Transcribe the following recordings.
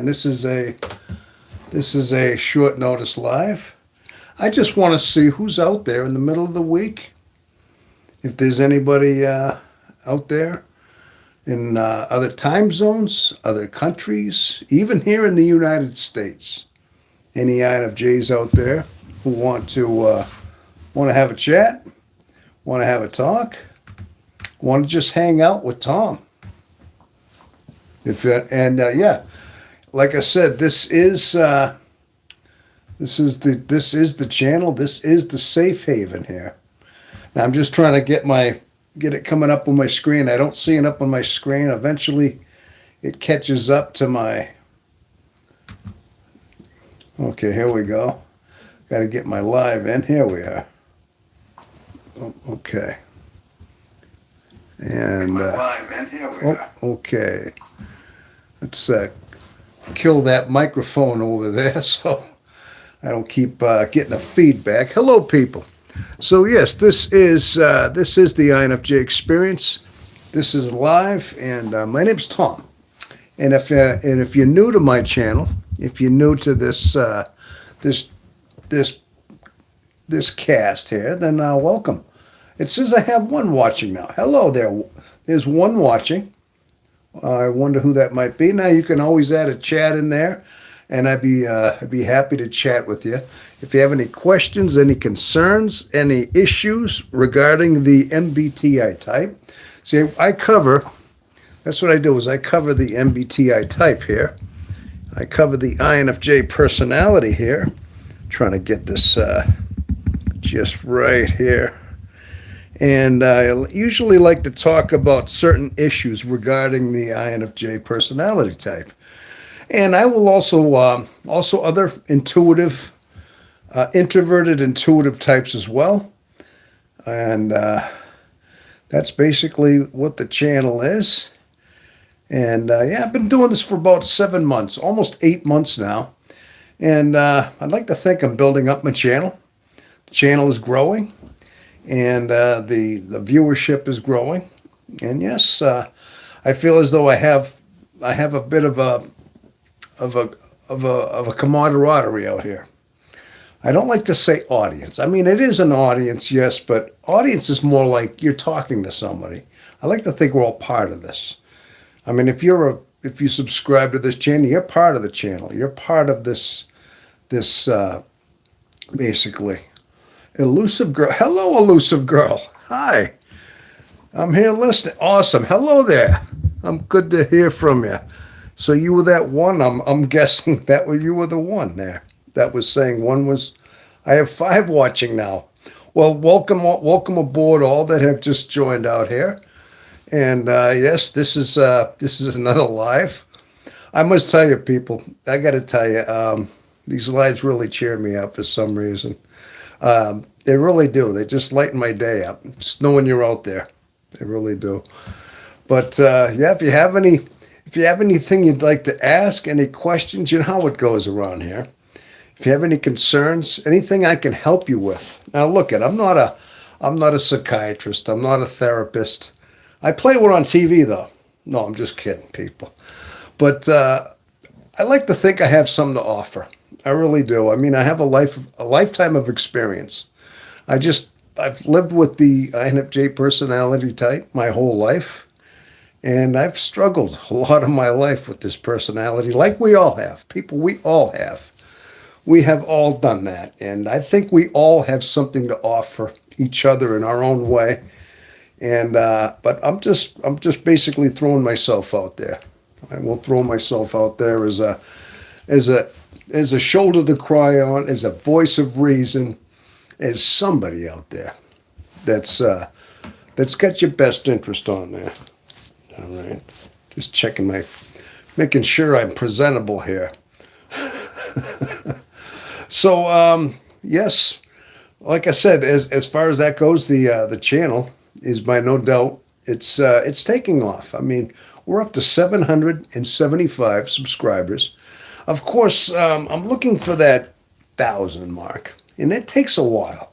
again, this is a short notice live. I just want to see who's out there in the middle of the week. If there's anybody out there in other time zones, other countries, even here in the United States. Any INFJs out there who want to have a chat, want to have a talk, want to just hang out with Tom. Yeah, like I said, this is the channel. This is the safe haven here. Now I'm just trying to get it coming up on my screen. I don't see it up on my screen. Eventually, it catches up to my. Okay, here we go. Got to get my live in. Here we are. Okay. And okay. Let's kill that microphone over there so I don't keep getting a feedback. Hello, people. So yes, this is the INFJ Experience. This is live, and my name's Tom. And if you're new to my channel, if you're new to this cast here, then welcome. It says I have one watching now. Hello there. There's one watching. I wonder who that might be. Now you can always add a chat in there, and I'd be happy to chat with you. If you have any questions, any concerns, any issues regarding the MBTI type, see, that's what I do, is I cover the MBTI type here. I cover the INFJ personality here. I'm trying to get this just right here. And I usually like to talk about certain issues regarding the INFJ personality type. And I will also other intuitive, introverted intuitive types as well. And that's basically what the channel is. And yeah, I've been doing this for about 7 months, almost 8 months now. And I'd like to think I'm building up my channel. The channel is growing, and the viewership is growing. And yes, I feel as though I have a bit of a camaraderie out here. I don't like to say audience. I mean, it is an audience, yes, but audience is more like you're talking to somebody. I like to think we're all part of this. I mean, if you subscribe to this channel, you're part of the channel. You're part of this basically. Elusive girl. Hello, elusive girl. Hi. I'm here listening. Awesome. Hello there. I'm good to hear from you. So you were that one. I'm guessing you were the one there that was saying one was. I have 5 watching now. Well, welcome aboard all that have just joined out here. And yes, this is another live. I must tell you, people. I got to tell you, these lives really cheer me up for some reason. They really do. They just lighten my day up. Just knowing you're out there, they really do. But yeah, if you have anything you'd like to ask, any questions, you know how it goes around here. If you have any concerns, anything I can help you with. Now, look, I'm not a psychiatrist. I'm not a therapist. I play one on TV though. No, I'm just kidding, people. But I like to think I have something to offer. I really do. I mean, I have a lifetime of experience. I've lived with the INFJ personality type my whole life, and I've struggled a lot of my life with this personality, like we all have. People, we all have. We have all done that, and I think we all have something to offer each other in our own way. And but I'm just basically throwing myself out there. I will throw myself out there as a shoulder to cry on, as a voice of reason, as somebody out there that's got your best interest on there. All right, just making sure I'm presentable here. So yes, like I said, as far as that goes, the channel is by no doubt it's taking off. I mean, we're up to 775 subscribers. Of course, I'm looking for that 1,000 mark, and it takes a while.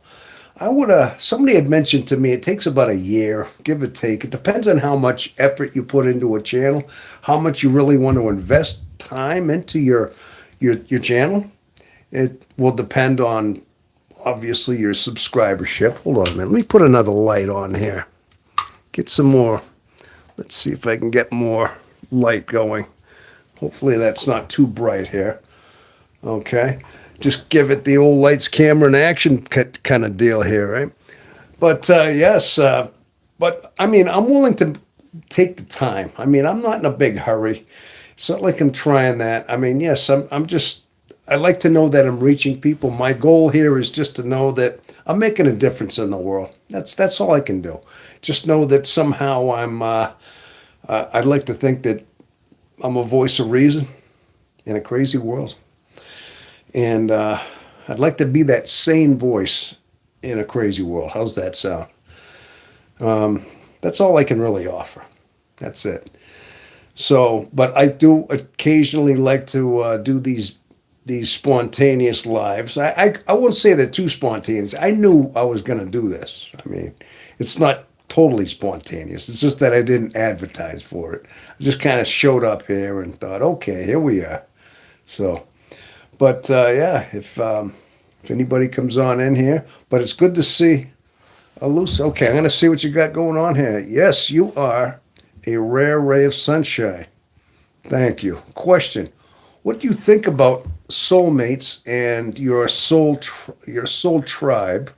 I would somebody had mentioned to me it takes about a year, give or take. It depends on how much effort you put into a channel, how much you really want to invest time into your channel. It will depend on obviously your subscribership. Hold on a minute. Let me put another light on here. Get some more. Let's see if I can get more light going. Hopefully that's not too bright here. Okay. Just give it the old lights, camera, and action kind of deal here, right? But yes, but I mean, I'm willing to take the time. I mean, I'm not in a big hurry. It's not like I'm trying that. I mean, yes, I'm just, I like to know that I'm reaching people. My goal here is just to know that I'm making a difference in the world. That's all I can do. Just know that somehow I'd like to think that I'm a voice of reason in a crazy world. And I'd like to be that sane voice in a crazy world. How's that sound? That's all I can really offer. That's it. So, but I do occasionally like to do these spontaneous lives. I won't say they're too spontaneous. I knew I was going to do this. I mean, it's not totally spontaneous. It's just that I didn't advertise for it. I just kind of showed up here and thought, okay, here we are. So, but yeah, if anybody comes on in here, but it's good to see Alusa. Okay, I'm going to see what you got going on here. Yes, you are a rare ray of sunshine. Thank you. Question: what do you think about soulmates and your soul tribe?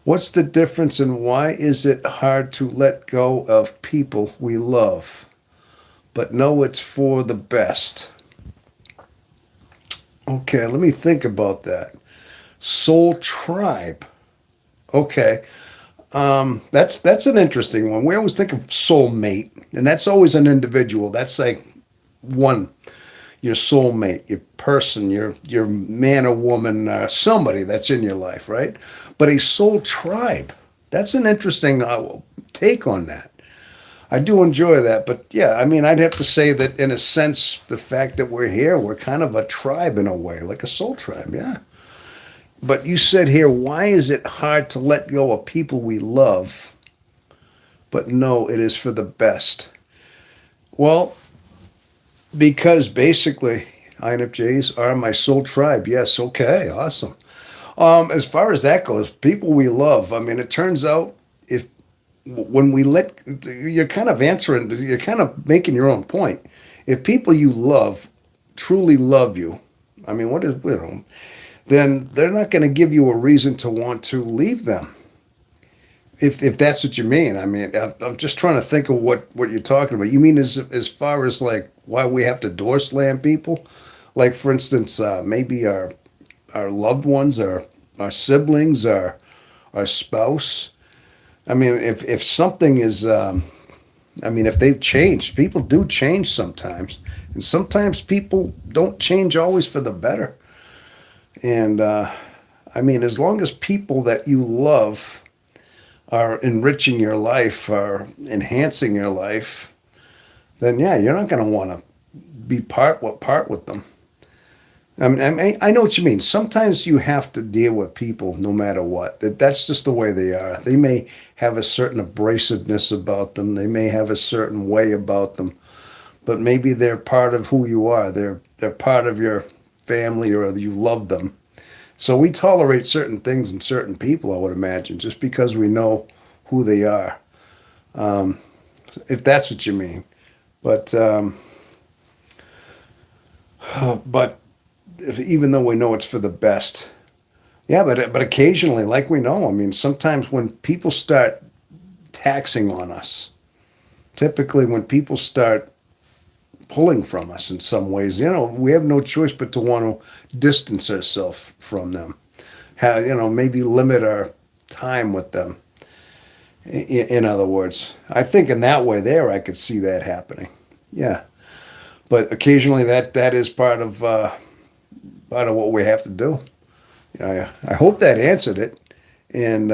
What's the difference and why is it hard to let go of people we love, but know it's for the best? Okay, let me think about that. Soul tribe. Okay. That's an interesting one. We always think of soulmate, and that's always an individual. That's like one, your soulmate, your person, your man or woman, somebody that's in your life, right? But a soul tribe, that's an interesting take on that. I do enjoy that, but yeah, I mean, I'd have to say that in a sense, the fact that we're here, we're kind of a tribe in a way, like a soul tribe, yeah. But you said here, why is it hard to let go of people we love, but no, it is for the best? Well, because basically, INFJs are my soul tribe. Yes, okay, awesome. As far as that goes, people we love, I mean, it turns out if when we let, you're kind of answering, you're kind of making your own point. If people you love truly love you, I mean, what is, you know, then they're not going to give you a reason to want to leave them. If that's what you mean. I mean, I'm just trying to think of what you're talking about. You mean as far as like why we have to door slam people? Like, for instance, maybe our loved ones, our siblings, our spouse. I mean, if something is, I mean, if they've changed, people do change sometimes. And sometimes people don't change always for the better. And I mean, as long as people that you love are enriching your life, are enhancing your life, then yeah, you're not going to want to be part with them. I know what you mean. Sometimes you have to deal with people no matter what. That's just the way they are. They may have a certain abrasiveness about them. They may have a certain way about them, but maybe they're part of who you are. They're part of your family, or you love them. So we tolerate certain things in certain people, I would imagine, just because we know who they are, if that's what you mean. But but even though we know it's for the best, yeah. But occasionally, like we know, I mean, sometimes when people start taxing on us, typically when people start pulling from us in some ways, you know, we have no choice but to want to distance ourselves from them. Have, you know, maybe limit our time with them. In other words, I think in that way there, I could see that happening. Yeah, but occasionally that is part of what we have to do. I hope that answered it. And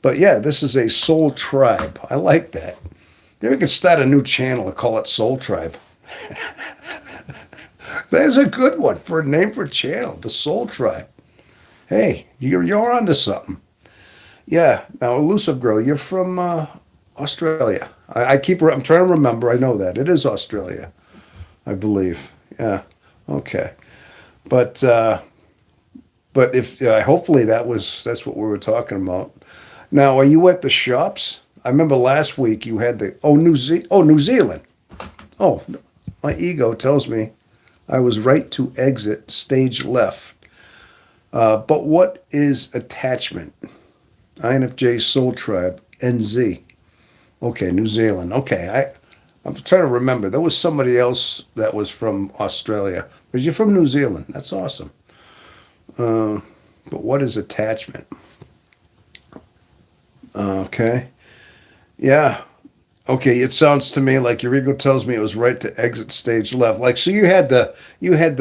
but yeah, this is a soul tribe. I like that. Maybe we could start a new channel and call it Soul Tribe. There's a good one for a name for a channel, the Soul Tribe. Hey, you're onto something. Yeah. Now, elusive girl, you're from Australia. I'm trying to remember. I know that it is Australia, I believe. Yeah. Okay. But if hopefully that's what we were talking about. Now, are you at the shops? I remember last week you had the New Zealand. Oh, my ego tells me I was right to exit stage left. But what is attachment? INFJ Soul Tribe, NZ. Okay, New Zealand. Okay, I'm trying to remember. There was somebody else that was from Australia. But you're from New Zealand. That's awesome. But what is attachment? Okay. Yeah. Okay, it sounds to me like your ego tells me it was right to exit stage left. Like so you had to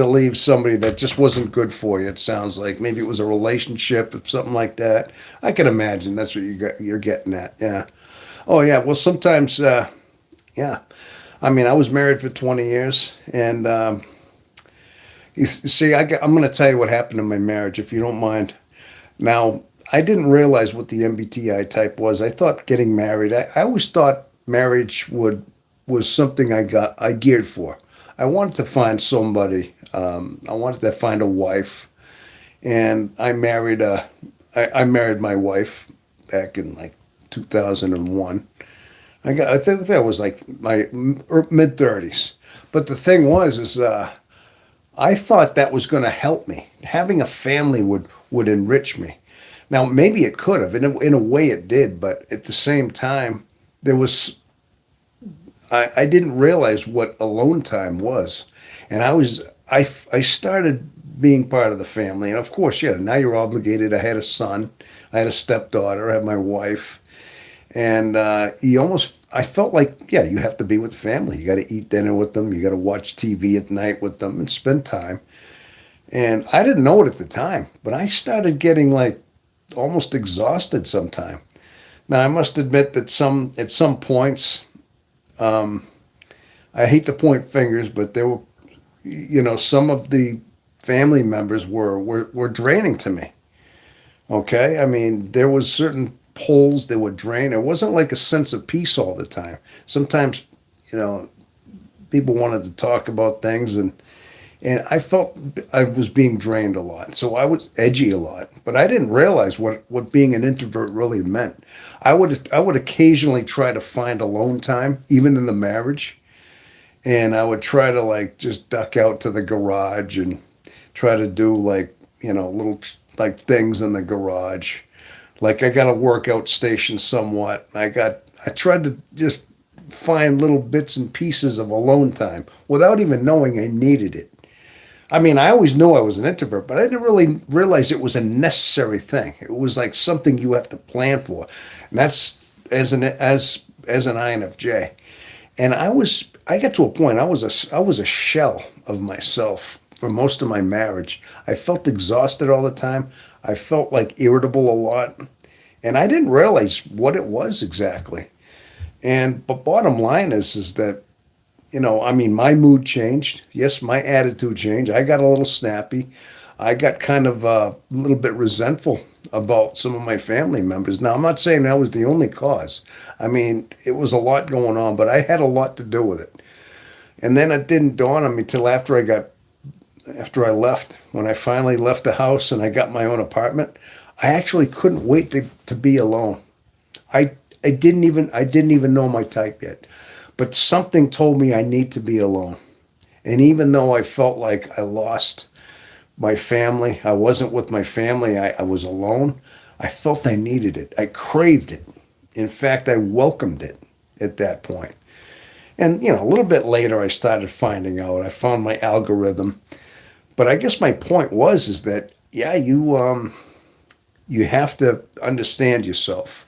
leave somebody that just wasn't good for you, it sounds like. Maybe it was a relationship or something like that. I can imagine that's what you're getting at. Yeah. Oh yeah, well sometimes yeah. I mean, I was married for 20 years and see I'm going to tell you what happened in my marriage if you don't mind. Now, I didn't realize what the MBTI type was. I thought getting married. I always thought marriage would was something I geared for. I wanted to find somebody. I wanted to find a wife, and I married my wife back in like 2001. I think that was like my mid 30s. But the thing was is I thought that was going to help me. Having a family would enrich me. Now, maybe it could have, in a way it did, but at the same time, there was I didn't realize what alone time was, and I started being part of the family, and of course, yeah, now you're obligated. I had a son, I had a stepdaughter, I had my wife, and I felt like, yeah, you have to be with the family. You got to eat dinner with them, you got to watch TV at night with them, and spend time. And I didn't know it at the time, but I started getting like almost exhausted sometime. Now I must admit that some at some points, I hate to point fingers, but there were, some of the family members were draining to me. Okay, I mean there was certain pulls that would drain. It wasn't like a sense of peace all the time. Sometimes, you know, people wanted to talk about things and I felt I was being drained a lot. So I was edgy a lot, but I didn't realize what being an introvert really meant. I would occasionally try to find alone time, even in the marriage, and I would try to like just duck out to the garage and try to do like little like things in the garage. Like I got a workout station somewhat. I tried to just find little bits and pieces of alone time without even knowing I needed it. I mean, I always knew I was an introvert, but I didn't really realize it was a necessary thing. It was like something you have to plan for, and that's as an INFJ. And I got to a point. I was a shell of myself for most of my marriage. I felt exhausted all the time. I felt like irritable a lot, and I didn't realize what it was exactly. And but bottom line is that I mean, my mood changed. Yes, my attitude changed. I got a little snappy. I got kind of a little bit resentful about some of my family members. Now, I'm not saying that was the only cause. I mean, it was a lot going on, but I had a lot to do with it. And then it didn't dawn on me till after I left, when I finally left the house and I got my own apartment. I actually couldn't wait to be alone. I I didn't even know my type yet. But something told me I need to be alone. And even though I felt like I lost my family, I wasn't with my family, I was alone, I felt I needed it. I craved it. In fact, I welcomed it at that point. And, a little bit later, I started finding out. I found my algorithm. But I guess my point was is that, yeah, you have to understand yourself.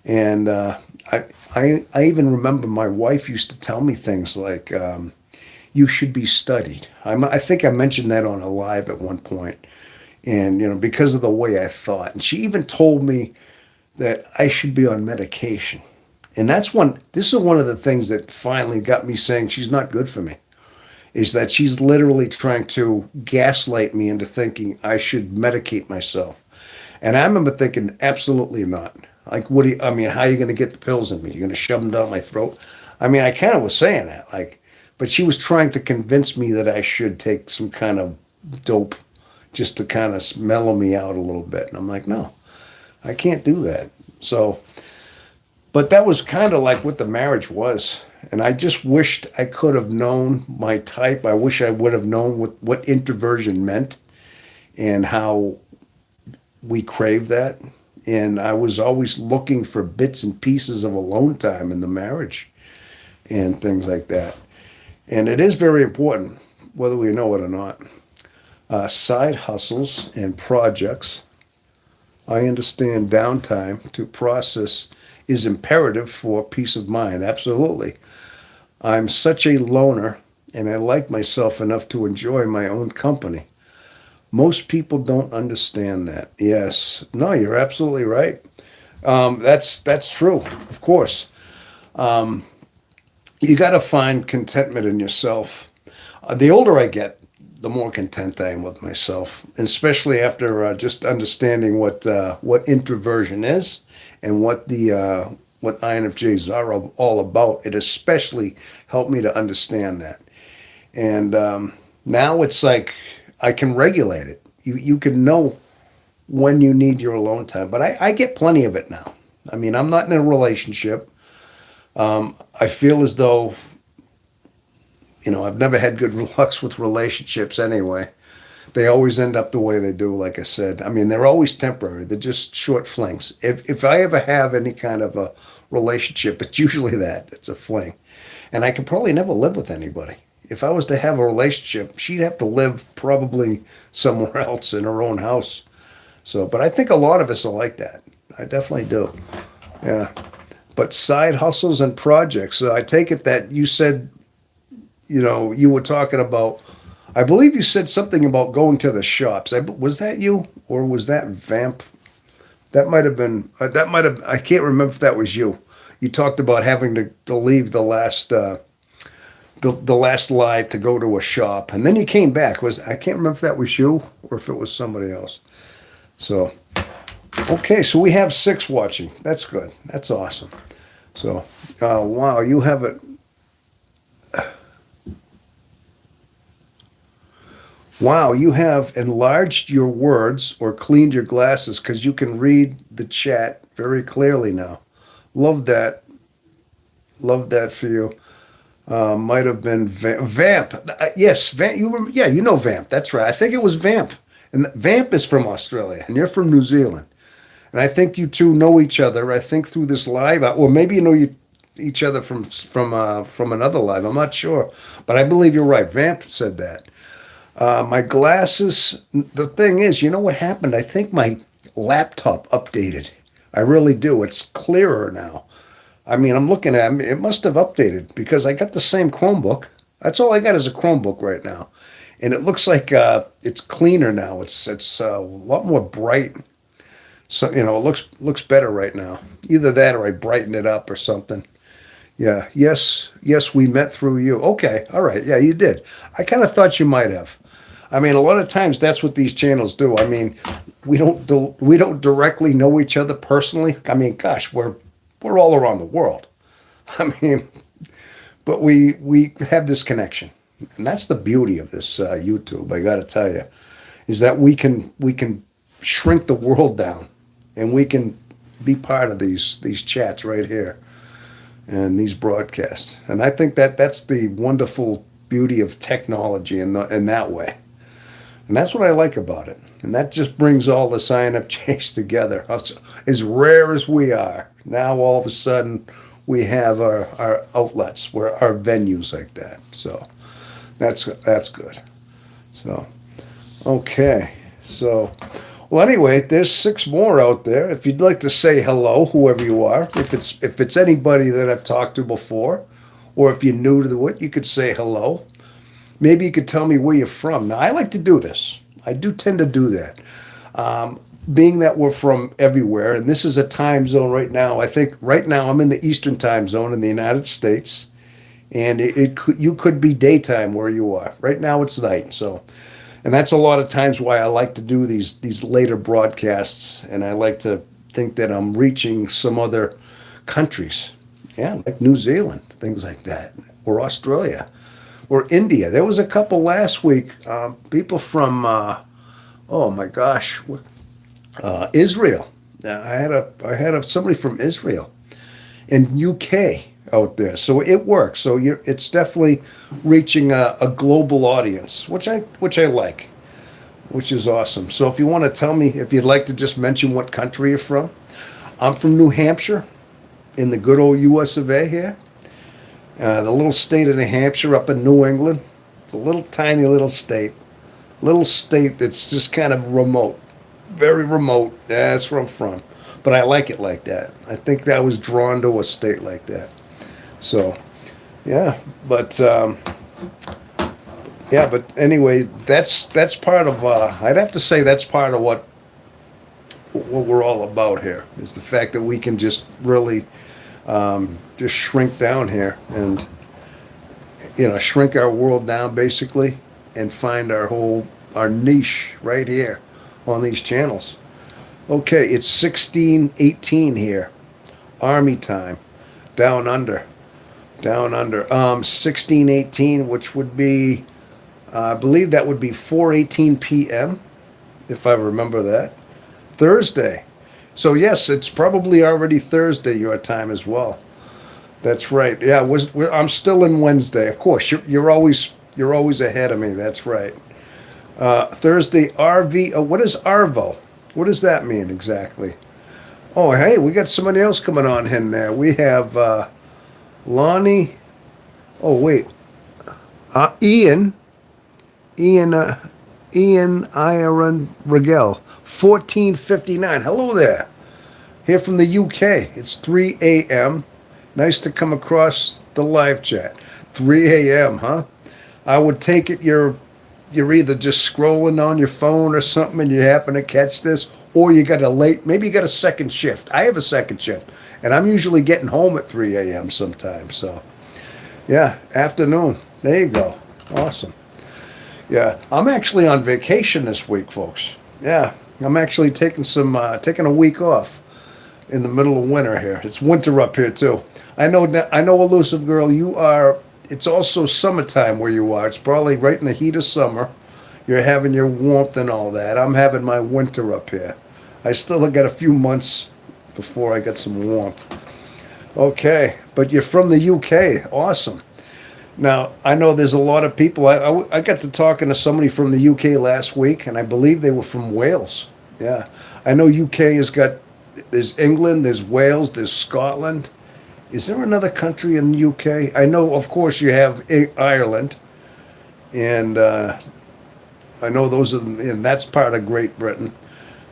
And I even remember my wife used to tell me things like, you should be studied. I think I mentioned that on a live at one point, and because of the way I thought, and she even told me that I should be on medication. And this is one of the things that finally got me saying she's not good for me, is that she's literally trying to gaslight me into thinking I should medicate myself. And I remember thinking, absolutely not. Like, what do you, I mean, how are you going to get the pills in me? You're going to shove them down my throat? I mean, I kind of was saying that, like, but she was trying to convince me that I should take some kind of dope just to kind of mellow me out a little bit. And I'm like, no, I can't do that. So, but that was kind of like what the marriage was. And I just wished I could have known my type. I wish I would have known what introversion meant and how we crave that. And I was always looking for bits and pieces of alone time in the marriage and things like that. And it is very important, whether we know it or not. Side hustles and projects. I understand downtime to process is imperative for peace of mind. Absolutely. I'm such a loner and I like myself enough to enjoy my own company. Most people don't understand that. Yes. No, you're absolutely right. That's true, of course. You got to find contentment in yourself. The older I get, the more content I am with myself, and especially after just understanding what introversion is and what INFJs are all about. It especially helped me to understand that. And now it's like I can regulate it. You can know when you need your alone time, but I get plenty of it now. I mean, I'm not in a relationship. I feel as though, I've never had good luck with relationships anyway. They always end up the way they do, like I said. I mean, they're always temporary. They're just short flings. If I ever have any kind of a relationship, it's usually that. It's a fling. And I could probably never live with anybody. If I was to have a relationship, she'd have to live probably somewhere else in her own house. So, but I think a lot of us are like that. I definitely do. Yeah. But side hustles and projects. So I take it that you said, you were talking about, I believe you said something about going to the shops. Was that you or was that Vamp? That might have been, I can't remember if that was you. You talked about having to leave the last live to go to a shop. And then you came back. I can't remember if that was you or if it was somebody else. So, okay, so we have 6 watching. That's good. That's awesome. So, wow, you have it. Wow, you have enlarged your words or cleaned your glasses because you can read the chat very clearly now. Love that. Love that for you. Might have been Vamp. Yes, Vamp. You know Vamp. That's right. I think it was Vamp. And Vamp is from Australia, and you're from New Zealand. And I think you two know each other. I think through this live, or maybe you know each other from another live. I'm not sure, but I believe you're right. Vamp said that. My glasses. The thing is, you know what happened? I think my laptop updated. I really do. It's clearer now. I mean, I'm looking at it. It must have updated because I got the same Chromebook. That's all I got is a Chromebook right now, and it looks like it's cleaner now. It's a lot more bright. So it looks better right now. Either that or I brighten it up or something. Yeah. Yes. We met through you. Okay. All right. Yeah, you did. I kind of thought you might have. I mean, a lot of times that's what these channels do. I mean, we don't directly know each other personally. I mean, gosh, we're all around the world. I mean, but we have this connection, and that's the beauty of this YouTube. I got to tell you, is that we can shrink the world down, and we can be part of these chats right here and these broadcasts. And I think that's the wonderful beauty of technology in that way. And that's what I like about it. And that just brings all the INFJs together. As rare as we are, now all of a sudden we have our outlets, our venues like that. So that's good. So, okay. So, well, anyway, there's 6 more out there. If you'd like to say hello, whoever you are, if it's anybody that I've talked to before, or if you're new to the you could say hello. Maybe you could tell me where you're from. Now, I like to do this. I do tend to do that. Being that we're from everywhere, and this is a time zone right now. I think right now I'm in the Eastern time zone in the United States, and you could be daytime where you are. Right now it's night, so And that's a lot of times why I like to do these later broadcasts, and I like to think that I'm reaching some other countries. Yeah, like New Zealand, things like that, or Australia, or India. There was a couple last week, people from, oh my gosh, Israel. I had somebody from Israel and UK out there, so it works. So it's definitely reaching a global audience, which I like, which is awesome. So if you want to tell me, if you'd like to just mention what country you're from, I'm from New Hampshire, in the good old U.S. of A. here, the little state of New Hampshire up in New England. It's a little tiny little state that's just kind of remote, very remote. That's where I'm from, but I like it like that. I think that I was drawn to a state like that. So, yeah, but yeah, but anyway, that's part of. I'd have to say that's part of what we're all about here is the fact that we can just really just shrink down here and shrink our world down basically and find our niche right here on these channels. Okay, it's 16:18 here, Army time, down under. 16:18, which would be, I believe that would be 4:18 p.m. if I remember that. Thursday. So yes, it's probably already Thursday your time as well. That's right. Yeah, I'm still in Wednesday. Of course, you're always ahead of me. That's right. Thursday RV. What is Arvo? What does that mean exactly? Oh, hey, we got somebody else coming on in there. We have Lonnie. Oh wait, Ian. Ian Iron Regel, 14:59. Hello there. Here from the UK. It's 3 a.m. Nice to come across the live chat. 3 a.m., huh? I would take it you're either just scrolling on your phone or something and you happen to catch this, or you got maybe you got a second shift. I have a second shift, and I'm usually getting home at 3 a.m. sometimes. So, yeah, afternoon. There you go. Awesome. Yeah, I'm actually on vacation this week, folks. Yeah, I'm actually taking a week off in the middle of winter here. It's winter up here too. I know, Elusive Girl, you are. It's also summertime where you are. It's probably right in the heat of summer. You're having your warmth and all that. I'm having my winter up here. I still got a few months before I get some warmth. Okay, but you're from the UK. Awesome. Now, I know there's a lot of people. I got to talking to somebody from the UK last week, and I believe they were from Wales. Yeah. I know UK there's England, there's Wales, there's Scotland. Is there another country in the UK? I know, of course, you have Ireland, and I know and that's part of Great Britain.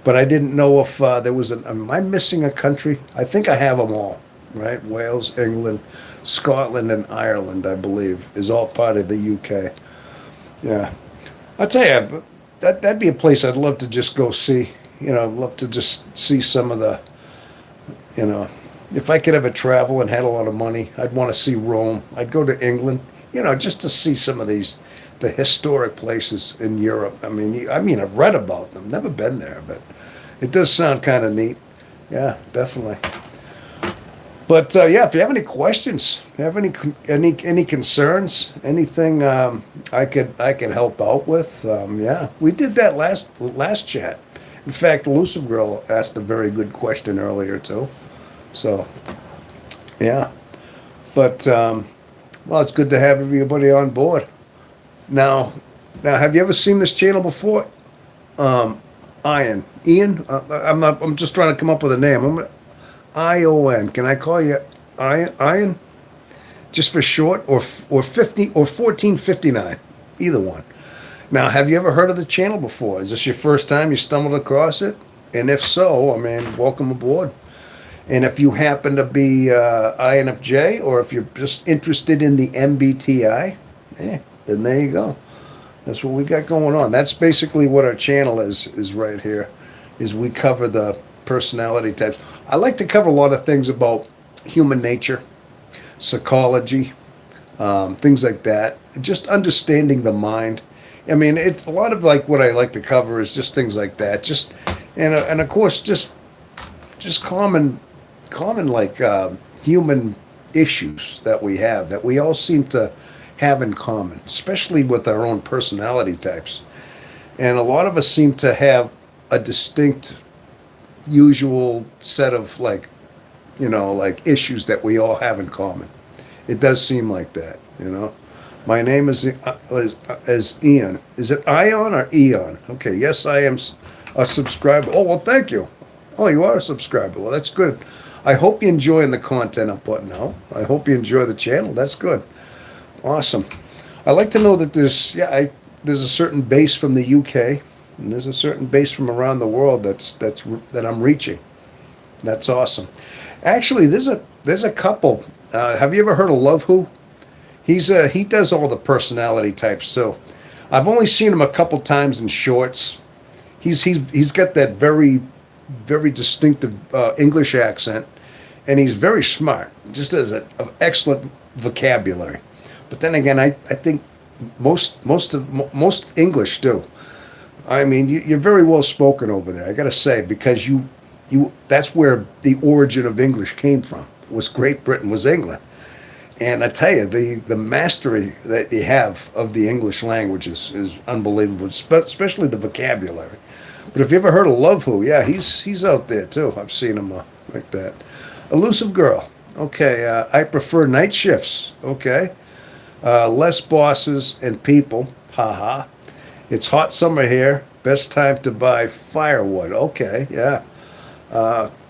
But I didn't know if there was am I missing a country? I think I have them all, right? Wales, England, Scotland, and Ireland, I believe, is all part of the UK. Yeah. I'll tell you, that'd be a place I'd love to just go see. Love to just see some of the, if I could ever travel and had a lot of money, I'd want to see Rome. I'd go to England, just to see some of the historic places in Europe. I mean, I've read about them, never been there, but it does sound kind of neat. Yeah, definitely. But yeah, if you have any questions, have any concerns, anything I could help out with, yeah, we did that last chat. In fact, Elusive Girl asked a very good question earlier too. So, yeah, but well, it's good to have everybody on board. Now, have you ever seen this channel before? Ian. I'm just trying to come up with a name. ION. Can I call you Ian? Just for short, or 1459, either one. Now, have you ever heard of the channel before? Is this your first time you stumbled across it? And if so, I mean, welcome aboard. And if you happen to be INFJ, or if you're just interested in the MBTI, then there you go. That's what we got going on. That's basically what our channel is right here, is we cover the personality types. I like to cover a lot of things about human nature, psychology, things like that. Just understanding the mind I mean, it's a lot of like what I like to cover is just things like that. Just and of course just common like human issues that we have that we all seem to have in common, especially with our own personality types. And a lot of us seem to have a distinct, usual set of like, like issues that we all have in common. It does seem like that, you know. My name is Ian. Is it Ion or Eon? Okay, yes, I am a subscriber. Oh, well, thank you. Oh, you are a subscriber. Well, that's good. I hope you're enjoying the content I'm putting out. I hope you enjoy the channel. That's good. Awesome. I like to know that there's a certain base from the UK, and there's a certain base from around the world that I'm reaching. That's awesome. Actually, there's a couple. Have you ever heard of Love Who? He does all the personality types too. I've only seen him a couple times in shorts. He's got that very distinctive English accent, and he's very smart. Just has an excellent vocabulary. But then again, I think most English do. I mean, you're very well spoken over there. I got to say, because you that's where the origin of English came from. Was Great Britain, was England. And I tell you, the mastery that you have of the English language is unbelievable, especially the vocabulary. But if you ever heard of Love Who, yeah, he's out there too. I've seen him like that. Elusive Girl. Okay, I prefer night shifts. Okay, less bosses and people. Haha. It's hot summer here. Best time to buy firewood. Okay, yeah.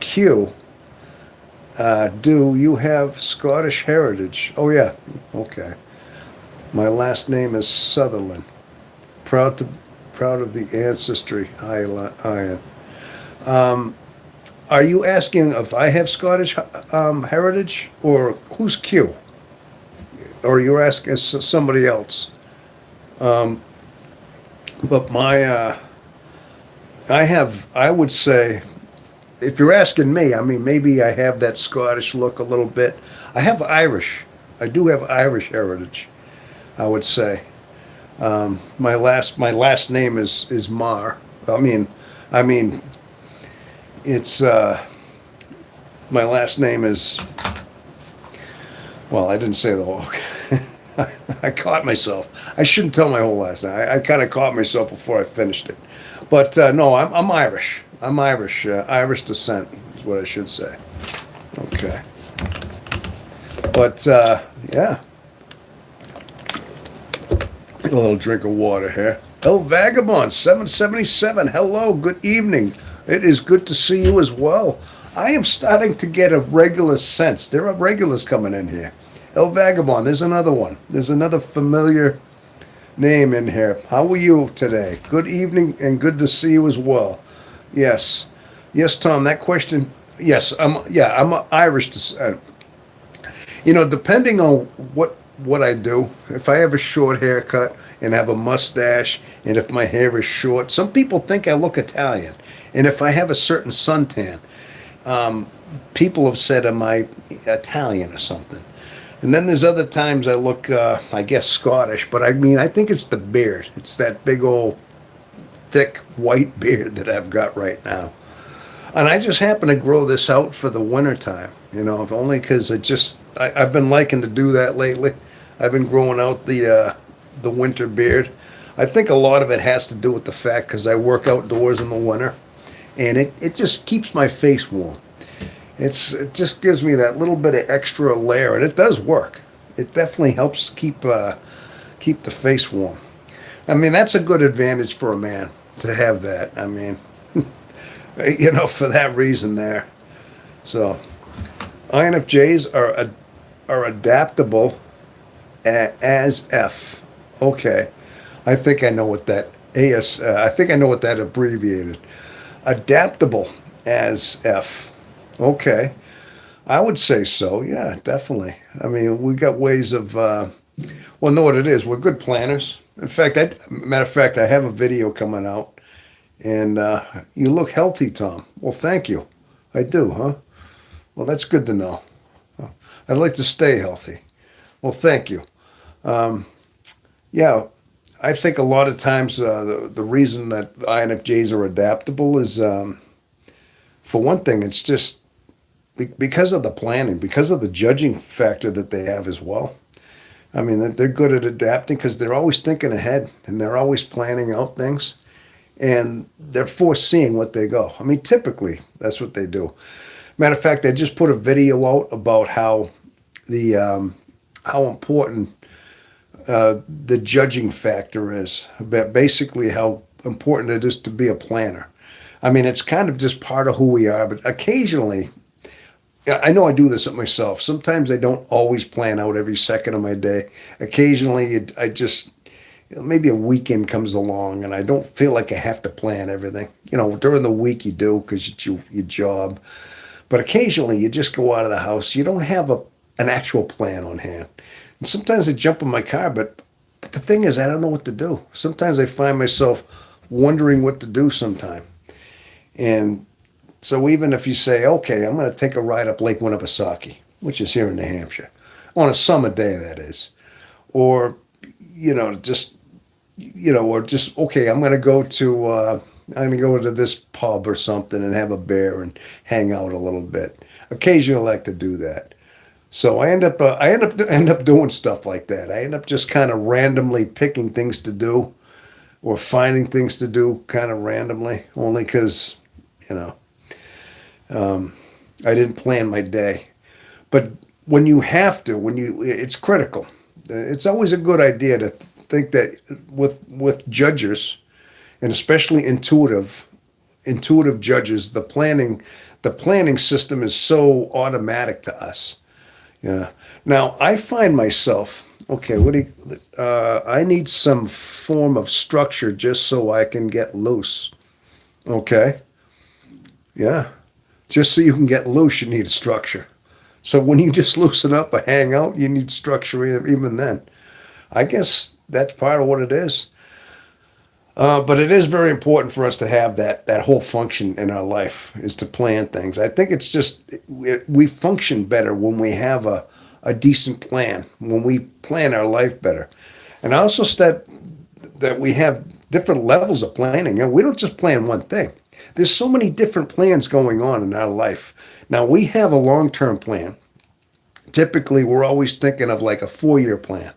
Q. Do you have Scottish heritage? Oh yeah. Okay. My last name is Sutherland. Proud of the ancestry. Ian. Are you asking if I have Scottish heritage, or who's Q? Or you're asking somebody else? But I would say, if you're asking me, I mean, maybe I have that Scottish look a little bit. I have Irish. I do have Irish heritage, I would say. My last name is Marr. I mean, it's my last name is. Well, I didn't say the whole. I caught myself. I shouldn't tell my whole last name. I kind of caught myself before I finished it. But no, I'm Irish. I'm Irish. Irish descent is what I should say. Okay. But yeah, a little drink of water here. El Vagabond 777. Hello. Good evening. It is good to see you as well. I am starting to get a regular sense. There are regulars coming in here. El Vagabond, there's another one. There's another familiar name in here. How are you today? Good evening and good to see you as well. Yes. Yes, Tom, that question. Yes, I'm Irish descent. Depending on what I do, if I have a short haircut and have a mustache, and if my hair is short, some people think I look Italian. And if I have a certain suntan, people have said, am I Italian or something? And then there's other times I look, I guess, Scottish. But I mean, I think it's the beard. It's that big old thick white beard that I've got right now. And I just happen to grow this out for the winter time, if only because I've been liking to do that lately. I've been growing out the winter beard. I think a lot of it has to do with the fact because I work outdoors in the winter, and it just keeps my face warm. It just gives me that little bit of extra layer, and it does work. It definitely helps keep the face warm. I mean, that's a good advantage for a man to have that. I mean, for that reason there. So, INFJs are adaptable as F. Okay, I think I know what that I think I know what that abbreviated. Adaptable as F. Okay, I would say so. Yeah, definitely. I mean, we got ways of. Know what it is. We're good planners. In fact, matter of fact, I have a video coming out, and you look healthy, Tom. Well, thank you. I do, huh? Well, that's good to know. I'd like to stay healthy. Well, thank you. Yeah, I think a lot of times the reason that INFJs are adaptable is, for one thing, it's just because of the planning, because of the judging factor that they have as well. I mean, they're good at adapting because they're always thinking ahead and they're always planning out things and they're foreseeing what they go. I mean, typically that's what they do. Matter of fact, I just put a video out about how important the judging factor is, but basically how important it is to be a planner. I mean, it's kind of just part of who we are, but occasionally, I know I do this at myself. Sometimes I don't always plan out every second of my day. Occasionally, I just, maybe a weekend comes along and I don't feel like I have to plan everything. During the week you do because it's your job. But occasionally you just go out of the house. You don't have an actual plan on hand. And sometimes I jump in my car, but the thing is, I don't know what to do. Sometimes I find myself wondering what to do sometime. And so even if you say, okay, I'm going to take a ride up Lake Winnipesaukee, which is here in New Hampshire, on a summer day, that is, or, just, or just, okay, I'm going to go to this pub or something and have a beer and hang out a little bit. Occasionally I like to do that. So I end up doing stuff like that. I end up just kind of randomly picking things to do or finding things to do kind of randomly, only because, you know, I didn't plan my day. But when you have to, it's critical. It's always a good idea to think that with judges, and especially intuitive judges, the planning system is so automatic to us. Yeah. Now I find myself, okay, I need some form of structure just so I can get loose. Okay. Yeah. Just so you can get loose, you need a structure. So when you just loosen up or hang out, you need structure even then. I guess that's part of what it is. But it is very important for us to have that whole function in our life is to plan things. I think it's just we function better when we have a decent plan, when we plan our life better. And I also said that we have different levels of planning. We don't just plan one thing. There's so many different plans going on in our life. Now we have a long-term plan. Typically, we're always thinking of like a 4-year plan,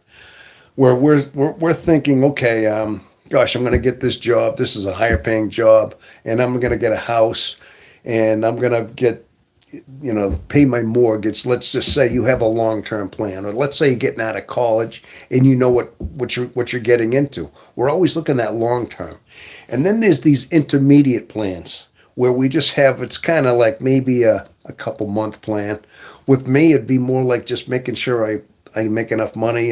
where we're thinking, okay, gosh, I'm going to get this job. This is a higher paying job, and I'm going to get a house, and I'm going to get, pay my mortgage. Let's just say you have a long-term plan, or let's say you're getting out of college and you know what you're getting into. We're always looking at long term, and then there's these intermediate plans where we just have. It's kind of like maybe a couple month plan. With me, it'd be more like just making sure I make enough money.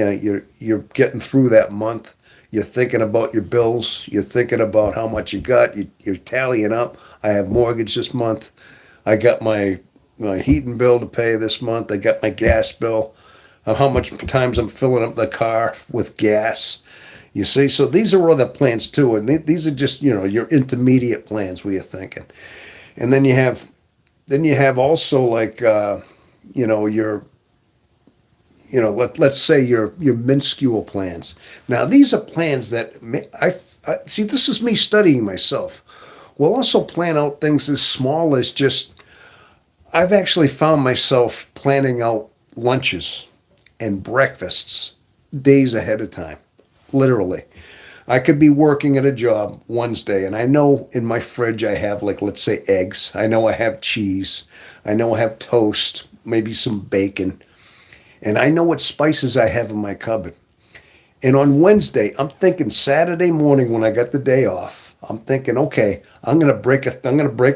You're getting through that month. You're thinking about your bills. You're thinking about how much you got. You're tallying up. I have mortgage this month. I got my heating bill to pay this month. I got my gas bill. How much times I'm filling up the car with gas. You see, so these are other plans too, and these are just your intermediate plans where you're thinking, and then you have also like your let's say your minuscule plans. Now these are plans that I see. This is me studying myself. We'll also plan out things as small as just. I've actually found myself planning out lunches and breakfasts days ahead of time. Literally. I could be working at a job Wednesday, and I know in my fridge I have, like, let's say eggs. I know I have cheese. I know I have toast, maybe some bacon. And I know what spices I have in my cupboard. And on Wednesday, I'm thinking Saturday morning when I got the day off, I'm thinking, okay, I'm gonna break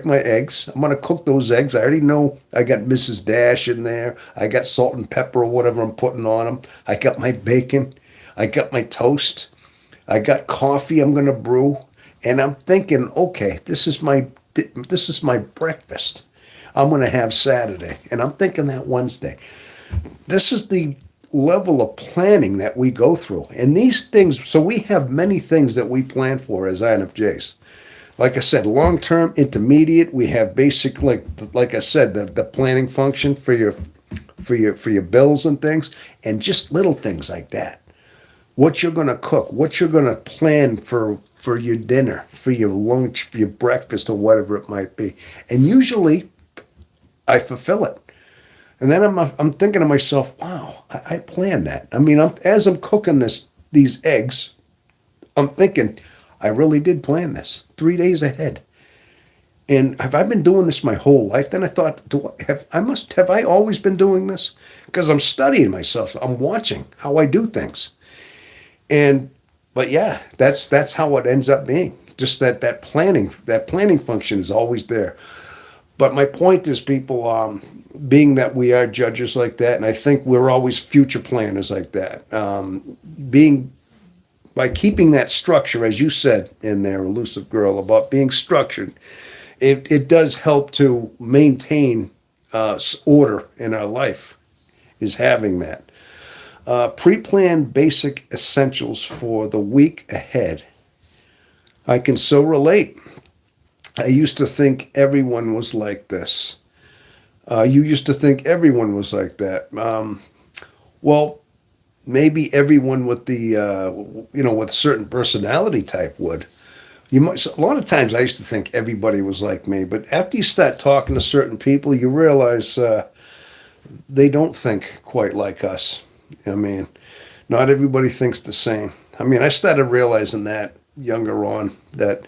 my eggs. I'm gonna cook those eggs. I already know I got Mrs. Dash in there. I got salt and pepper or whatever I'm putting on them. I got my bacon. I got my toast. I got coffee I'm gonna brew. And I'm thinking, okay, this is my breakfast I'm gonna have Saturday. And I'm thinking that Wednesday. This is the level of planning that we go through. And these things, so we have many things that we plan for as INFJs. Like I said, long-term, intermediate, we have basic, like I said, the planning function for your bills and things, and just little things like that. what you're going to cook, what you're going to plan for your dinner, for your lunch, for your breakfast, or whatever it might be. And usually I fulfill it. And then I'm thinking to myself, wow, I planned that. I mean, as I'm cooking these eggs, I'm thinking, I really did plan this 3 days ahead. And have I been doing this my whole life? Then I thought, have I always been doing this? Because I'm studying myself. I'm watching how I do things. And but yeah, that's how it ends up being. Just that planning function is always there. But my point is, people, being that we are judges like that, and I think we're always future planners like that. Being by keeping that structure, as you said in there, elusive girl, about being structured, it does help to maintain order in our life. Is having that pre-planned basic essentials for the week ahead. I can so relate. I used to think everyone was like this. You used to think everyone was like that. Well, maybe everyone with with certain personality type would. A lot of times I used to think everybody was like me, but after you start talking to certain people, you realize they don't think quite like us. I mean, not everybody thinks the same. I mean, I started realizing that younger on, that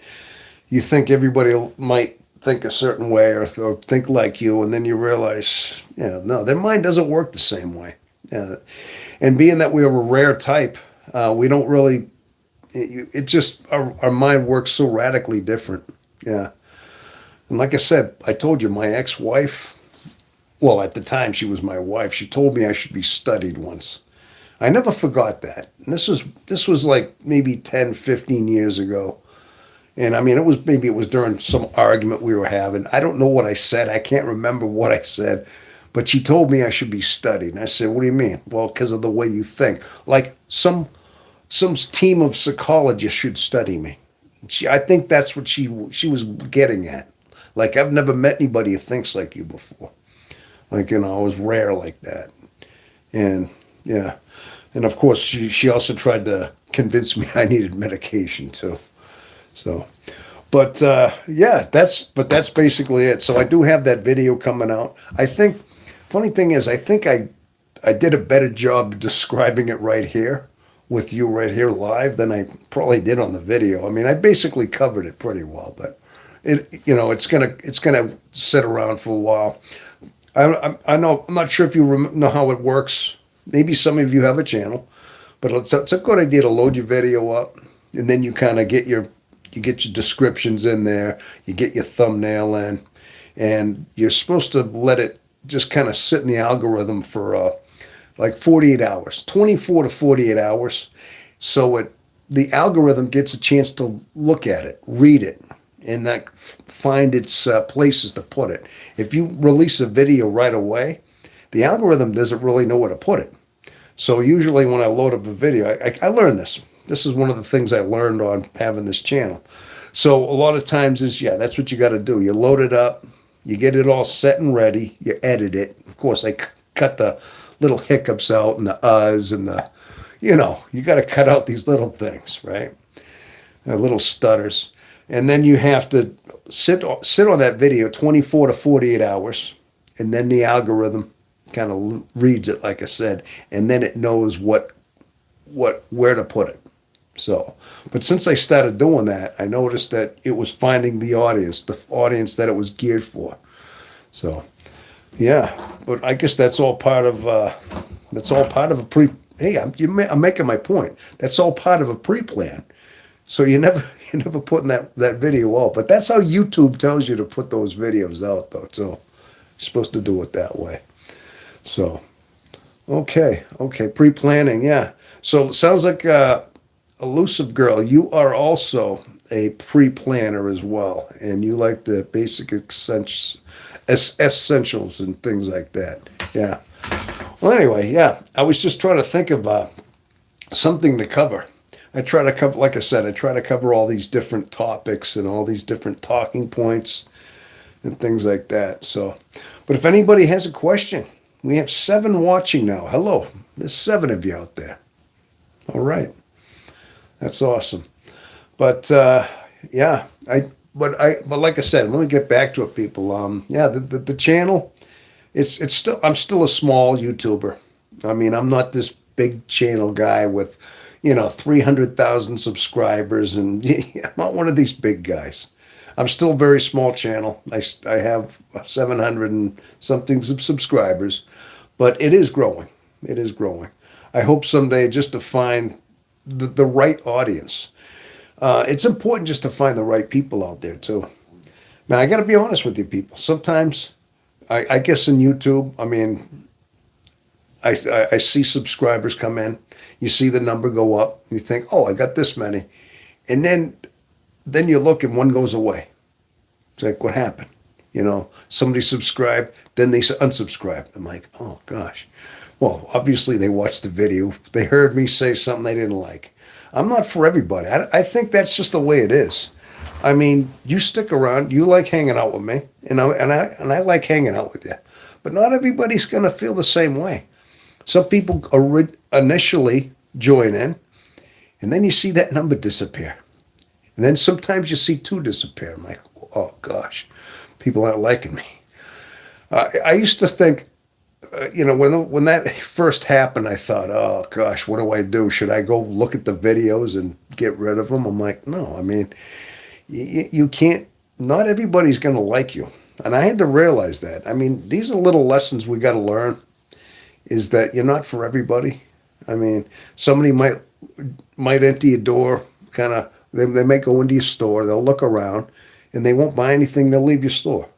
you think everybody might think a certain way or think like you, and then you realize, no, their mind doesn't work the same way. Yeah. And being that we are a rare type, we don't really, it just, our mind works so radically different. Yeah. And like I said, I told you, my ex-wife, well, at the time she was my wife, she told me I should be studied once. I never forgot that. And this was like maybe 10, 15 years ago. And I mean, it was during some argument we were having. I don't know what I said. I can't remember what I said. But she told me I should be studied. And I said, what do you mean? Well, because of the way you think. Like some team of psychologists should study me. I think that's what she was getting at. Like, I've never met anybody who thinks like you before. Like, I was rare like that. And yeah. And of course, she also tried to convince me I needed medication too. So, but yeah, that's basically it. So I do have that video coming out. I think, funny thing is, I think I did a better job describing it right here with you right here live than I probably did on the video. I mean, I basically covered it pretty well, but it's gonna sit around for a while. I know, I'm not sure if you know how it works. Maybe some of you have a channel, but it's a good idea to load your video up, and then you kind of get your descriptions in there, you get your thumbnail in, and you're supposed to let it just kind of sit in the algorithm for like 48 hours, 24 to 48 hours, so the algorithm gets a chance to look at it, read it, and that find its places to put it. If you release a video right away, the algorithm doesn't really know where to put it. So usually when I load up a video, I learned this. This is one of the things I learned on having this channel. So a lot of times that's what you got to do. You load it up, you get it all set and ready, you edit it. Of course, I cut the little hiccups out and the uhs and the, you got to cut out these little things, right? Little stutters. And then you have to sit on that video 24 to 48 hours, and then the algorithm kind of reads it, like I said, and then it knows where to put it. So, but since I started doing that, I noticed that it was finding the audience that it was geared for. So, yeah, but I guess that's all part of a pre. Hey, I'm making my point. That's all part of a pre-plan. So you're never putting that video out. But that's how YouTube tells you to put those videos out, though. So you're supposed to do it that way. So, okay, pre-planning, yeah. So it sounds like elusive girl, you are also a pre-planner as well, and you like the basic essentials and things like that. Yeah. Well, anyway, yeah, I was just trying to think of something to cover. I try to cover, like I said, I try to cover all these different topics and all these different talking points and things like that. So, but if anybody has a question, we have 7 watching now. Hello, there's 7 of you out there. All right. That's awesome. But yeah, but like I said, let me get back to it, people. Yeah, the channel, it's still, I'm still a small YouTuber. I mean, I'm not this big channel guy with, 300,000 subscribers, and I'm not one of these big guys. I'm still a very small channel. I have 700 and something subscribers, but it is growing. It is growing. I hope someday just to find the right audience. It's important just to find the right people out there too. Now I got to be honest with you, people. Sometimes, I guess in YouTube, I mean, I see subscribers come in. You see the number go up. You think, oh, I got this many, and then you look and one goes away. It's like, what happened? Somebody subscribed, then they unsubscribed. I'm like, oh gosh. Well, obviously they watched the video. They heard me say something they didn't like. I'm not for everybody. I think that's just the way it is. I mean, you stick around. You like hanging out with me, and I like hanging out with you. But not everybody's going to feel the same way. Some people initially join in, and then you see that number disappear. And then sometimes you see two disappear. I'm like, oh gosh, people aren't liking me. I used to think, when that first happened, I thought, oh gosh, what do I do? Should I go look at the videos and get rid of them? I'm like, no, I mean, you can't, not everybody's going to like you. And I had to realize that. I mean, these are little lessons we got to learn, is that you're not for everybody. I mean, somebody might enter your door, kind of, they might go into your store, they'll look around, and they won't buy anything, they'll leave your store.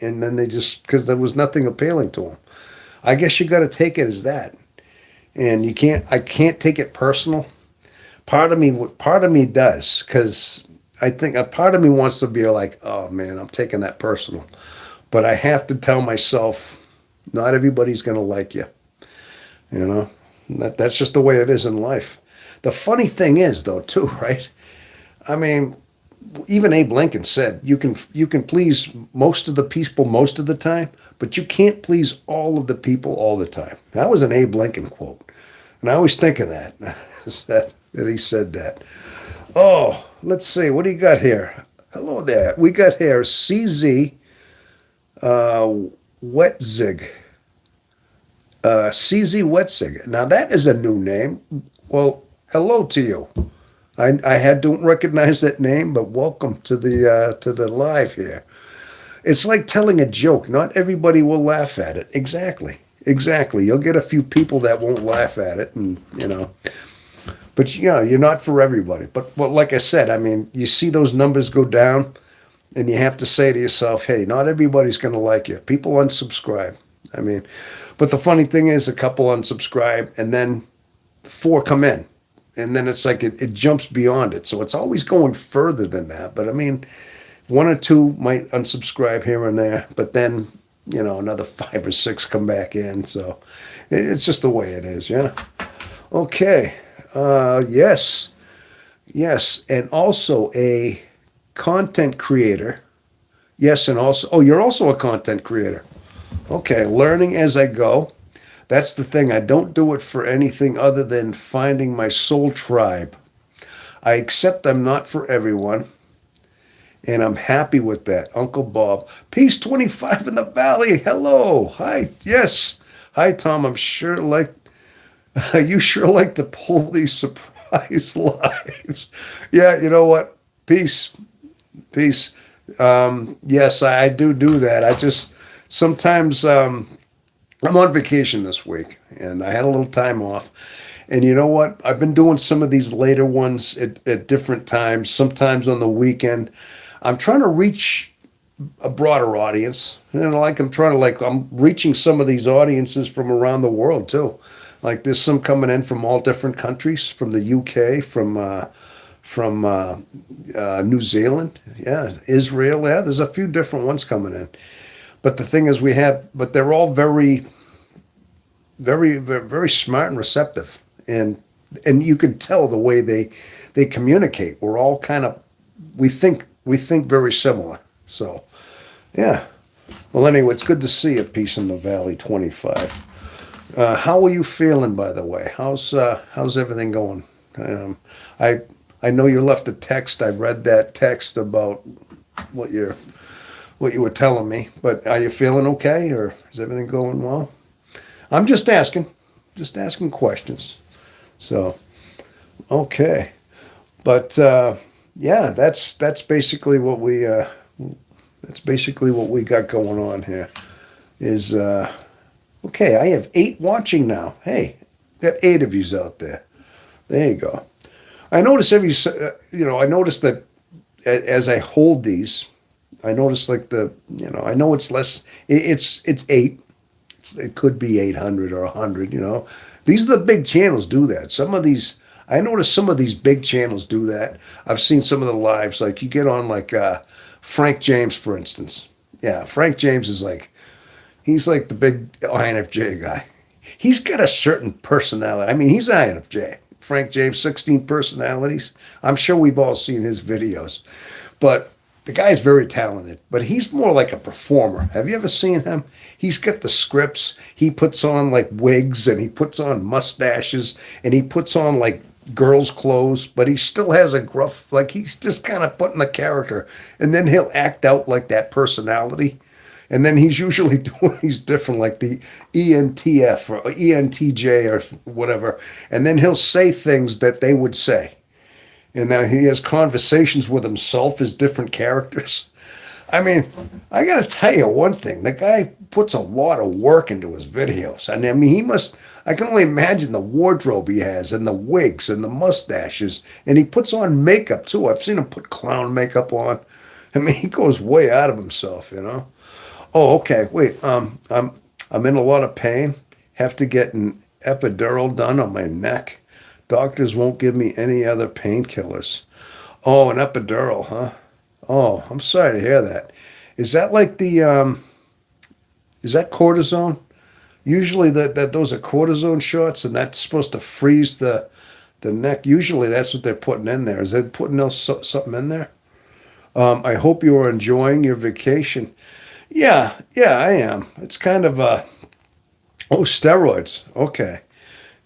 And then they just, because there was nothing appealing to them. I guess you got to take it as that. And I can't take it personal. Part of me does, because I think a part of me wants to be like, oh man, I'm taking that personal. But I have to tell myself, not everybody's going to like you. That's just the way it is in life. The funny thing is, though, too, right? I mean, even Abe Lincoln said, you can please most of the people most of the time, but you can't please all of the people all the time. That was an Abe Lincoln quote. And I always think of that, that he said that. Oh, let's see. What do you got here? Hello there. We got here CZ Wetzig. CZ Wetzig. Now, that is a new name. Well, hello to you. I don't recognize that name, but welcome to the live here. It's like telling a joke. Not everybody will laugh at it. Exactly. You'll get a few people that won't laugh at it, and but you're not for everybody. But well, like I said, I mean, you see those numbers go down, and you have to say to yourself, hey, not everybody's going to like you. People unsubscribe. I mean, but the funny thing is, a couple unsubscribe, and then 4 come in. And then it's like it jumps beyond it. So it's always going further than that. But I mean, 1 or 2 might unsubscribe here and there, but then, another 5 or 6 come back in. So it's just the way it is. Yeah. Okay. Yes. And also a content creator. Yes. And also, oh, you're also a content creator. Okay. Learning as I go. That's the thing. I don't do it for anything other than finding my soul tribe. I accept I'm not for everyone, and I'm happy with that. Uncle Bob. Peace 25 in the valley. Hello. Hi. Yes. Hi, Tom. You sure like to pull these surprise lives. Yeah, you know what? Peace. Yes, I do that. I just sometimes I'm on vacation this week, and I had a little time off. And you know what? I've been doing some of these later ones at different times, sometimes on the weekend. I'm trying to reach a broader audience. I'm reaching some of these audiences from around the world, too. Like there's some coming in from all different countries, from the UK, from New Zealand, yeah, Israel. Yeah, there's a few different ones coming in. But the thing is, but they're all very, very, very, very smart and receptive, and you can tell the way they communicate. We're all we think very similar. So, yeah. Well, anyway, it's good to see you. Peace in the Valley 25. How are you feeling, by the way? How's everything going? I know you left a text. I read that text about what you were telling me. But are you feeling okay, or is everything going well? I'm just asking questions. So okay, but yeah, that's basically what we got going on here. Is okay. I have 8 watching now. Hey, got 8 of yous out there. There you go. I notice I notice that as I hold these, I notice like I know it's less. It's 8. It could be 800 or 100. These are the big channels do that. I notice some of these big channels do that. I've seen some of the lives. Like you get on like Frank James, for instance. Yeah, Frank James is like he's like the big INFJ guy. He's got a certain personality. I mean, he's INFJ. Frank James, 16 personalities. I'm sure we've all seen his videos. But the guy's very talented, but he's more like a performer. Have you ever seen him? He's got the scripts. He puts on like wigs and he puts on mustaches and he puts on like girls' clothes, but he still has a gruff, like he's just kind of putting a character. And then he'll act out like that personality. And then he's usually doing these different, like the ENTF or ENTJ or whatever. And then he'll say things that they would say. And then he has conversations with himself as different characters. I mean, I got to tell you one thing. The guy puts a lot of work into his videos. And I mean, I can only imagine the wardrobe he has and the wigs and the mustaches. And he puts on makeup too. I've seen him put clown makeup on. I mean, he goes way out of himself. Oh, okay. Wait. I'm in a lot of pain. Have to get an epidural done on my neck. Doctors won't give me any other painkillers. Oh, an epidural, huh? Oh, I'm sorry to hear that. Is that like is that cortisone? Usually that those are cortisone shots, and that's supposed to freeze the neck. Usually that's what they're putting in there. Is they putting something in there? I hope you are enjoying your vacation. Yeah, I am. It's kind of oh, steroids. Okay.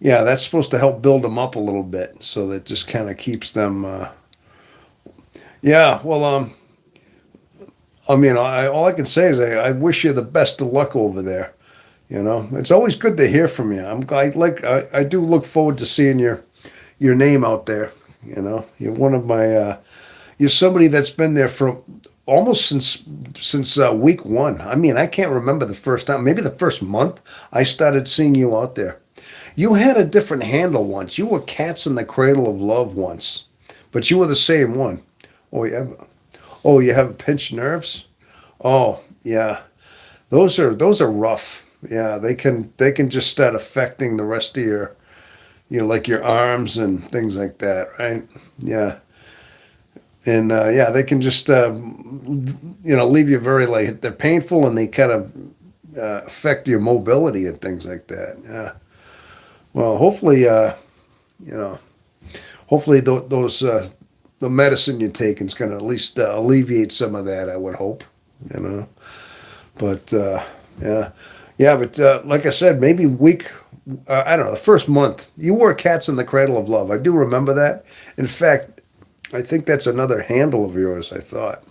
Yeah, that's supposed to help build them up a little bit, so that just kind of keeps them. Yeah, well, I mean, all I can say is I wish you the best of luck over there. It's always good to hear from you. I do look forward to seeing your name out there. You're one of my. You're somebody that's been there for almost since week 1. I mean, I can't remember the first time. Maybe the first month I started seeing you out there. You had a different handle once. You were Cats in the Cradle of Love once, but you were the same one. You have pinched nerves. Oh, yeah, those are rough. Yeah, they can just start affecting the rest of like your arms and things like that, right? Yeah, and yeah, they can just leave you very like they're painful and they kind of affect your mobility and things like that. Yeah. Well, hopefully, those the medicine you're taking is going to at least alleviate some of that. I would hope, But yeah. But like I said, maybe I don't know, the first month you were Cats in the Cradle of Love. I do remember that. In fact, I think that's another handle of yours. I thought,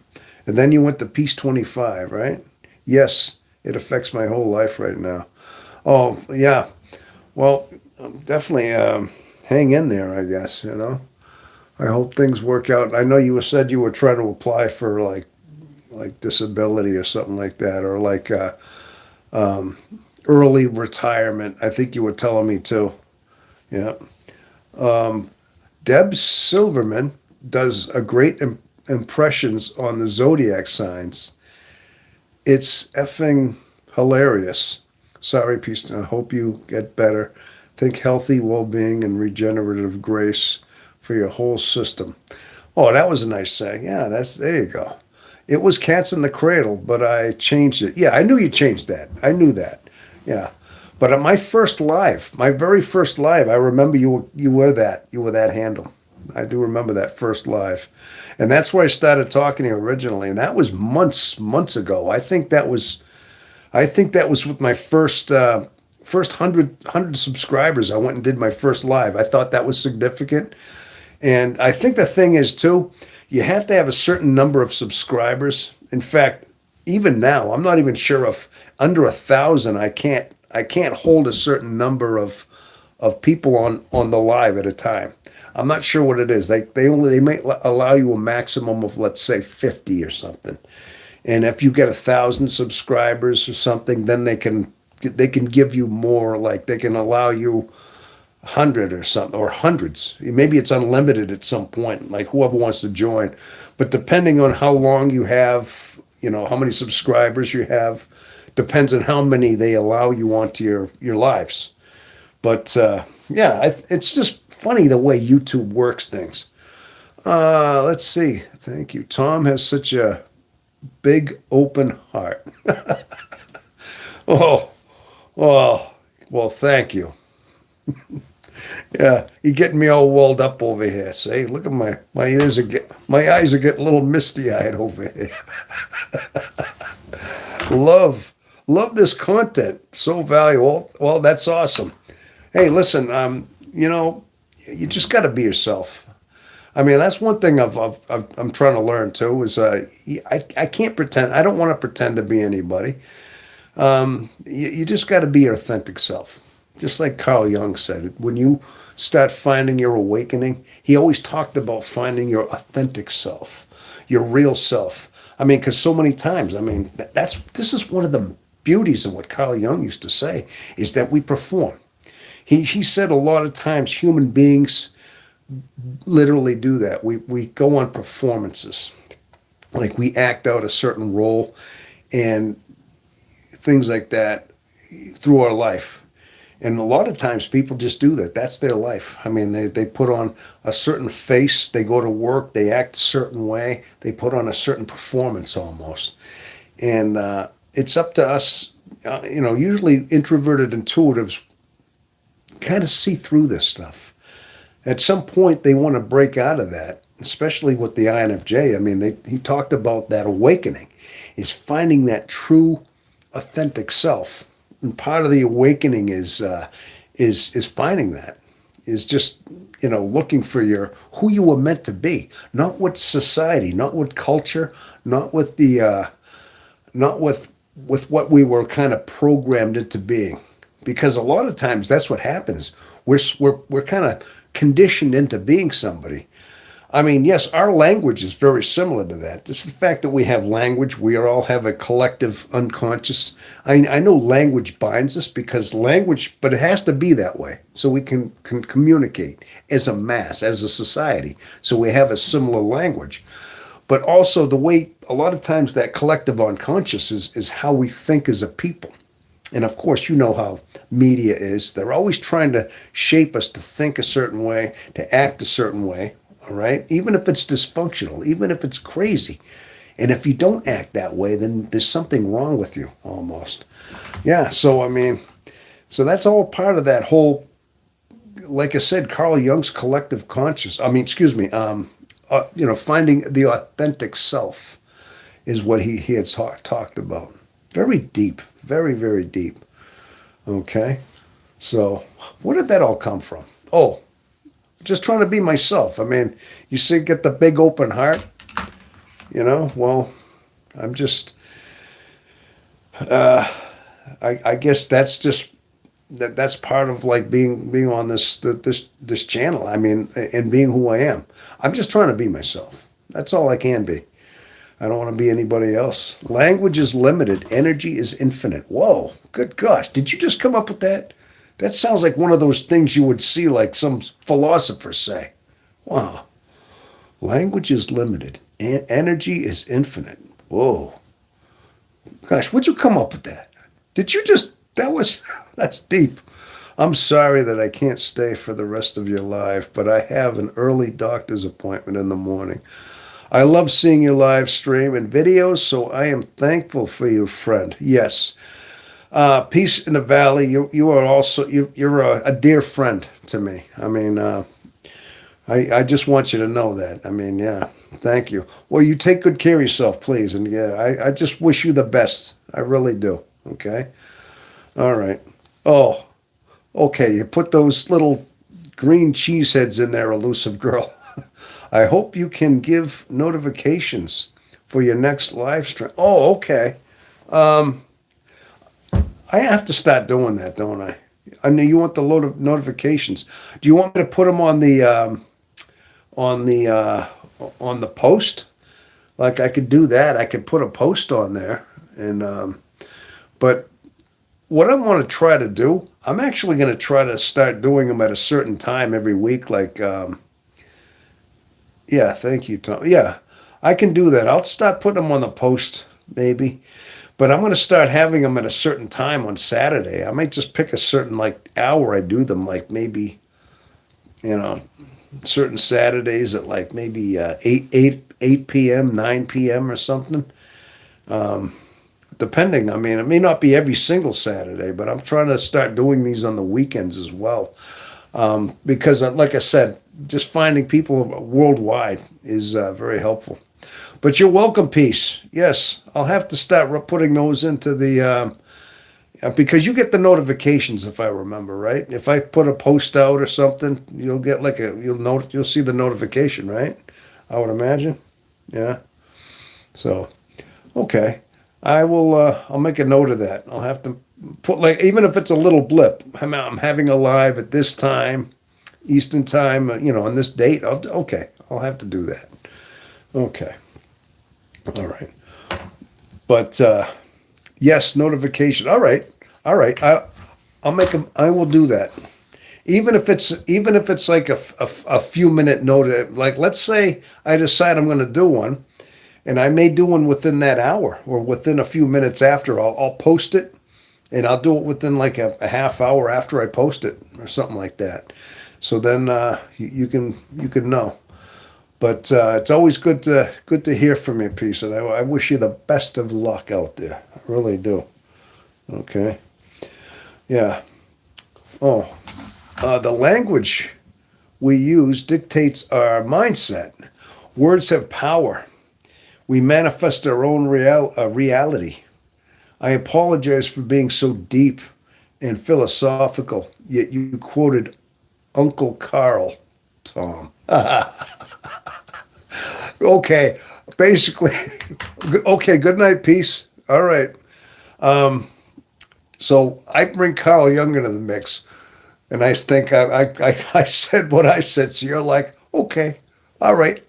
and then you went to Peace 25, right? Yes, it affects my whole life right now. Oh yeah. Well, definitely hang in there, I guess. I hope things work out. I know you said you were trying to apply for like disability or something like that, or like early retirement. I think you were telling me too. Yeah. Deb Silverman does a great impressions on the zodiac signs. It's effing hilarious. Sorry, peace. I hope you get better. Think healthy well-being and regenerative grace for your whole system. Oh, that was a nice saying. Yeah, there you go. It was Cats in the Cradle, but I changed it. Yeah, I knew you changed that. I knew that. Yeah. But at my very first live, I remember you were that handle. I do remember that first live. And that's where I started talking to you originally. And that was months ago. I think that was with my first 100 subscribers. I went and did my first live. I thought that was significant. And I think the thing is too, you have to have a certain number of subscribers. In fact, even now, I'm not even sure if under 1,000, I can't hold a certain number of people on the live at a time. I'm not sure what it is. They might allow you a maximum of, let's say, 50 or something. And if you get 1,000 subscribers or something, then they can give you more. Like they can allow you 100 or something, or hundreds. Maybe it's unlimited at some point, like whoever wants to join. But depending on how long you have, how many subscribers you have, depends on how many they allow you onto your lives. But yeah, it's just funny the way YouTube works things. Let's see. Thank you. Tom has such a big open heart. Oh, well, thank you. Yeah, you're getting me all walled up over here. See, look at my eyes are getting a little misty eyed over here. Love this content. So valuable. Well, that's awesome. Hey, listen, you just got to be yourself. I mean, that's one thing I'm trying to learn too. Is I can't pretend. I don't want to pretend to be anybody. You just got to be your authentic self. Just like Carl Jung said, when you start finding your awakening, he always talked about finding your authentic self, your real self. I mean, because so many times, I mean, this is one of the beauties of what Carl Jung used to say, is that we perform. He said a lot of times human beings literally do that. We go on performances, like we act out a certain role and things like that through our life. And a lot of times people just do that. That's their life. I mean, they put on a certain face, they go to work, they act a certain way, they put on a certain performance almost. And it's up to us, usually introverted intuitives kind of see through this stuff. At some point, they want to break out of that, especially with the INFJ. I mean, he talked about that awakening, is finding that true, authentic self. And part of the awakening is finding that, is just looking for who you were meant to be, not with society, not with culture, not with with what we were kind of programmed into being, because a lot of times that's what happens. We're kind of conditioned into being somebody. I mean, yes, our language is very similar to that. Just the fact that we have language, we all have a collective unconscious. I know language binds us because language, but it has to be that way so we can communicate as a mass, as a society. So we have a similar language. But also the way a lot of times that collective unconscious is how we think as a people. And of course, you know how media is. They're always trying to shape us to think a certain way, to act a certain way. All right, even if it's dysfunctional, even if it's crazy, and if you don't act that way, then there's something wrong with you almost. Yeah, so I mean, so that's all part of that whole, like I said, Carl Jung's collective conscious. I mean, excuse me, finding the authentic self is what he had talked about. Very deep, very, very deep. Okay, so where did that all come from? Oh, just trying to be myself. I mean, you see, get the big open heart, well, I'm just, I guess that's just, that's part of like being on this channel. I mean, and being who I am. I'm just trying to be myself. That's all I can be. I don't want to be anybody else. Language is limited. Energy is infinite. Whoa, good gosh. Did you just come up with that? That sounds like one of those things you would see like some philosophers say. Wow. Language is limited. Energy is infinite. Whoa. Gosh, where'd you come up with that? Did you just, that's deep. I'm sorry that I can't stay for the rest of your life, but I have an early doctor's appointment in the morning. I love seeing your live stream and videos, so I am thankful for you, friend. Yes. Peace in the Valley. You are also you're a dear friend to me. I mean, I just want you to know that. I mean, yeah, thank you. Well, you take good care of yourself, please, and yeah, I just wish you the best. I really do. Okay. All right. Oh, okay. You put those little green cheese heads in there, elusive girl. I hope you can give notifications for your next live stream. Oh, okay. I have to start doing that, don't I? I know you want the load of notifications. Do you want me to put them on the on the post? Like I could do that. I could put a post on there, and but what I want to try to do, I'm actually going to try to start doing them at a certain time every week. Like, yeah, thank you, Tom. Yeah, I can do that. I'll start putting them on the post maybe, but I'm going to start having them at a certain time on Saturday. I might just pick a certain like hour I do them, like maybe, you know, certain Saturdays at like maybe 8 p.m., 9 p.m. or something. Depending, I mean, it may not be every single Saturday, but I'm trying to start doing these on the weekends as well. Because, like I said, just finding people worldwide is very helpful. But you're welcome, Peace. Yes, I'll have to start putting those into the because you get the notifications if I remember right. If I put a post out or something, you'll get like you'll see the notification, right? I would imagine. Yeah. So okay, I will. I'll make a note of that. I'll have to put like even if it's a little blip. I'm having a live at this time, Eastern time. On this date. Okay, I'll have to do that. Okay. All right. But yes, notification. All right. All right. I'll make them. I will do that. Even if it's like a few minute note. Like let's say I decide I'm going to do one, and I may do one within that hour or within a few minutes after. I'll post it, and I'll do it within like a half hour after I post it or something like that. So then you can know. But it's always good to hear from you, Peace, and I wish you the best of luck out there. I really do. Okay. Yeah. Oh, the language we use dictates our mindset. Words have power. We manifest our own reality. I apologize for being so deep and philosophical, yet you quoted Uncle Carl, Tom. Okay, basically, okay, good night, Peace. All right. So I bring Carl Jung into the mix, and I think I said what I said. So you're like, okay, all right,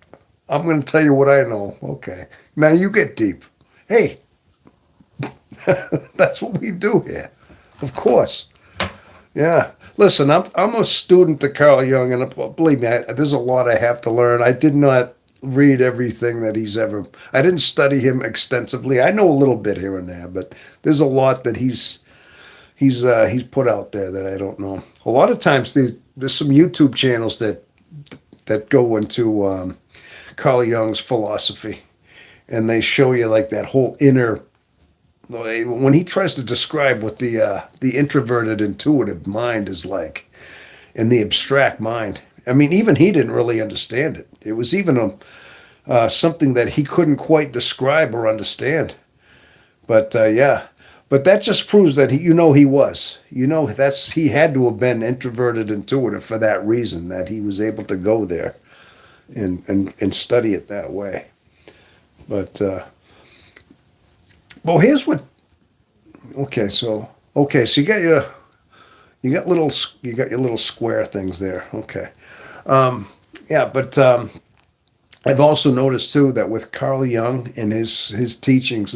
I'm going to tell you what I know. Okay, now you get deep. Hey, that's what we do here, of course. Yeah. Listen, I'm a student of Carl Jung, and believe me, there's a lot I have to learn. I did not read everything that he's ever. I didn't study him extensively. I know a little bit here and there, but there's a lot that he's put out there that I don't know. A lot of times there's some YouTube channels that go into Carl Jung's philosophy, and they show you like that whole inner when he tries to describe what the introverted intuitive mind is like and the abstract mind. I mean, even he didn't really understand it. It was even something that he couldn't quite describe or understand. But yeah, but that just proves that he was. He had to have been introverted intuitive for that reason that he was able to go there and study it that way. But well, here's what. Okay, so you got your little square things there. Okay, yeah, but I've also noticed too that with Carl Jung and his teachings,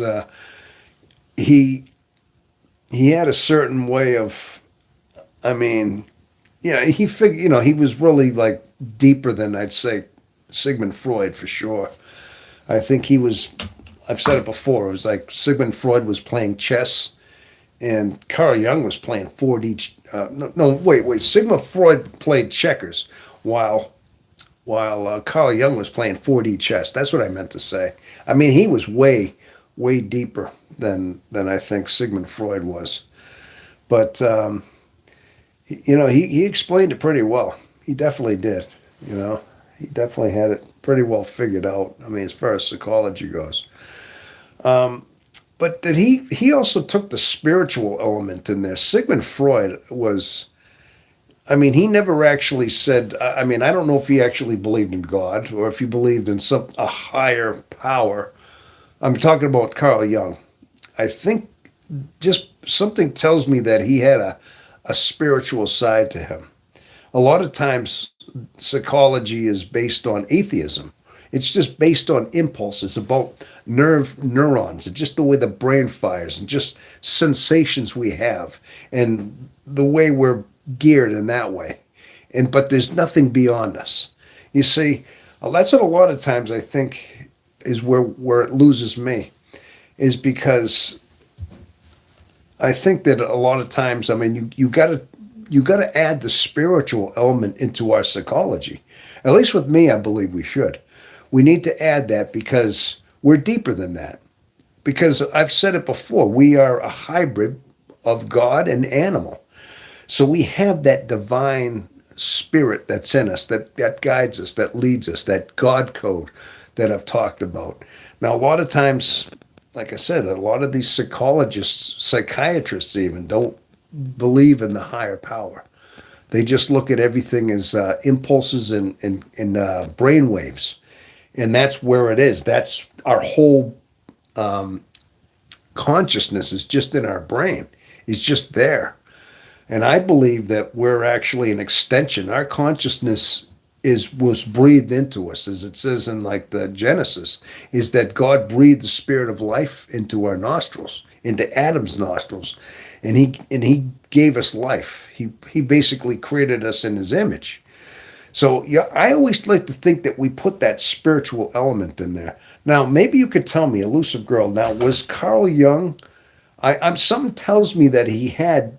he he had a certain way of. I mean, he was really like deeper than I'd say Sigmund Freud for sure. I think he was. I've said it before. It was like Sigmund Freud was playing chess and Carl Jung was playing 4D. No, wait. Sigmund Freud played checkers while Carl Jung was playing 4D chess. That's what I meant to say. I mean, he was way deeper than I think Sigmund Freud was. But he explained it pretty well. He definitely did. He definitely had it pretty well figured out. I mean, as far as psychology goes. But that he also took the spiritual element in there. Sigmund Freud was I mean, he never actually said, I mean, I don't know if he actually believed in God or if he believed in a higher power. I'm talking about Carl Jung. I think just something tells me that he had a spiritual side to him. A lot of times, psychology is based on atheism. It's just based on impulses about neurons and just the way the brain fires and just sensations we have and the way we're geared in that way. And but there's nothing beyond us. You see, that's what a lot of times I think is where it loses me, is because I think that a lot of times, I mean, you got to add the spiritual element into our psychology. At least with me, I believe we should. We need to add that because we're deeper than that. Because I've said it before, we are a hybrid of God and animal. So we have that divine spirit that's in us, that guides us, that leads us, that God code that I've talked about. Now, a lot of times, like I said, a lot of these psychologists, psychiatrists even, don't believe in the higher power. They just look at everything as impulses and brain waves. And that's where it is. That's our whole consciousness is just in our brain. It's just there. And I believe that we're actually an extension. Our consciousness was breathed into us, as it says in like the Genesis, is that God breathed the spirit of life into our nostrils, into Adam's nostrils, and he gave us life. He basically created us in his image. So yeah, I always like to think that we put that spiritual element in there. Now, maybe you could tell me, elusive girl. Now, was Carl Jung? I'm something tells me that he had.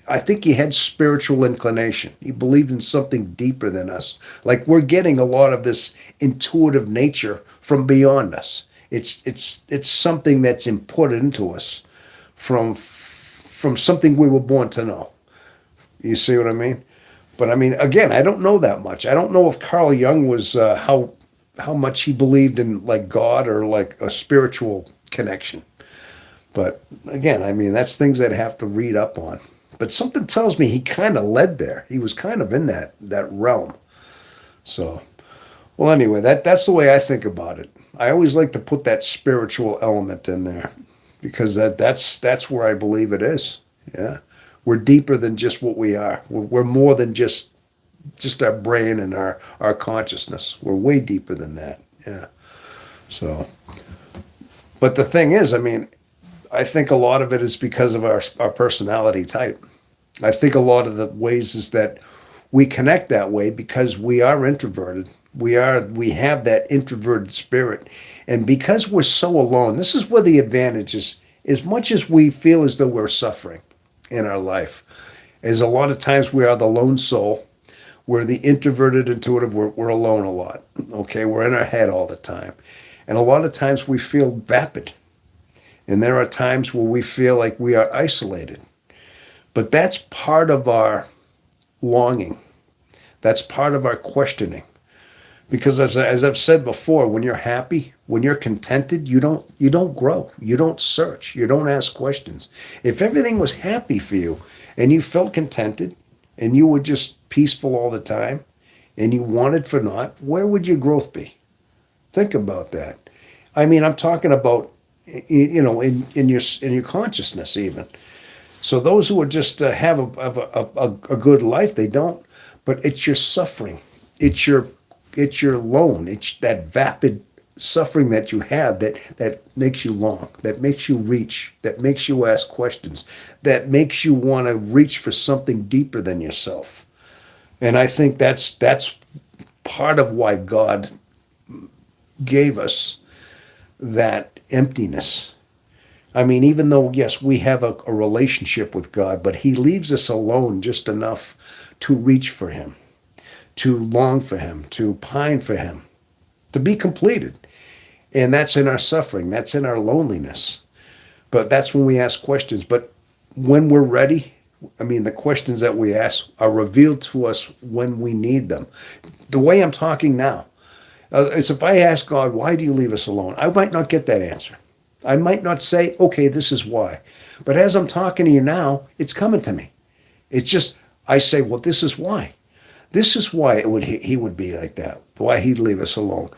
I think he had spiritual inclination. He believed in something deeper than us. Like we're getting a lot of this intuitive nature from beyond us. It's something that's input into us from something we were born to know. You see what I mean? But I mean, again, I don't know that much. I don't know if Carl Jung was how much he believed in like God or like a spiritual connection. But again, I mean, that's things I'd have to read up on. But something tells me he kind of led there. He was kind of in that realm. So, well, anyway, that's the way I think about it. I always like to put that spiritual element in there because that's where I believe it is. Yeah, we're deeper than just what we are. We're more than just our brain and our consciousness. We're way deeper than that. Yeah. So, but the thing is, I mean, I think a lot of it is because of our personality type. I think a lot of the ways is that we connect that way because we are introverted. We have that introverted spirit. And because we're so alone, this is where the advantage is, as much as we feel as though we're suffering in our life, is a lot of times we are the lone soul. We're the introverted intuitive, we're alone a lot. Okay, we're in our head all the time. And a lot of times we feel vapid. And there are times where we feel like we are isolated. But that's part of our longing. That's part of our questioning. Because as I've said before, when you're happy, when you're contented, you don't grow. You don't search. You don't ask questions. If everything was happy for you and you felt contented and you were just peaceful all the time and you wanted for naught, where would your growth be? Think about that. I mean, I'm talking about in your consciousness even. So those who are just have a good life, they don't. But it's your suffering. It's your lone. It's that vapid suffering that you have that makes you long, that makes you reach, that makes you ask questions, that makes you want to reach for something deeper than yourself. And I think that's part of why God gave us that emptiness. I mean, even though, yes, we have a relationship with God, but he leaves us alone just enough to reach for him, to long for him, to pine for him, to be completed. And that's in our suffering. That's in our loneliness. But that's when we ask questions. But when we're ready, I mean, the questions that we ask are revealed to us when we need them. The way I'm talking now, is if I ask God, why do you leave us alone? I might not get that answer. I might not say, okay, this is why. But as I'm talking to you now, it's coming to me. It's just, I say, well, this is why. This is why he would be like that. Why he'd leave us alone.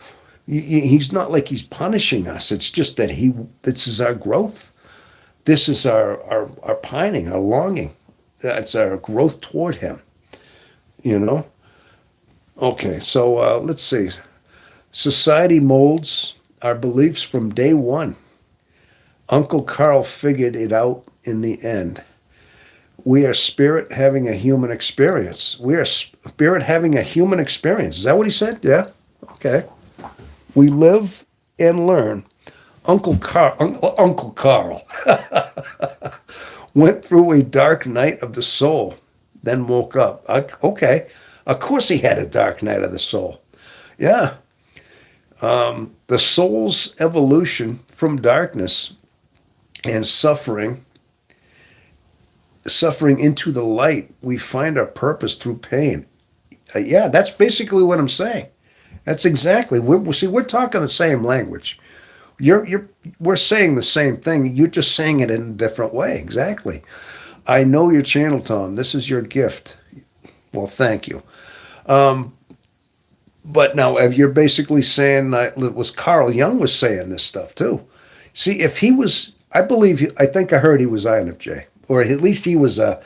He's not like he's punishing us. It's just that this is our growth. This is our pining, our longing. That's our growth toward him. You know? Okay, so let's see. Society molds our beliefs from day one. Uncle Carl figured it out in the end. We are spirit having a human experience. We are spirit having a human experience. Is that what he said? Yeah. Okay. We live and learn. Uncle Carl went through a dark night of the soul, then woke up. Okay. Of course he had a dark night of the soul. Yeah. The soul's evolution from darkness and suffering into the light, we find our purpose through pain. Yeah, that's basically what I'm saying. That's exactly. We're talking the same language. We're saying the same thing. You're just saying it in a different way. Exactly. I know your channel, Tom. This is your gift. Well, thank you. But now, if you're basically saying that was Carl Jung was saying this stuff too. See, if he was, I think I heard he was INFJ, or at least he was an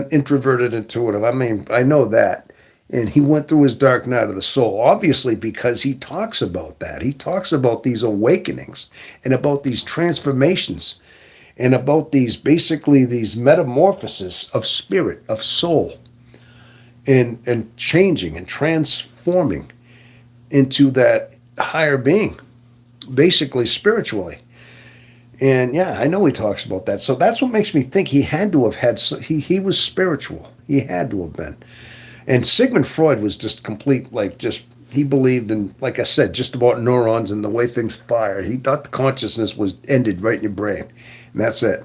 introverted intuitive. I mean, I know that. And he went through his dark night of the soul, obviously, because he talks about that. He talks about these awakenings and about these transformations and about these metamorphoses of spirit, of soul, and changing and transforming into that higher being, basically spiritually. And yeah, I know he talks about that. So that's what makes me think he had to have had, he was spiritual. He had to have been. And Sigmund Freud was just complete, he believed in, like I said, just about neurons and the way things fire. He thought the consciousness was ended right in your brain. And that's it.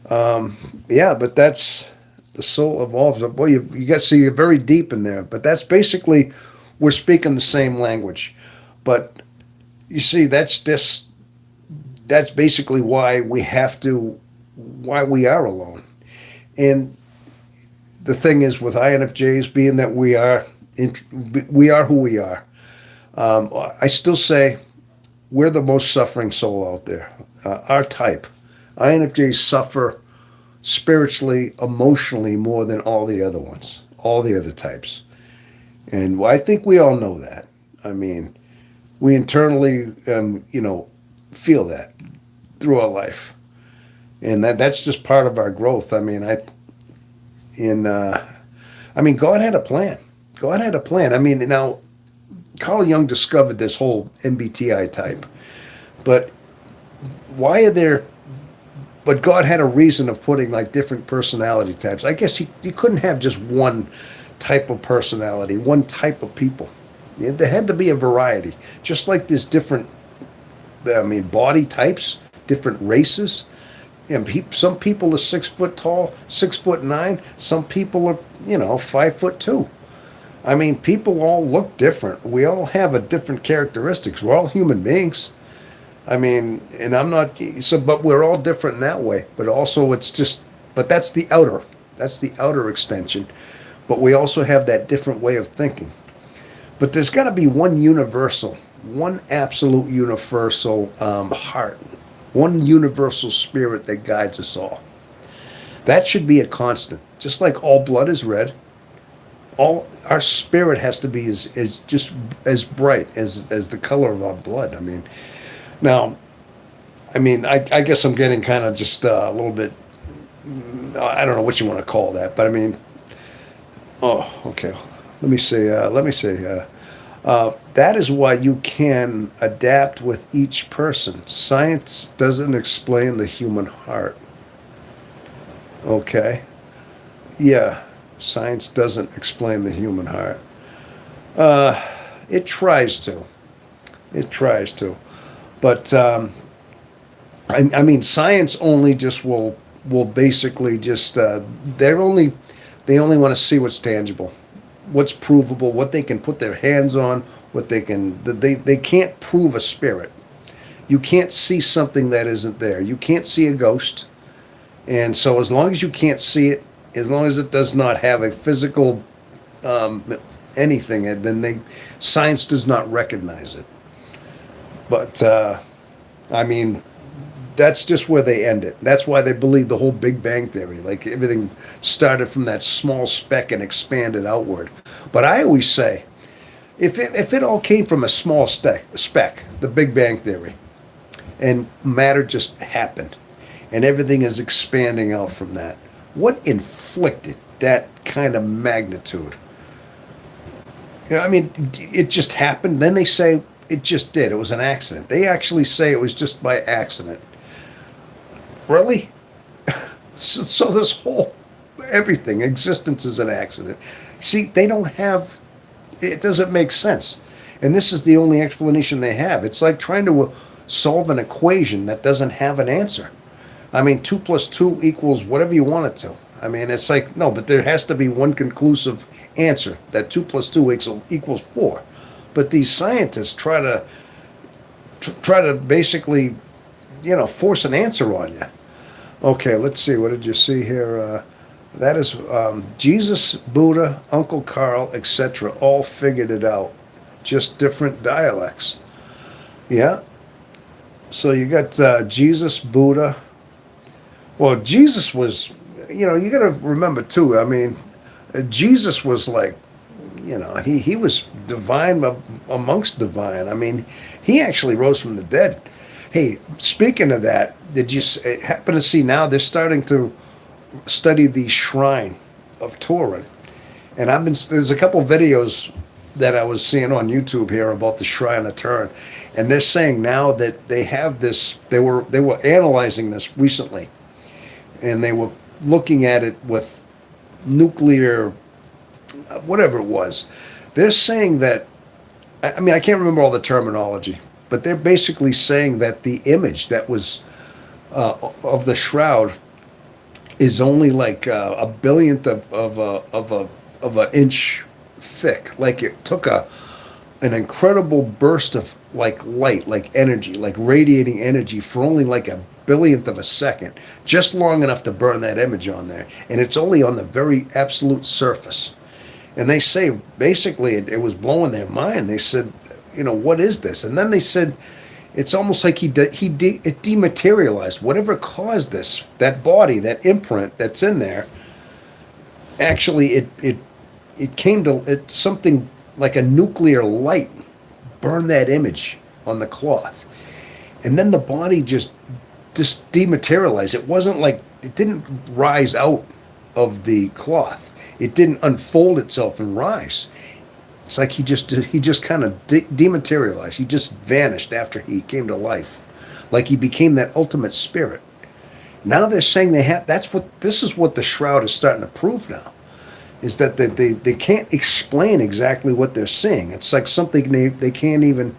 Yeah, but that's, the soul evolves. Boy, you got to see, you're very deep in there. But that's basically, we're speaking the same language. But you see, that's basically why we are alone. And the thing is with INFJs, being that we are who we are. I still say we're the most suffering soul out there. Our type. INFJs suffer spiritually, emotionally more than all the other ones, all the other types. And I think we all know that. I mean, we internally, feel that through our life. And that's just part of our growth. I mean, God had a plan. God had a plan. I mean, now, Carl Jung discovered this whole MBTI type. But but God had a reason of putting like different personality types. I guess you couldn't have just one type of personality, one type of people. There had to be a variety. Just like there's different, body types, different races. And some people are 6 foot tall, 6'9". Some people are, 5'2". I mean, people all look different. We all have a different characteristics. We're all human beings. I mean, and I'm not but we're all different in that way. But also, but that's the outer extension. But we also have that different way of thinking. But there's got to be one absolute universal heart. One universal spirit that guides us all. That should be a constant. Just like all blood is red, all our spirit has to be just as bright as the color of our blood. I guess I'm getting kind of just a little bit, I don't know what you want to call that, but okay. Let me say, that is why you can adapt with each person. Science doesn't explain the human heart. Okay. Yeah, science doesn't explain the human heart. It tries to. But, science only just will basically just, they only want to see what's tangible, what's provable, what they can put their hands on, they can't prove a spirit. You can't see something that isn't there. You can't see a ghost. And so as long as you can't see it, as long as it does not have a physical anything, and then science does not recognize it. But I mean, that's just where they end it. That's why they believe the whole Big Bang Theory, like everything started from that small speck and expanded outward. But I always say, if it all came from a small speck, the Big Bang Theory, and matter just happened, and everything is expanding out from that, what inflicted that kind of magnitude? I mean, it just happened. Then they say it just did. It was an accident. They actually say it was just by accident. Really? So this whole everything, existence is an accident. See, they don't have, it doesn't make sense. And this is the only explanation they have. It's like trying to solve an equation that doesn't have an answer. I mean, 2 plus 2 equals whatever you want it to. I mean, it's like, no, but there has to be one conclusive answer, that 2 plus 2 equals 4. But these scientists try to basically, force an answer on you. Okay, let's see. What did you see here? That is Jesus, Buddha, Uncle Carl, etc. all figured it out. Just different dialects. Yeah. So you got Jesus, Buddha. Well, Jesus was, you got to remember too. I mean, Jesus was like, he was divine amongst divine. I mean, he actually rose from the dead. Hey, speaking of that, did you happen to see now they're starting to study the shrine of Turin? And there's a couple videos that I was seeing on YouTube here about the shrine of Turin, and they're saying now that they have this. They were analyzing this recently, and they were looking at it with nuclear, whatever it was. They're saying that, I mean, I can't remember all the terminology, but they're basically saying that the image that was of the shroud is only like a billionth of an inch thick. Like it took an incredible burst of like light, like energy, like radiating energy for only like a billionth of a second, just long enough to burn that image on there. And it's only on the very absolute surface. And they say basically it was blowing their mind. They said, what is this? And then they said it's almost like it dematerialized. Whatever caused this, that body, that imprint that's in there, actually it came to something like a nuclear light burned that image on the cloth. And then the body just dematerialized. It wasn't like, it didn't rise out of the cloth. It didn't unfold itself and rise. It's like he just kind of dematerialized. He just vanished after he came to life. Like he became that ultimate spirit. Now they're saying this is what the shroud is starting to prove now. Is that they can't explain exactly what they're seeing. It's like something they can't even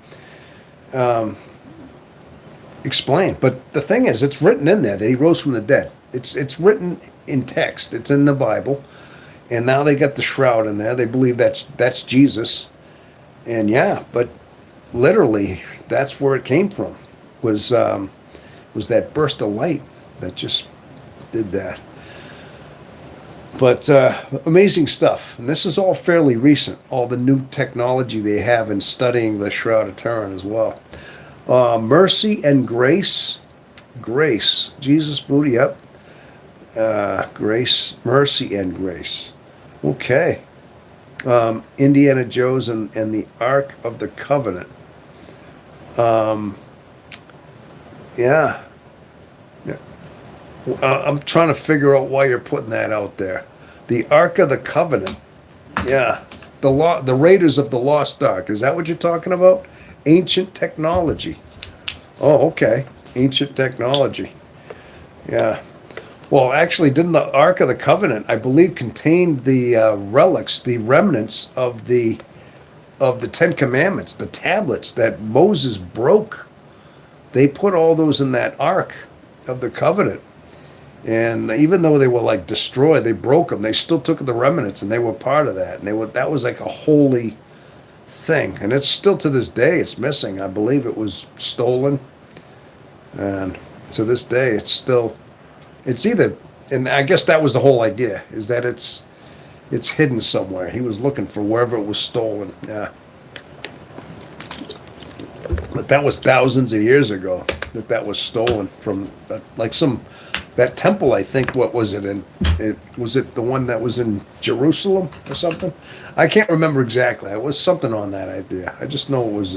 explain. But the thing is, it's written in there that he rose from the dead. It's written in text. It's in the Bible. And now they got the shroud in there. They believe that's Jesus. And yeah, but literally that's where it came from. Was that burst of light that just did that. But amazing stuff. And this is all fairly recent. All the new technology they have in studying the Shroud of Turin as well. Mercy and grace. Grace. Jesus, Buddha, yep. Grace, mercy, and grace. Okay. Indiana Jones and the Ark of the Covenant. Yeah. I'm trying to figure out why you're putting that out there. The Ark of the Covenant. Yeah. The Raiders of the Lost Ark. Is that what you're talking about? Ancient technology. Oh, okay. Ancient technology. Yeah. Well, actually, didn't the Ark of the Covenant, I believe, contained the relics, the remnants of the Ten Commandments, the tablets that Moses broke? They put all those in that Ark of the Covenant. And even though they were like destroyed, they broke them. They still took the remnants, and they were part of that. And that was like a holy thing. And it's still to this day, it's missing. I believe it was stolen. And to this day, it's either and I guess that was the whole idea, is that it's hidden somewhere. He was looking for wherever it was stolen. Yeah. But that was thousands of years ago that was stolen from like that temple. I think, what was it in? Was it the one that was in Jerusalem or something? I can't remember exactly. It was something on that idea. I just know it was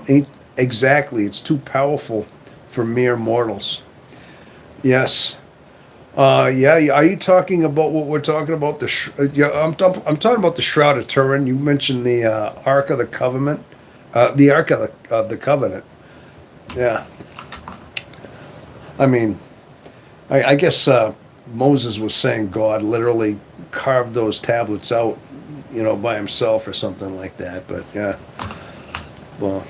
ain't exactly. It's too powerful for mere mortals. Yes. Yeah, yeah. Are you talking about what we're talking about? Yeah, I'm talking about the Shroud of Turin. You mentioned the Ark of the Covenant, the Ark of the Covenant. Yeah, I mean, I guess Moses was saying God literally carved those tablets out, by himself or something like that. But yeah, well,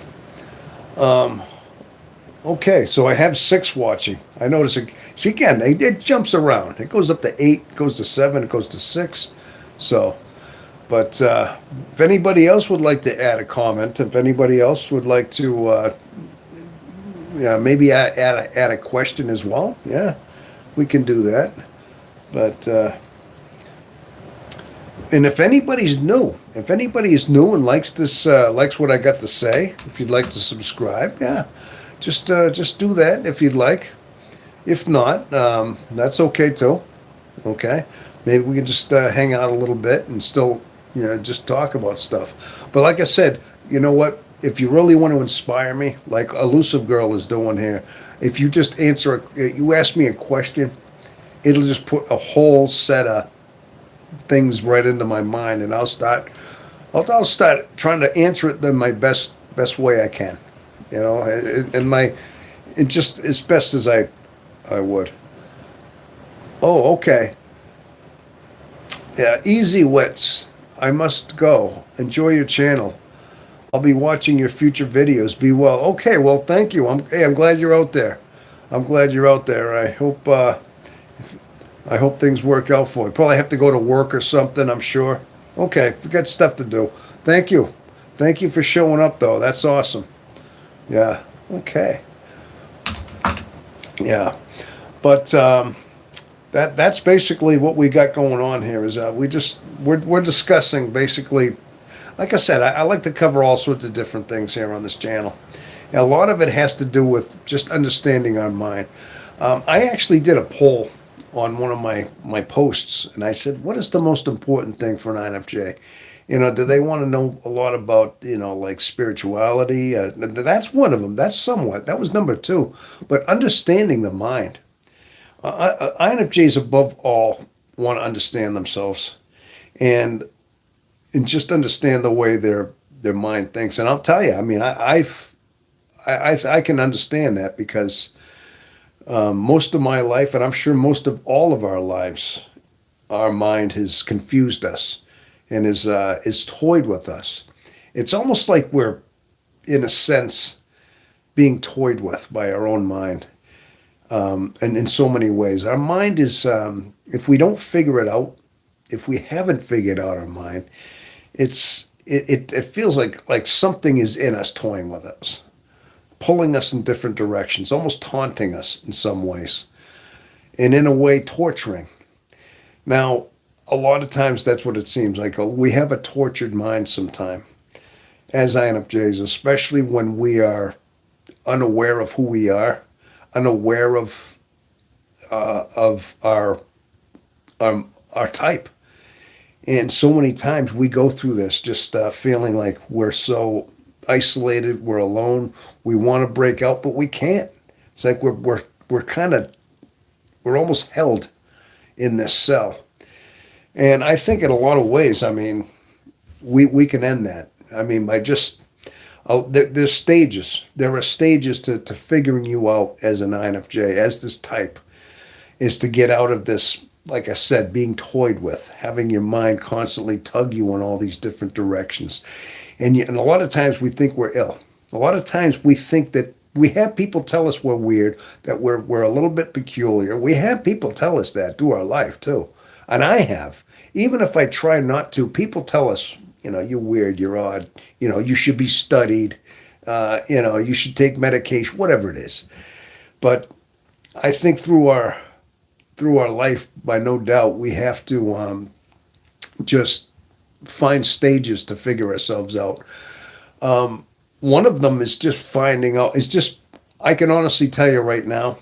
okay, so I have six watching. I notice it. See, again, it jumps around. It goes up to eight, goes to seven, it goes to six. So, but if anybody else would like to add a comment, if anybody else would like to, yeah, maybe add a question as well, yeah, we can do that. But and if anybody is new and likes this, likes what I got to say, if you'd like to subscribe, yeah, just do that if you'd like. If not, that's okay too. Okay, maybe we can just hang out a little bit and still, just talk about stuff. But like I said, you know what? If you really want to inspire me, like Elusive Girl is doing here, if you just you ask me a question, it'll just put a whole set of things right into my mind, and I'll start trying to answer it in my best way I can, and just as best as I would. Oh, okay. Yeah, easy wits. I must go. Enjoy your channel. I'll be watching your future videos. Be well. Okay, well, thank you. I'm glad you're out there. I'm glad you're out there. I hope things work out for you. Probably have to go to work or something, I'm sure. Okay, we got stuff to do. Thank you. Thank you for showing up, though. That's awesome. Yeah. Okay. Yeah. But that's basically what we got going on here. Is we're discussing basically, like I said, I like to cover all sorts of different things here on this channel. And a lot of it has to do with just understanding our mind. I actually did a poll on one of my posts, and I said, what is the most important thing for an INFJ? Do they want to know a lot about, like spirituality? That's one of them. That was number two. But understanding the mind. INFJs above all want to understand themselves and just understand the way their mind thinks. And I'll tell you, I mean, I can understand that because most of my life, and I'm sure most of all of our lives, our mind has confused us and is toyed with us. It's almost like we're, in a sense, being toyed with by our own mind. And in so many ways, our mind is, if we don't figure it out, if we haven't figured out our mind, it feels like something is in us toying with us, pulling us in different directions, almost taunting us in some ways, and in a way torturing. Now, a lot of times that's what it seems like. We have a tortured mind sometime as INFJs, especially when we are unaware of who we are, unaware of our type. And so many times we go through this just feeling like we're so isolated, we're alone, we want to break out, but we can't. It's like we're almost held in this cell. And I think in a lot of ways, I mean, we can end that. I mean, by just there's stages. There are stages to figuring you out as an INFJ, as this type, is to get out of this, like I said, being toyed with, having your mind constantly tug you in all these different directions. And a lot of times we think we're ill. A lot of times we think that we have people tell us we're weird, that we're a little bit peculiar. We have people tell us that through our life too. And I have. Even if I try not to, people tell us, you're weird, you're odd, you should be studied, you should take medication, whatever it is. But I think through our through our life, by no doubt, we have to just find stages to figure ourselves out. One of them is just finding out, is just, I can honestly tell you right now,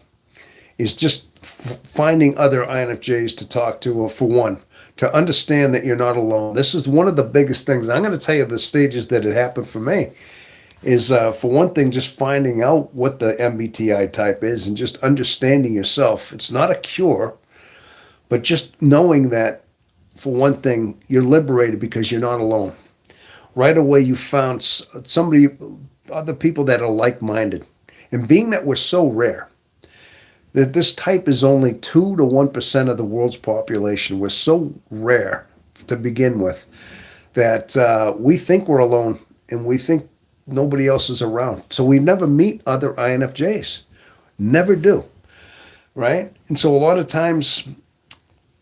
is just finding other INFJs to talk to, or for one, to understand that you're not alone. This is one of the biggest things. I'm going to tell you the stages that it happened for me is, for one thing, just finding out what the MBTI type is and just understanding yourself. It's not a cure, but just knowing that, for one thing, you're liberated because you're not alone. Right away, you found somebody, other people that are like-minded. And being that we're so rare, that this type is only 2 to 1% of the world's population. We're so rare to begin with that we think we're alone and we think nobody else is around. So we never meet other INFJs. Never do. Right? And so a lot of times,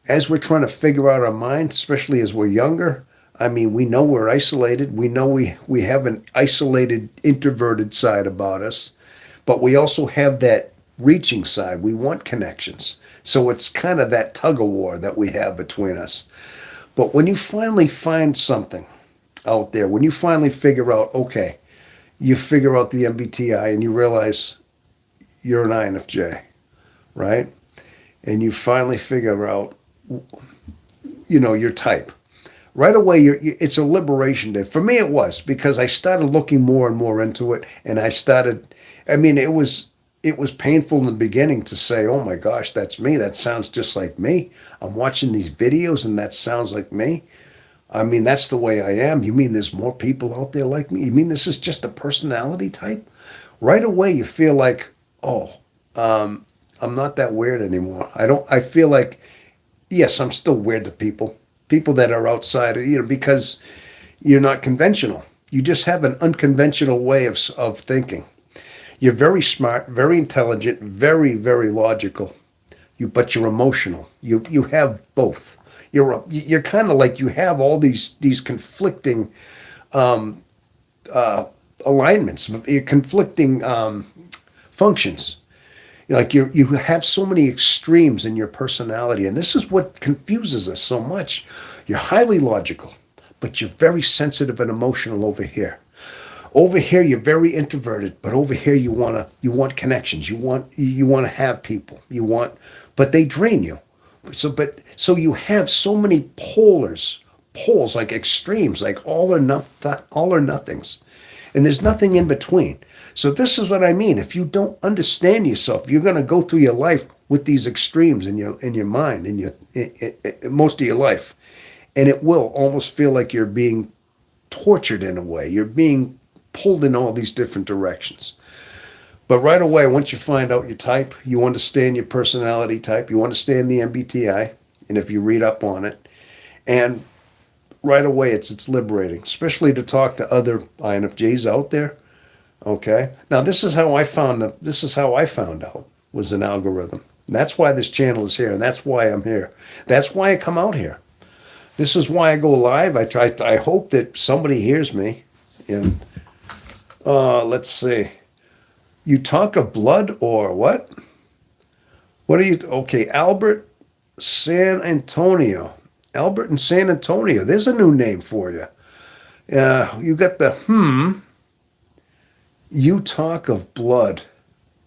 as we're trying to figure out our mind, especially as we're younger, I mean, we know we're isolated. We know we have an isolated, introverted side about us, but we also have that reaching side. We want connections. So it's kind of that tug of war that we have between us. But when you finally find something out there, when you finally figure out, okay, you figure out the MBTI and you realize you're an INFJ, right? And you finally figure out, your type. Right away, it's a liberation day. For me, it was, because I started looking more and more into it, and it was painful in the beginning to say, oh my gosh, that's me. That sounds just like me. I'm watching these videos and that sounds like me. I mean, that's the way I am. You mean there's more people out there like me? You mean this is just a personality type? Right away, you feel like, I'm not that weird anymore. I feel like, yes, I'm still weird to people that are outside, because you're not conventional. You just have an unconventional way of thinking. You're very smart, very intelligent, very, very logical. But you're emotional. You have both. You're kind of like, you have all these conflicting alignments, conflicting functions. Like you have so many extremes in your personality, and this is what confuses us so much. You're highly logical, but you're very sensitive and emotional over here. Over here, you're very introverted, but over here, you want connections. You want to have people. But they drain you. So you have so many poles, like extremes, like all or nothings, and there's nothing in between. So this is what I mean. If you don't understand yourself, you're going to go through your life with these extremes in your mind, in most of your life, and it will almost feel like you're being tortured in a way. You're being pulled in all these different directions. But right away, once you find out your type, you understand your personality type, you understand the MBTI, and if you read up on it, and right away it's liberating, especially to talk to other INFJs out there. Okay. Now this is how I found out, was an algorithm. And that's why this channel is here, and that's why I'm here. That's why I come out here. This is why I go live. I hope that somebody hears me. And let's see. You talk of blood or what? What are you? Okay, Albert San Antonio. Albert in San Antonio. There's a new name for you. You got the You talk of blood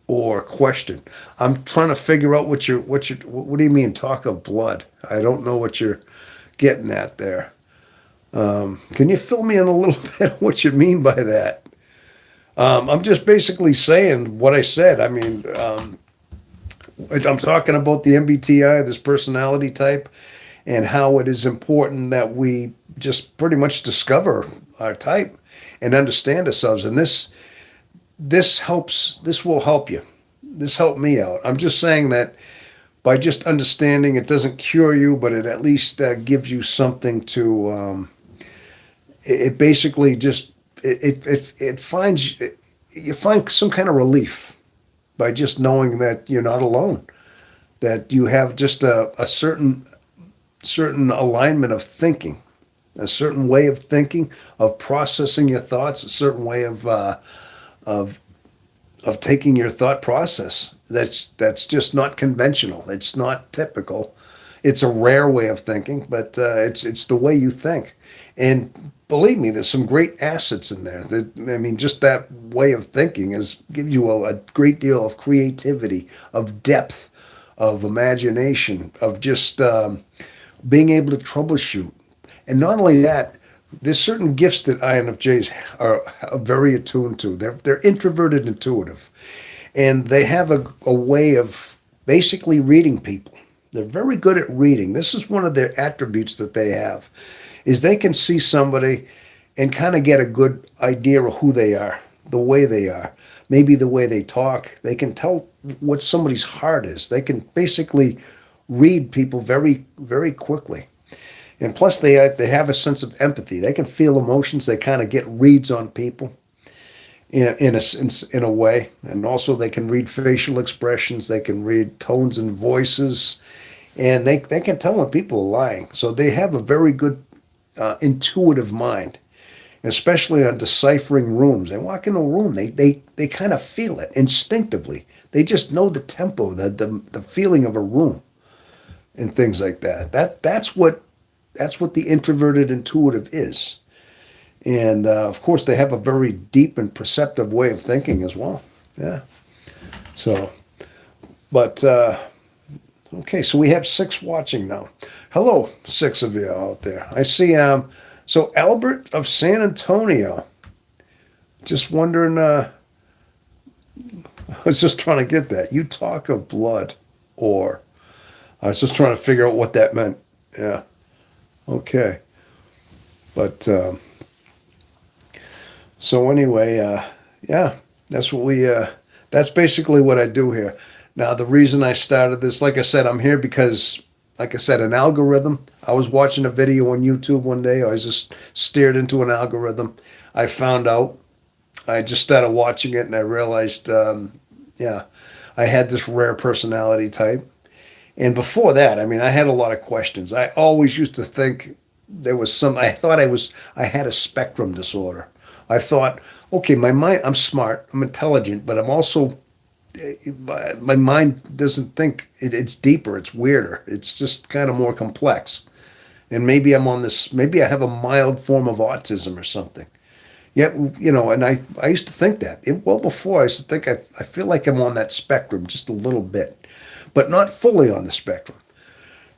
or question. I'm trying to figure out what do you mean talk of blood? I don't know what you're getting at there. Can you fill me in a little bit what you mean by that? I'm just basically saying what I said. I mean, I'm talking about the MBTI, this personality type, and how it is important that we just pretty much discover our type and understand ourselves. And this will help you. This helped me out. I'm just saying that by just understanding, it doesn't cure you, but it at least gives you something to, it basically just, you find some kind of relief by just knowing that you're not alone, that you have just a certain alignment of thinking, a certain way of thinking, of processing your thoughts, a certain way of taking your thought process that's just not conventional. It's not typical. It's a rare way of thinking, but it's the way you think. And believe me, there's some great assets in there. I mean, just that way of thinking gives you a great deal of creativity, of depth, of imagination, of just being able to troubleshoot. And not only that, there's certain gifts that INFJs are very attuned to. They're introverted intuitive, and they have a way of basically reading people. They're very good at reading. This is one of their attributes that they have, is they can see somebody and kind of get a good idea of who they are, the way they are, maybe the way they talk. They can tell what somebody's heart is. They can basically read people very, very quickly. And plus, they have a sense of empathy. They can feel emotions. They kind of get reads on people in a way. And also, they can read facial expressions. They can read tones and voices. And they can tell when people are lying. So they have a very good intuitive mind, especially on deciphering rooms. They walk in a room, they kind of feel it instinctively. They just know the tempo, the feeling of a room, and things like that. That's what the introverted intuitive is. And of course, they have a very deep and perceptive way of thinking as well. Yeah. So, but okay, so we have 6 watching now. Hello, 6 of you out there. I see. So Albert of San Antonio. Just wondering. I was just trying to get that. You talk of blood, or I was just trying to figure out what that meant. Yeah. Okay. But so anyway, yeah, that's what we. That's basically what I do here. Now, the reason I started this, like I said, I'm here because, like I said, an algorithm. I was watching a video on YouTube one day. I was just steered into an algorithm. I found out. I just started watching it, and I realized, yeah, I had this rare personality type. And before that, I mean, I had a lot of questions. I always used to think there was I had a spectrum disorder. I thought, okay, my mind, I'm smart, I'm intelligent, but I'm also, my mind doesn't think, it's deeper, it's weirder, it's just kind of more complex. And maybe I have a mild form of autism or something. Yet, and I used to think that. Well, before, I used to think I feel like I'm on that spectrum just a little bit, but not fully on the spectrum.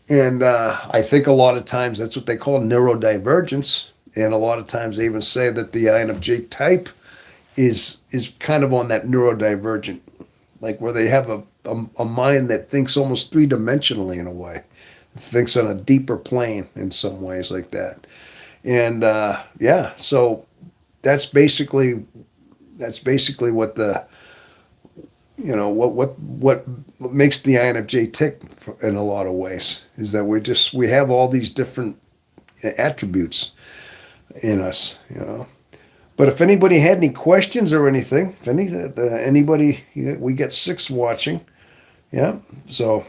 And I think a lot of times that's what they call neurodivergence. And a lot of times they even say that the INFJ type is kind of on that neurodivergent, like where they have a mind that thinks almost 3-dimensionally in a way, thinks on a deeper plane in some ways like that. And yeah, so that's basically what the what makes the INFJ tick in a lot of ways is that we have all these different attributes in us. But if anybody had any questions or anything, if anybody, we get 6 watching, yeah. So,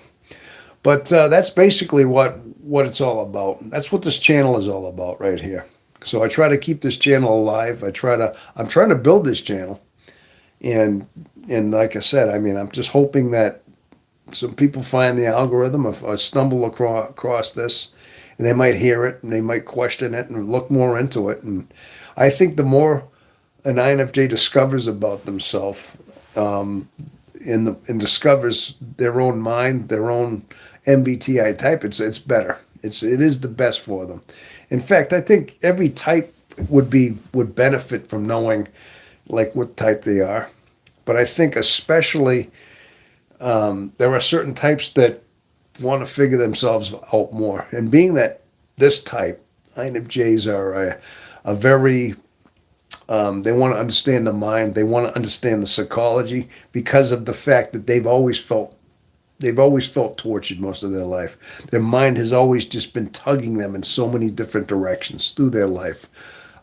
but that's basically what it's all about. That's what this channel is all about right here. So I try to keep this channel alive. I'm trying to build this channel, and like I said, I mean, I'm just hoping that some people find the algorithm, if I stumble across this, and they might hear it and they might question it and look more into it. And I think the more an INFJ discovers about themselves, and discovers their own mind, their own MBTI type, it's better. It is the best for them. In fact, I think every type would benefit from knowing like what type they are. But I think especially there are certain types that want to figure themselves out more. And being that this type, INFJs are a very, they want to understand the mind. They want to understand the psychology because of the fact that they've always felt tortured most of their life. Their mind has always just been tugging them in so many different directions through their life,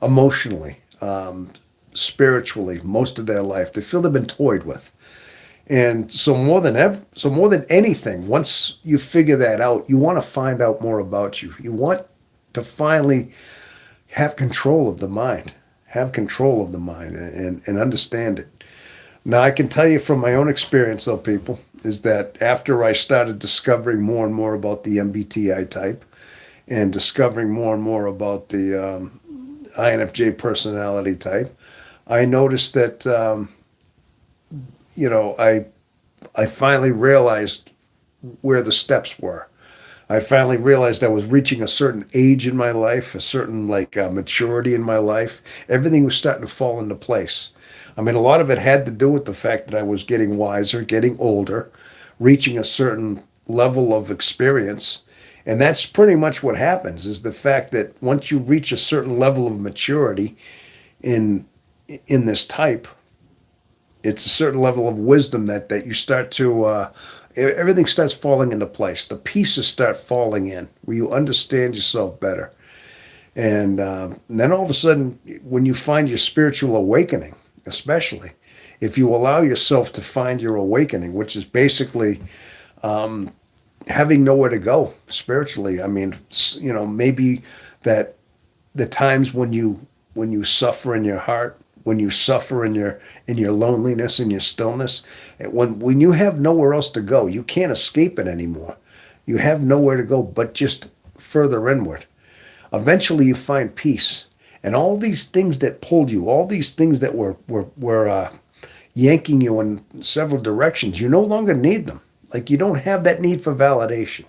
emotionally, spiritually, most of their life. They feel they've been toyed with. And so more than anything, once you figure that out, you want to find out more about you. You want to finally have control of the mind, and understand it. Now, I can tell you from my own experience, though, people, is that after I started discovering more and more about the MBTI type and discovering more and more about the INFJ personality type, I noticed that, you know, I finally realized where the steps were. I finally realized I was reaching a certain age in my life, a certain maturity in my life. Everything was starting to fall into place. I mean, a lot of it had to do with the fact that I was getting wiser, getting older, reaching a certain level of experience. And that's pretty much what happens is the fact that once you reach a certain level of maturity in in this type, it's a certain level of wisdom that you start to everything starts falling into place. The pieces start falling in where you understand yourself better. And then all of a sudden, when you find your spiritual awakening, especially if you allow yourself to find your awakening, which is basically having nowhere to go spiritually. I mean, you know, maybe that the times when you suffer in your heart, when you suffer in your loneliness, in your stillness, and when you have nowhere else to go, you can't escape it anymore. You have nowhere to go but just further inward. Eventually, you find peace, and all these things that pulled you, all these things that were yanking you in several directions, you no longer need them. Like you don't have that need for validation.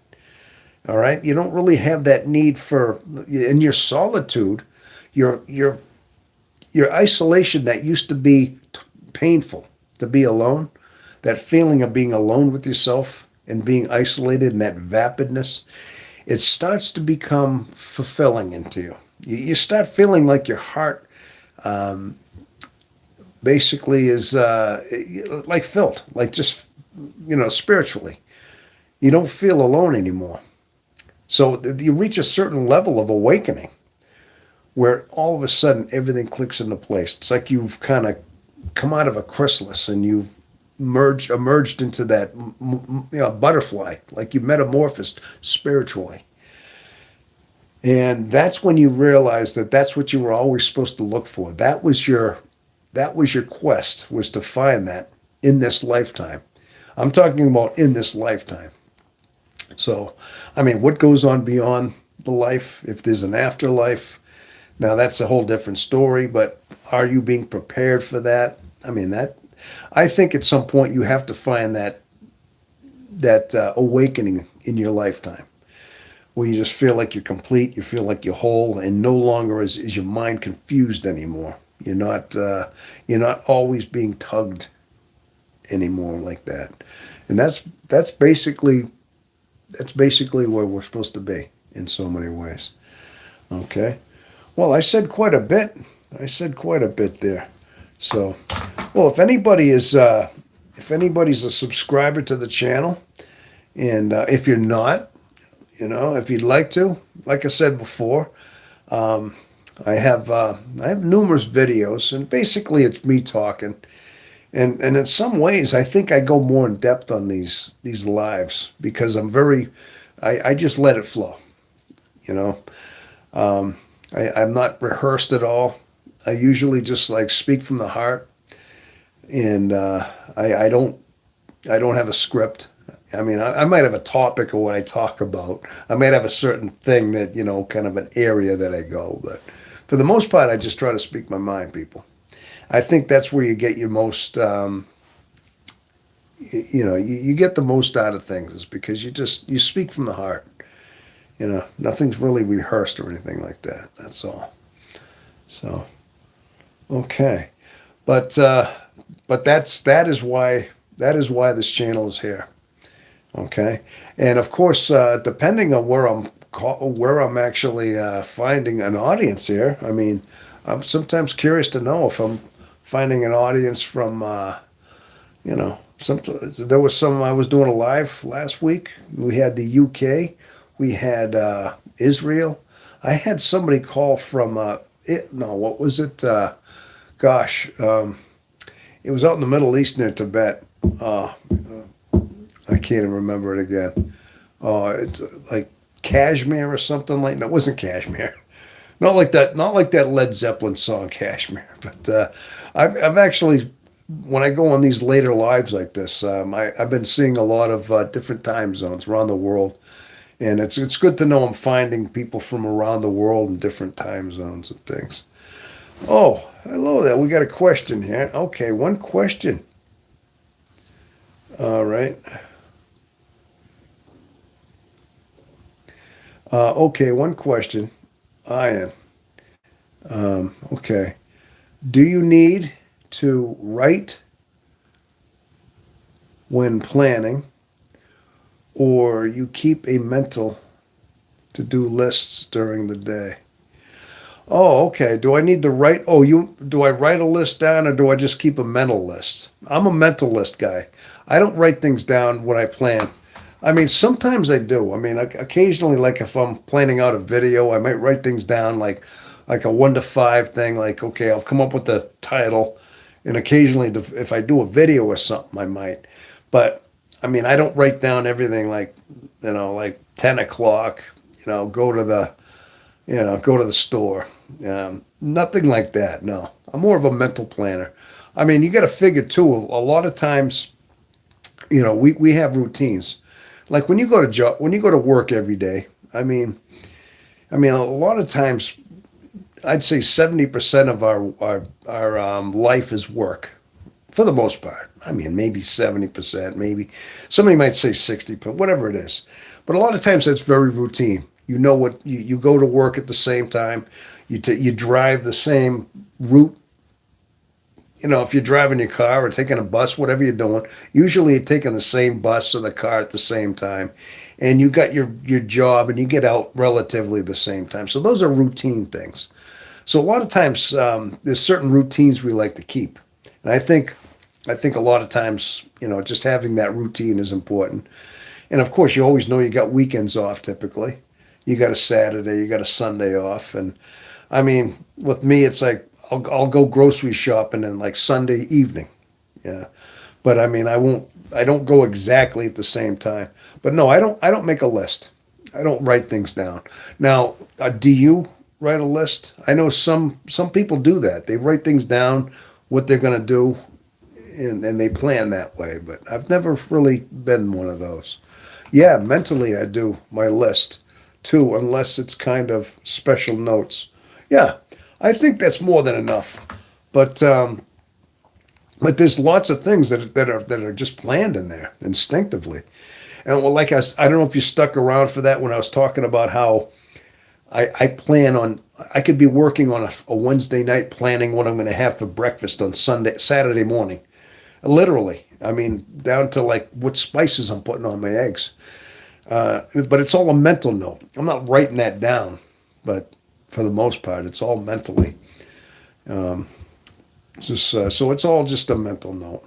All right, you don't really have that need for in your solitude, your your isolation that used to be painful to be alone, that feeling of being alone with yourself and being isolated and that vapidness, it starts to become fulfilling into you. You start feeling like your heart basically is like filled, like just, you know, spiritually. You don't feel alone anymore. So you reach a certain level of awakening where all of a sudden everything clicks into place. It's like you've kind of come out of a chrysalis and you've emerged into that butterfly, like you metamorphosed spiritually. And that's when you realize that that's what you were always supposed to look for. That was your quest, was to find that in this lifetime. I'm talking about in this lifetime. So, I mean, what goes on beyond the life, if there's an afterlife, now that's a whole different story, but are you being prepared for that? I mean, I think at some point you have to find that awakening in your lifetime where you just feel like you're complete, you feel like you're whole, and no longer is your mind confused anymore. You're not always being tugged anymore like that. And that's basically where we're supposed to be in so many ways. Okay. Well, I said quite a bit. I said quite a bit there. So, well, if anybody's a subscriber to the channel, and if you're not, you know, if you'd like to, like I said before, I have numerous videos, and basically it's me talking. And in some ways, I think I go more in depth on these lives because I just let it flow, you know. I'm not rehearsed at all. I usually just like speak from the heart, and I don't have a script. I mean, I might have a topic of what I talk about. I might have a certain thing that, you know, kind of an area that I go, but for the most part, I just try to speak my mind, people. I think that's where you get your most, you get the most out of things is because you speak from the heart. You know, nothing's really rehearsed or anything like that. That's all. So, okay, but that is why this channel is here. Okay, and of course, depending on where I'm actually finding an audience here. I mean, I'm sometimes curious to know if I'm finding an audience from, there was some, I was doing a live last week. We had the UK, we had Israel. I had somebody call from, what was it? It was out in the Middle East near Tibet. I can't even remember it again. It's like Kashmir or something like that. It wasn't Kashmir. Not like that Led Zeppelin song Kashmir. But I've actually when I go on these later lives like this, I've been seeing a lot of different time zones around the world, and it's good to know I'm finding people from around the world in different time zones and things. Oh, hello there. We got a question here. Okay, one question. All right. Okay, one question. Ian. Okay. Do you need to write when planning, or you keep a mental to-do lists during the day? Oh, okay. Do I need to write? Oh, do I write a list down or do I just keep a mental list? I'm a mental list guy. I don't write things down when I plan. I mean, sometimes I do. I mean, occasionally, like if I'm planning out a video, I might write things down like a 1 to 5 thing. Like, okay, I'll come up with the title, and occasionally, if I do a video or something, I might. But I mean, I don't write down everything like, like 10 o'clock. Go to the store. Nothing like that. No, I'm more of a mental planner. I mean, you got to figure too. A lot of times, we have routines. Like when you go to work every day. I mean, a lot of times, I'd say 70% of our life is work, for the most part. I mean, maybe 70%, maybe somebody might say 60, but whatever it is. But a lot of times that's very routine. You know what you go to work at the same time. You drive the same route. If you're driving your car or taking a bus, whatever you're doing, usually you're taking the same bus or the car at the same time, and you got your job and you get out relatively the same time. So those are routine things. So a lot of times there's certain routines we like to keep, and I think a lot of times just having that routine is important. And of course, you always know you got weekends off typically. You got a Saturday, you got a Sunday off, and I mean, with me, it's like I'll go grocery shopping and like Sunday evening, yeah. But I mean, I don't go exactly at the same time. But no, I don't make a list. I don't write things down. Now, do you write a list? I know some people do that. They write things down, what they're gonna do, and they plan that way. But I've never really been one of those. Yeah, mentally I do my list too, unless it's kind of special notes. Yeah, I think that's more than enough. But but there's lots of things that are just planned in there instinctively. And well, like I don't know if you stuck around for that when I was talking about how I plan on. I could be working on a Wednesday night planning what I'm going to have for breakfast on Saturday morning. Literally, I mean, down to like what spices I'm putting on my eggs. But it's all a mental note. I'm not writing that down, but for the most part, it's all mentally. Just so it's all just a mental note.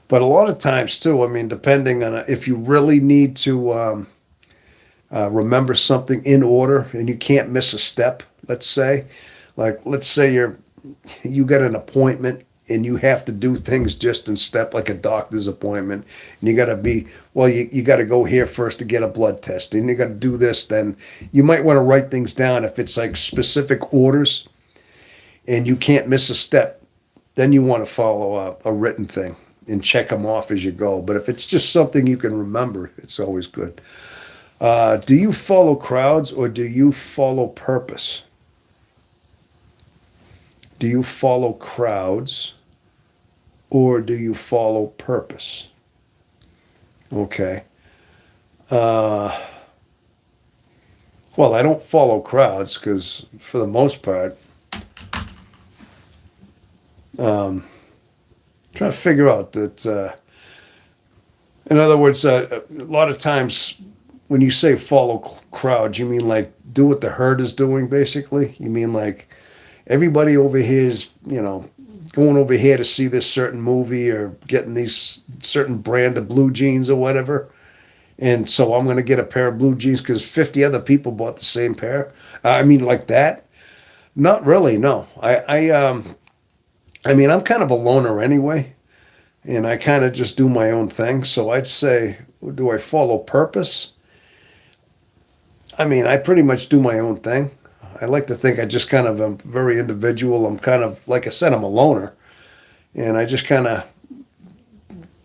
But a lot of times too, I mean, depending on if you really need to remember something in order and you can't miss a step, let's say you got an appointment and you have to do things just in step like a doctor's appointment, and you got to be well, you got to go here first to get a blood test, and you got to do this, then you might want to write things down if it's like specific orders and you can't miss a step. Then you want to follow a written thing and check them off as you go. But if it's just something you can remember, it's always good. Do you follow crowds or do you follow purpose? Do you follow crowds or do you follow purpose? Okay. Uh, well, I don't follow crowds because, for the most part, trying to figure out that. In other words, a lot of times when you say follow crowds, you mean like do what the herd is doing, basically. You mean like everybody over here is, going over here to see this certain movie or getting these certain brand of blue jeans or whatever. And so I'm going to get a pair of blue jeans because 50 other people bought the same pair. I mean, like that? Not really, no. I mean, I'm kind of a loner anyway, and I kind of just do my own thing. So I'd say, do I follow purpose? I mean, I pretty much do my own thing. I like to think I just kind of am very individual. I'm kind of, like I said, I'm a loner. and I just kind of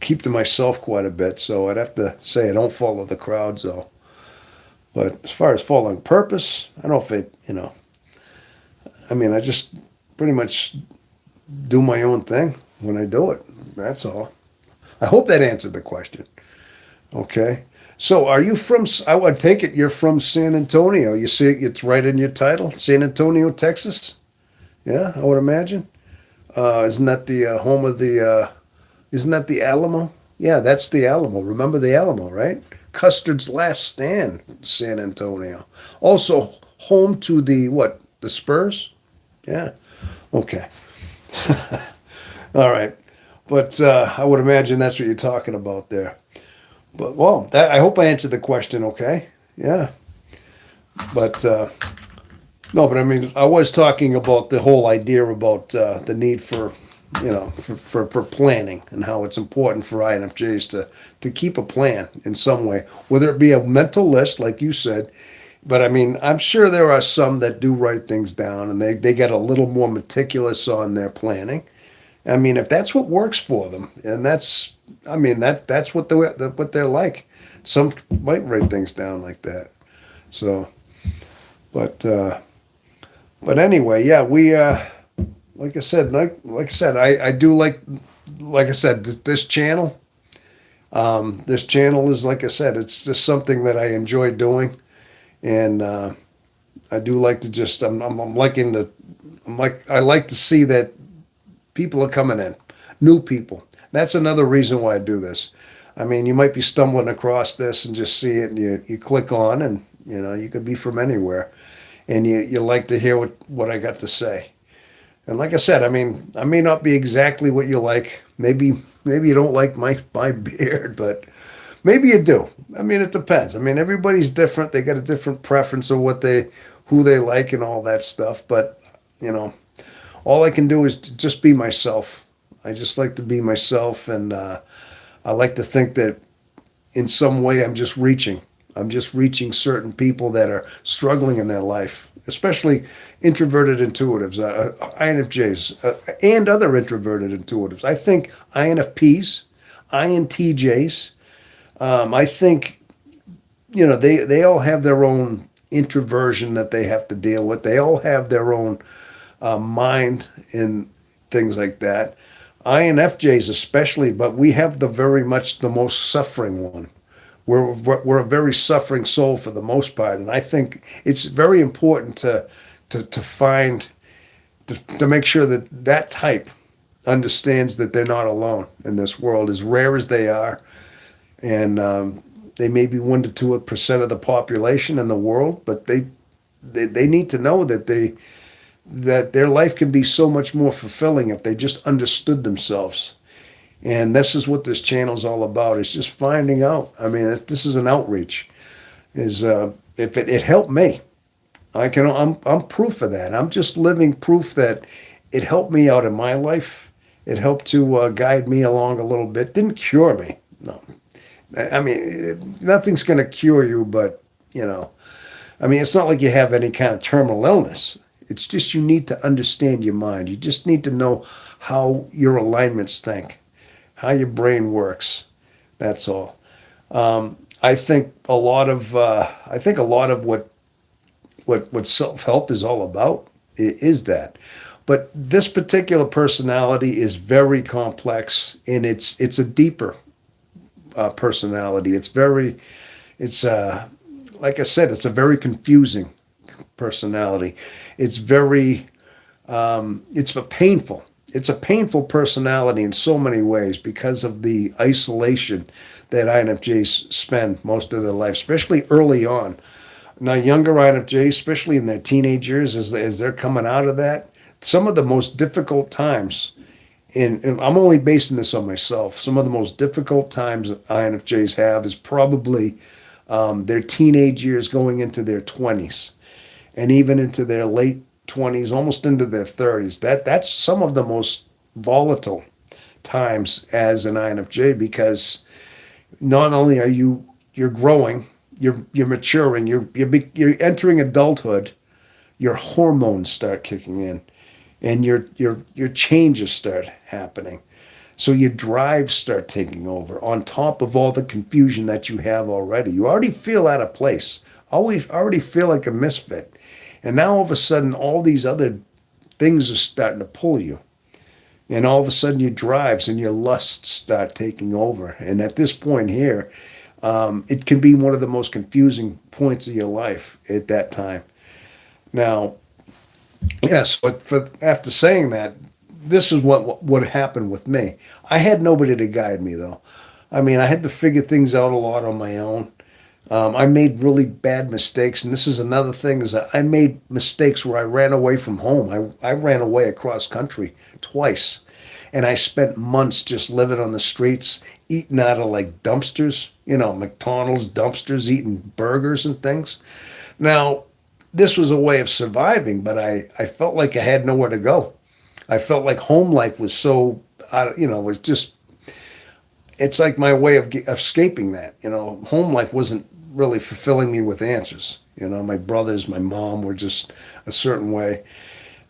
keep to myself quite a bit. So I'd have to say I don't follow the crowds though. But as far as following purpose, I don't think, I mean, I just pretty much do my own thing when I do it. That's all. I hope that answered the question. Okay. So are you from, I would take it you're from San Antonio. You see it's right in your title, San Antonio, Texas? Yeah, I would imagine. Isn't that the home of isn't that the Alamo? Yeah, that's the Alamo. Remember the Alamo, right? Custard's last stand, San Antonio. Also home to the Spurs? Yeah. Okay. All right. But I would imagine that's what you're talking about there. But well, I hope I answered the question. Okay. Yeah. But no, but I mean, I was talking about the whole idea about the need for, for planning and how it's important for INFJs to keep a plan in some way, whether it be a mental list, like you said. But I mean, I'm sure there are some that do write things down and they get a little more meticulous on their planning. I mean, if that's what works for them, and I mean, that's what they're like. Some might write things down like that. So, but but anyway, yeah, we like I said, I do like I said, this channel. This channel is like I said, it's just something that I enjoy doing, and I do like to just I'm liking to I like to see that people are coming in, new people. That's another reason why I do this. I mean, you might be stumbling across this and just see it, and you click on, and you could be from anywhere, and you like to hear what I got to say. And like I said, I mean, I may not be exactly what you like. Maybe you don't like my beard, but maybe you do. I mean, it depends. I mean, everybody's different. They got a different preference of who they like and all that stuff. But you know, all I can do is to just be myself. I just like to be myself, and I like to think that in some way I'm just reaching. I'm just reaching certain people that are struggling in their life, especially introverted intuitives, INFJs, and other introverted intuitives. I think INFPs, INTJs. I think they all have their own introversion that they have to deal with. They all have their own mind and things like that. INFJs especially, but we have the very much the most suffering one. We're a very suffering soul for the most part, and I think it's very important to find to make sure that type understands that they're not alone in this world, as rare as they are, and they may be 1 to 2% of the population in the world, but they need to know that that their life can be so much more fulfilling if they just understood themselves. And this is what this channel is all about. It's just finding out. I mean, this is an outreach. If it helped me, I'm proof of that. I'm just living proof that it helped me out in my life. It helped to guide me along a little bit. Didn't cure me. No, I mean, nothing's going to cure you, but I mean, it's not like you have any kind of terminal illness. It's just you need to understand your mind. You just need to know how your alignments think, how your brain works. That's all. I think a lot of what self help is all about is that. But this particular personality is very complex, and it's a deeper personality. It's like I said, it's a very confusing personality. It's very it's a painful. It's a painful personality in so many ways because of the isolation that INFJs spend most of their life, especially early on. Now, younger INFJs, especially in their teenage years, as they're coming out of that, some of the most difficult times, and I'm only basing this on myself, some of the most difficult times INFJs have is probably their teenage years going into their 20s and even into their late 20s, almost into their 30s. That's some of the most volatile times as an INFJ because not only are you're growing, you're maturing, you're entering adulthood, your hormones start kicking in, and your changes start happening. So your drives start taking over on top of all the confusion that you have already. You already feel out of place. Always already feel like a misfit. And now all of a sudden all these other things are starting to pull you. And all of a sudden your drives and your lusts start taking over. And at this point here, it can be one of the most confusing points of your life at that time. Now, yes, but for after saying that, this is what happened with me. I had nobody to guide me though. I mean, I had to figure things out a lot on my own. I made really bad mistakes, and this is another thing: is that I made mistakes where I ran away from home. I ran away across country twice, and I spent months just living on the streets, eating out of like dumpsters, McDonald's dumpsters, eating burgers and things. Now, this was a way of surviving, but I felt like I had nowhere to go. I felt like home life was so, was just, it's like my way of escaping that. Home life wasn't really fulfilling me with answers. My brothers, my mom were just a certain way.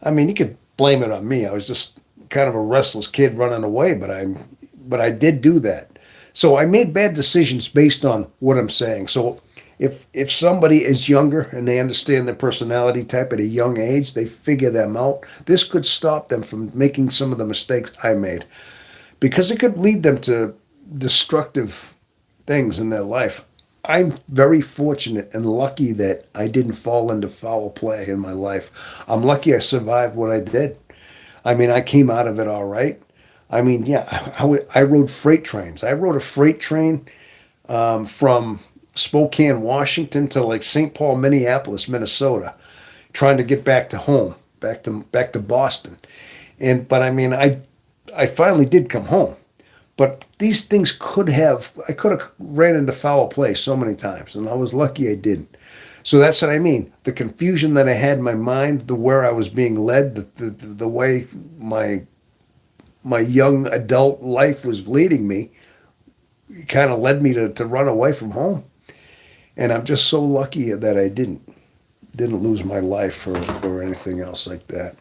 I mean, you could blame it on me. I was just kind of a restless kid running away, but I did do that. So I made bad decisions based on what I'm saying. So if somebody is younger and they understand their personality type at a young age, they figure them out. This could stop them from making some of the mistakes I made because it could lead them to destructive things in their life. I'm very fortunate and lucky that I didn't fall into foul play in my life. I'm lucky I survived what I did. I mean, I came out of it all right. I mean, yeah, I rode freight trains. I rode a freight train from Spokane, Washington to like St. Paul, Minneapolis, Minnesota, trying to get back to home, back to Boston. But I mean, I finally did come home. But these things I could have ran into foul play so many times, and I was lucky I didn't. So that's what I mean. The confusion that I had in my mind, the where I was being led, the way my young adult life was leading me, kind of led me to run away from home. And I'm just so lucky that I didn't lose my life or anything else like that.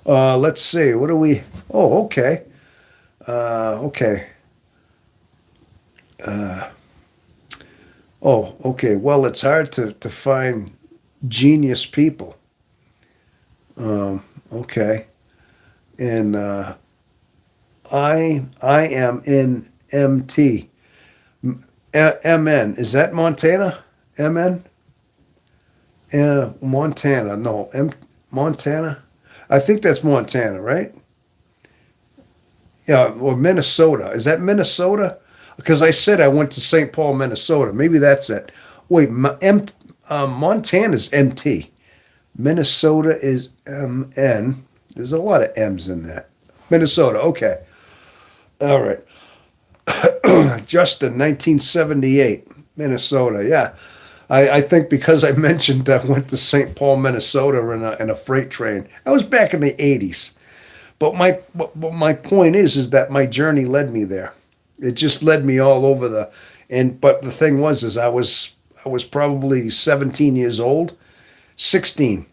Let's see. What do we? Oh, okay. Okay. Oh, okay. Well, it's hard to find genius people. Okay. And I am in MT. MN. Is that Montana? MN? Montana. No, Montana. I think that's Montana, right? Yeah, or Minnesota. Is that Minnesota? Because I said I went to St. Paul, Minnesota. Maybe that's it. Wait, Montana's MT. Minnesota is MN. There's a lot of M's in that. Minnesota. Okay. All right. Justin, 1978, Minnesota. Yeah. I think because I mentioned I went to St. Paul, Minnesota in a freight train. I was back in the 80s. But my point is that my journey led me there. It just led me all over but the thing is I was probably 17 years old, 16,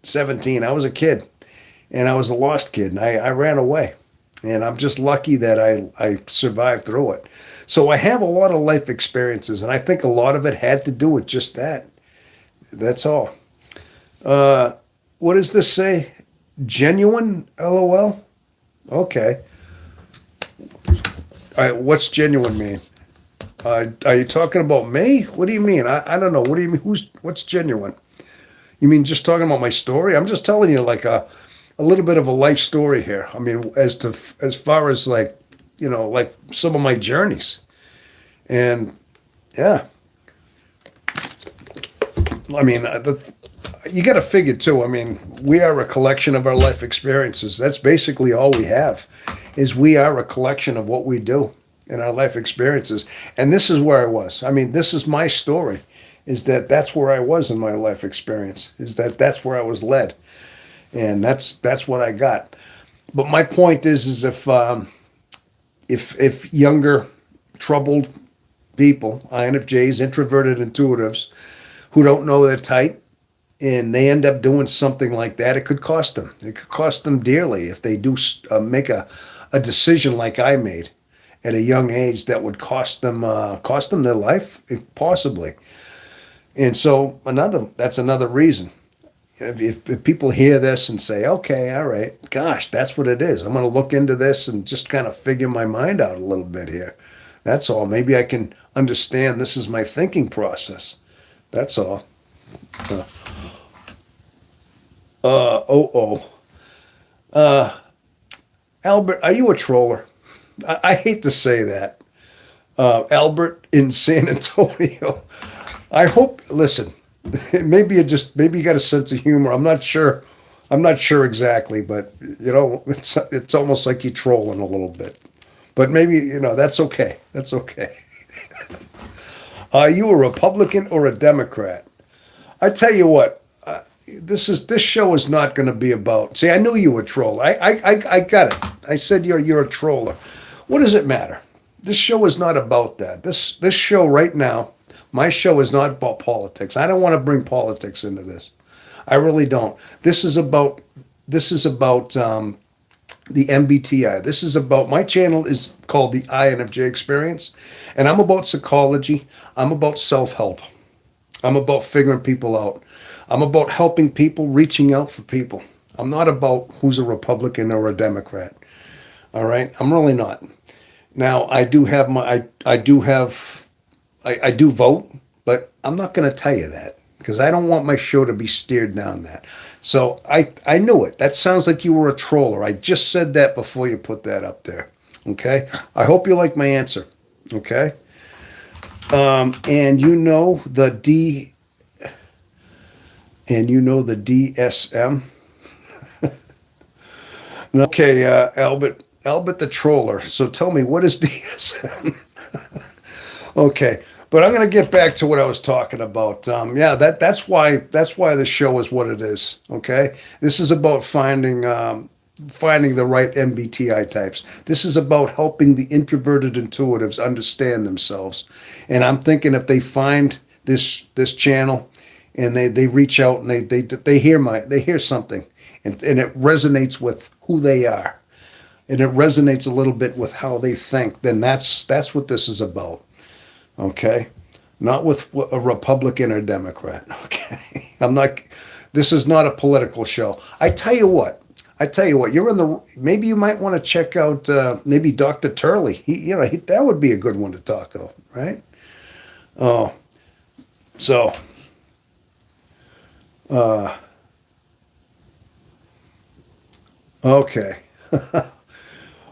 17. I was a kid and I was a lost kid and I ran away. And I'm just lucky that I survived through it. So I have a lot of life experiences, and I think a lot of it had to do with just that. That's all. What does this say? Genuine? LOL? Okay. All right, what's genuine mean? Are you talking about me? What do you mean? I don't know. What do you mean? What's genuine? You mean just talking about my story? I'm just telling you like a little bit of a life story here. I mean, as far as like, like some of my journeys. And yeah, I mean, you got to figure too. I mean, we are a collection of our life experiences. That's basically all we have is we are a collection of what we do in our life experiences. And this is where I was. I mean, this is my story is that's where I was in my life experience is that's where I was led. And that's what I got. But my point is if younger, troubled people, INFJs, introverted intuitives, who don't know their type, and they end up doing something like that, it could cost them. It could cost them dearly if they do make a decision like I made at a young age that would cost them their life, possibly. And so that's another reason. If people hear this and say, okay, all right, gosh, that's what it is. I'm going to look into this and just kind of figure my mind out a little bit here. That's all. Maybe I can understand this is my thinking process. That's all. Uh, oh. Albert, are you a troller? I hate to say that. Albert in San Antonio. I hope, listen, maybe you got a sense of humor. I'm not sure. I'm not sure exactly, but it's almost like you're trolling a little bit. But maybe, that's okay. That's okay. Are you a Republican or a Democrat? I tell you what, this show is not going to be about. See, I knew you were a troll. I got it. I said you're a troller. What does it matter? This show is not about that. This show right now, my show is not about politics. I don't want to bring politics into this. I really don't. This is about the MBTI. This is about my channel is called the INFJ Experience, and I'm about psychology. I'm about self-help. I'm about figuring people out. I'm about helping people, reaching out for people. I'm not about who's a Republican or a Democrat. All right? I'm really not. Now, I do have I do vote, but I'm not going to tell you that because I don't want my show to be steered down that. So I knew it. That sounds like you were a troller. I just said that before you put that up there. Okay? I hope you like my answer. Okay? And you know the DSM. Okay, Albert the troller. So tell me, what is DSM? Okay, but I'm going to get back to what I was talking about. Yeah, that's why the show is what it is. Okay, this is about finding the right MBTI types. This is about helping the introverted intuitives understand themselves. And I'm thinking if they find this channel and they reach out and they hear something and it resonates with who they are and it resonates a little bit with how they think, then that's what this is about. Okay? Not with a Republican or Democrat. Okay? This is not a political show. I tell you what, maybe you might want to check out maybe Dr. Turley. That would be a good one to talk about, right? Oh, so, okay.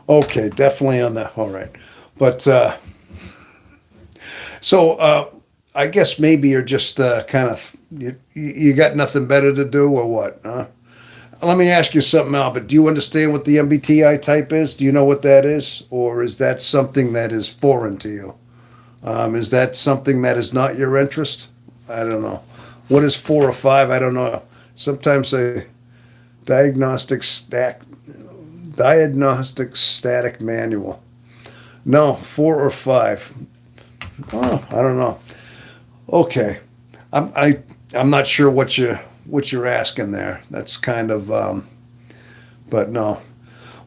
Okay, definitely on that. All right. But, I guess maybe you're just kind of, you got nothing better to do or what, huh? Let me ask you something, Albert. Do you understand what the MBTI type is? Do you know what that is? Or is that something that is foreign to you? Is that something that is not your interest? I don't know. What is 4 or 5? I don't know. Sometimes a diagnostic static manual. No, 4 or 5. Oh, I don't know. Okay. I'm not sure what you're asking there. That's kind of, but no.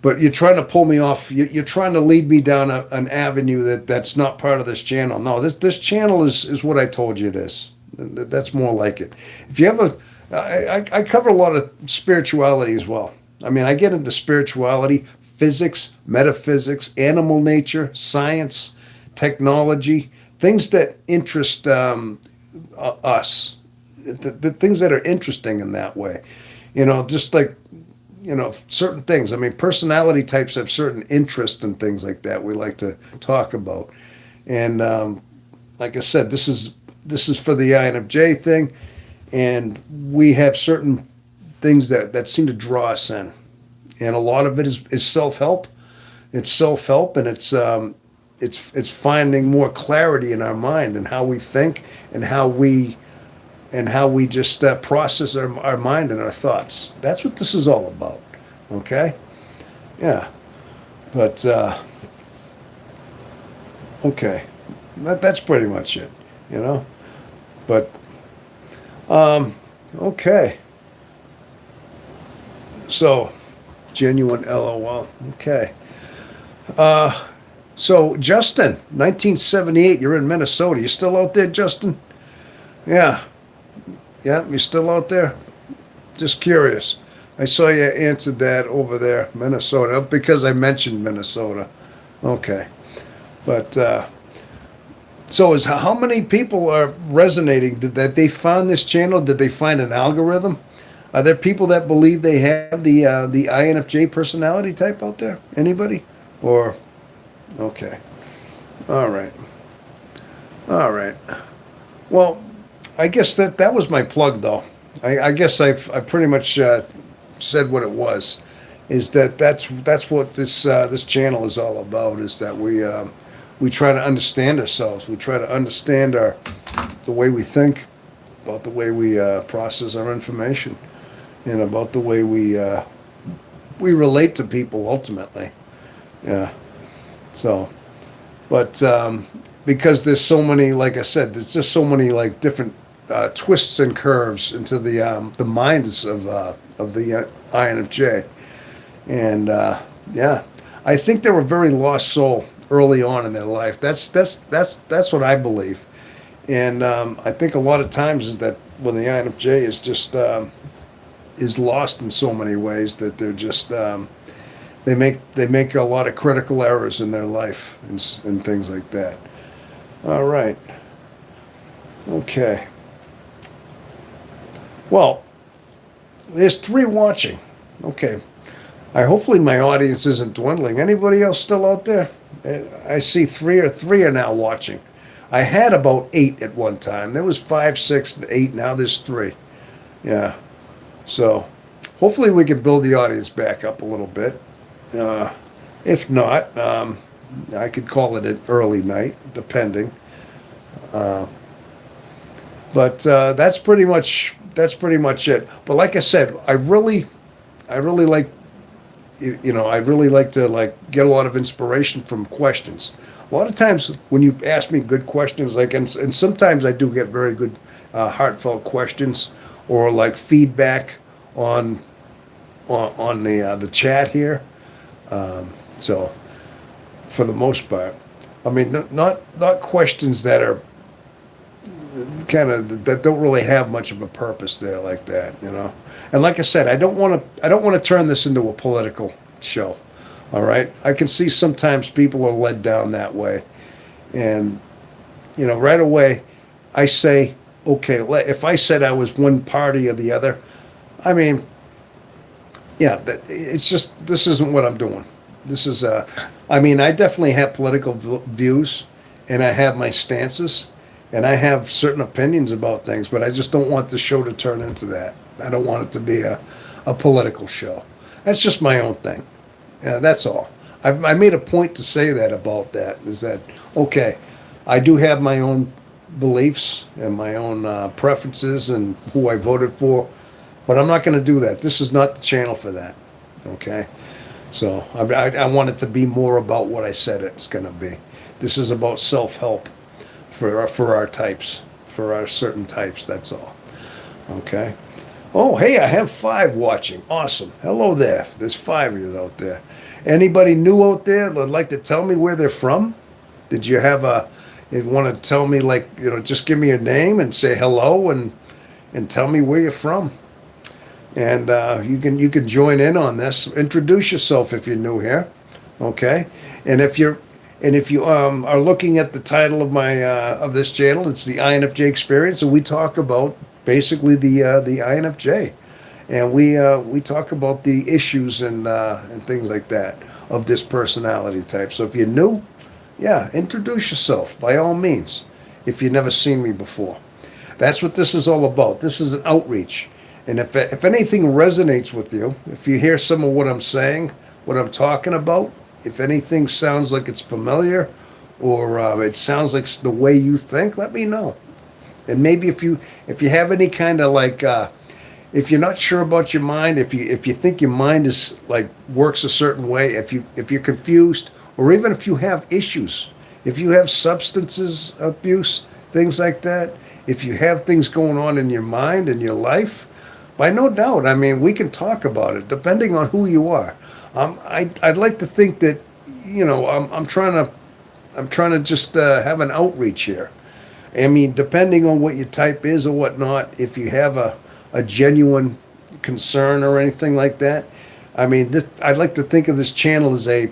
But you're trying to pull me off. You're trying to lead me down an avenue that's not part of this channel. No, this channel is what I told you it is. That's more like it. If you have I cover a lot of spirituality as well. I mean, I get into spirituality, physics, metaphysics, animal nature, science, technology, things that interest us. The things that are interesting in that way, just like, certain things. I mean, personality types have certain interests and things like that we like to talk about. And like I said, this is for the INFJ thing, and we have certain things that seem to draw us in, and a lot of it is self-help. It's self-help, and it's finding more clarity in our mind and how we think and how we just process our mind and our thoughts. That's what this is all about. Okay? Yeah. But, okay. That's pretty much it, But, Okay. So, genuine LOL. Okay. So, Justin, 1978, you're in Minnesota. You still out there, Justin? Yeah. Yeah, you still out there? Just curious. I saw you answered that over there, Minnesota, because I mentioned Minnesota. Okay. But, so is how many people are resonating? Did that they found this channel? Did they find an algorithm? Are there people that believe they have the INFJ personality type out there? Anybody? Or okay, all right, all right. Well, I guess that was my plug, though. I guess I pretty much said what it was. Is that's what this channel is all about? Is that we try to understand ourselves. We try to understand the way we think, about the way we process our information, and about the way we relate to people ultimately. Yeah. So, but because there's so many, like I said, there's just so many like different twists and curves into the minds of the INFJ, and yeah, I think they were a very lost soul early on in their life. That's what I believe, and I think a lot of times is that when the INFJ is just is lost in so many ways that they're just they make a lot of critical errors in their life and things like that. All right. Okay. Well, there's 3 watching. Okay. Hopefully my audience isn't dwindling. Anybody else still out there? I see 3 are now watching. I had about 8 at one time. There was 5, 6, 8. Now there's 3. Yeah. So hopefully we can build the audience back up a little bit. If not, I could call it an early night, depending. But that's pretty much it. But like I said, I really like I really like to like get a lot of inspiration from questions. A lot of times when you ask me good questions, like and sometimes I do get very good heartfelt questions or like feedback on the chat here. So for the most part, I mean not questions that are kind of that don't really have much of a purpose there like that, you know. And like I said, I don't want to turn this into a political show. All right, I can see sometimes people are led down that way, and right away, I say, okay, if I said I was one party or the other, I mean, yeah, it's just this isn't what I'm doing. This is I mean, I definitely have political views, and I have my stances, and I have certain opinions about things, but I just don't want the show to turn into that. I don't want it to be a political show. That's just my own thing. Yeah, that's all. I made a point to say that about that, is that, okay, I do have my own beliefs and my own preferences and who I voted for, but I'm not going to do that. This is not the channel for that, okay? So I want it to be more about what I said it's going to be. This is about self-help for our types, for our certain types, that's all, okay? Oh, hey, I have 5 watching. Awesome. Hello there. There's 5 of you out there. Anybody new out there that'd like to tell me where they're from? Did you have you want to tell me, like, just give me your name and say hello and tell me where you're from? And you can join in on this. Introduce yourself if you're new here, okay? And if you are looking at the title of my of this channel, it's the INFJ Experience, and we talk about basically the INFJ, and we talk about the issues and things like that of this personality type. So if you're new, yeah, introduce yourself by all means. If you've never seen me before, that's what this is all about. This is an outreach, and if anything resonates with you, if you hear some of what I'm saying, what I'm talking about, if anything sounds like it's familiar, or it sounds like the way you think, let me know. And maybe if you have any kind of like if you're not sure about your mind, if you think your mind is like works a certain way, if you're confused, or even if you have issues, if you have substances abuse, things like that, if you have things going on in your mind and your life, by no doubt, I mean, we can talk about it depending on who you are. I'd like to think that, I'm trying to just have an outreach here. I mean, depending on what your type is or whatnot, if you have a genuine concern or anything like that, I mean, I'd like to think of this channel as a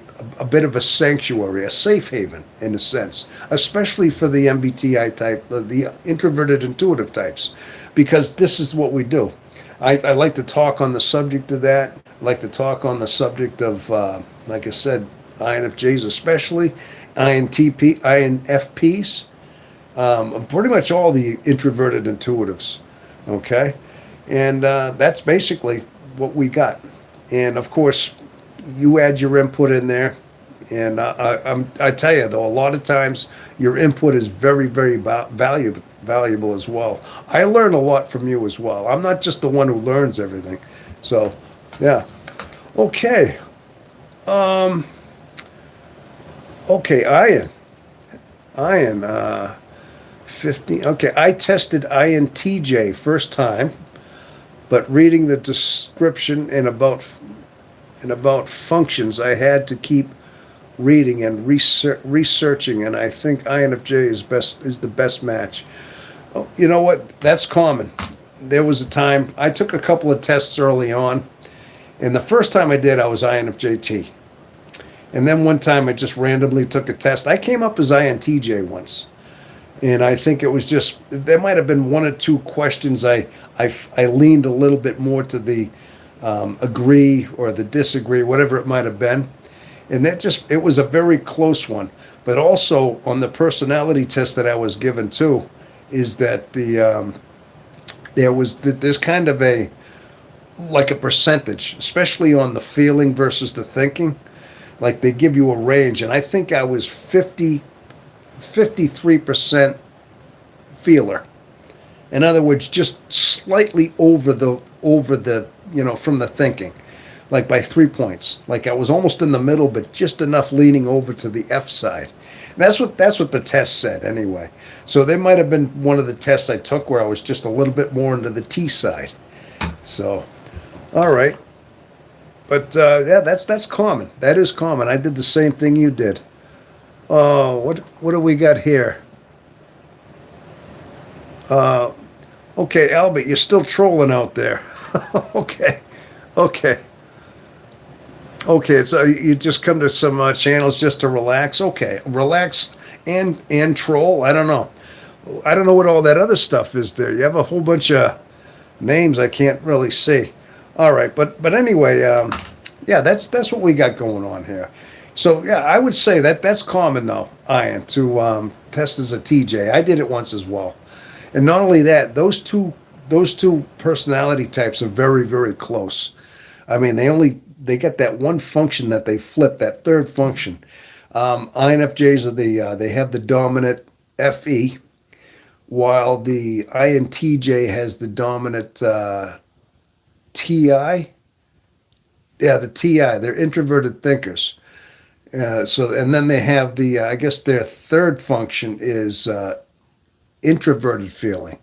bit of a sanctuary, a safe haven in a sense, especially for the MBTI type, the introverted intuitive types, because this is what we do. I like to talk on the subject of that. I like to talk on the subject of, like I said, INFJs especially, INFPs, pretty much all the introverted intuitives. Okay, and that's basically what we got. And of course, you add your input in there. And I tell you though, a lot of times your input is very, very valuable as well. I learn a lot from you as well. I'm not just the one who learns everything. So, yeah. Okay. Okay, Ian, 15. Okay, I tested INTJ first time, but reading the description and about functions, I had to keep reading and researching, and I think INFJ is the best match. Oh, you know what? That's common. There was a time I took a couple of tests early on, and the first time I did, I was INFJT. And then one time I just randomly took a test. I came up as INTJ once. And I think it was just, there might have been one or two questions I leaned a little bit more to the agree or the disagree, whatever it might have been. And it was a very close one. But also on the personality test that I was given too, is that there's kind of like a percentage, especially on the feeling versus the thinking. Like they give you a range, and I think I was 53% feeler. In other words, just slightly over the from the thinking, like by 3 points. Like I was almost in the middle, but just enough leaning over to the F side. That's what the test said anyway. So there might have been one of the tests I took where I was just a little bit more into the T side. So, all right. But yeah, that's common. That is common. I did the same thing you did. Oh, what do we got here? Okay, Albert, you're still trolling out there. Okay, okay, okay. So you just come to some channels just to relax. Okay, relax and troll. I don't know. I don't know what all that other stuff is there. You have a whole bunch of names I can't really see. All right, but anyway, yeah, that's what we got going on here. So yeah, I would say that's common though, Ian, to test as a TJ. I did it once as well, and not only that, those two personality types are very very close. I mean, they get that one function that they flip, that third function. INFJs they have the dominant FE, while the INTJ has the dominant TI. Yeah, the TI. They're introverted thinkers. And then they have I guess their third function is introverted feeling.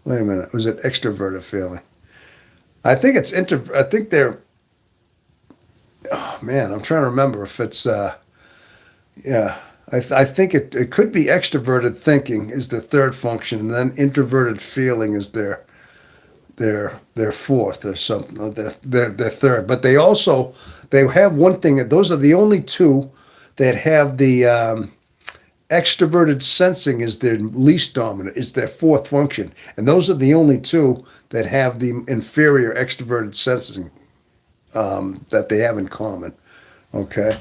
Wait a minute, was it extroverted feeling? I think it's I think they're. Oh man, I'm trying to remember if it's. Yeah, I think it could be extroverted thinking is the third function, and then introverted feeling is their fourth or something, or their third. But they have one thing. Those are the only two that have the extroverted sensing is their least dominant, is their fourth function, and those are the only two that have the inferior extroverted sensing that they have in common. Okay,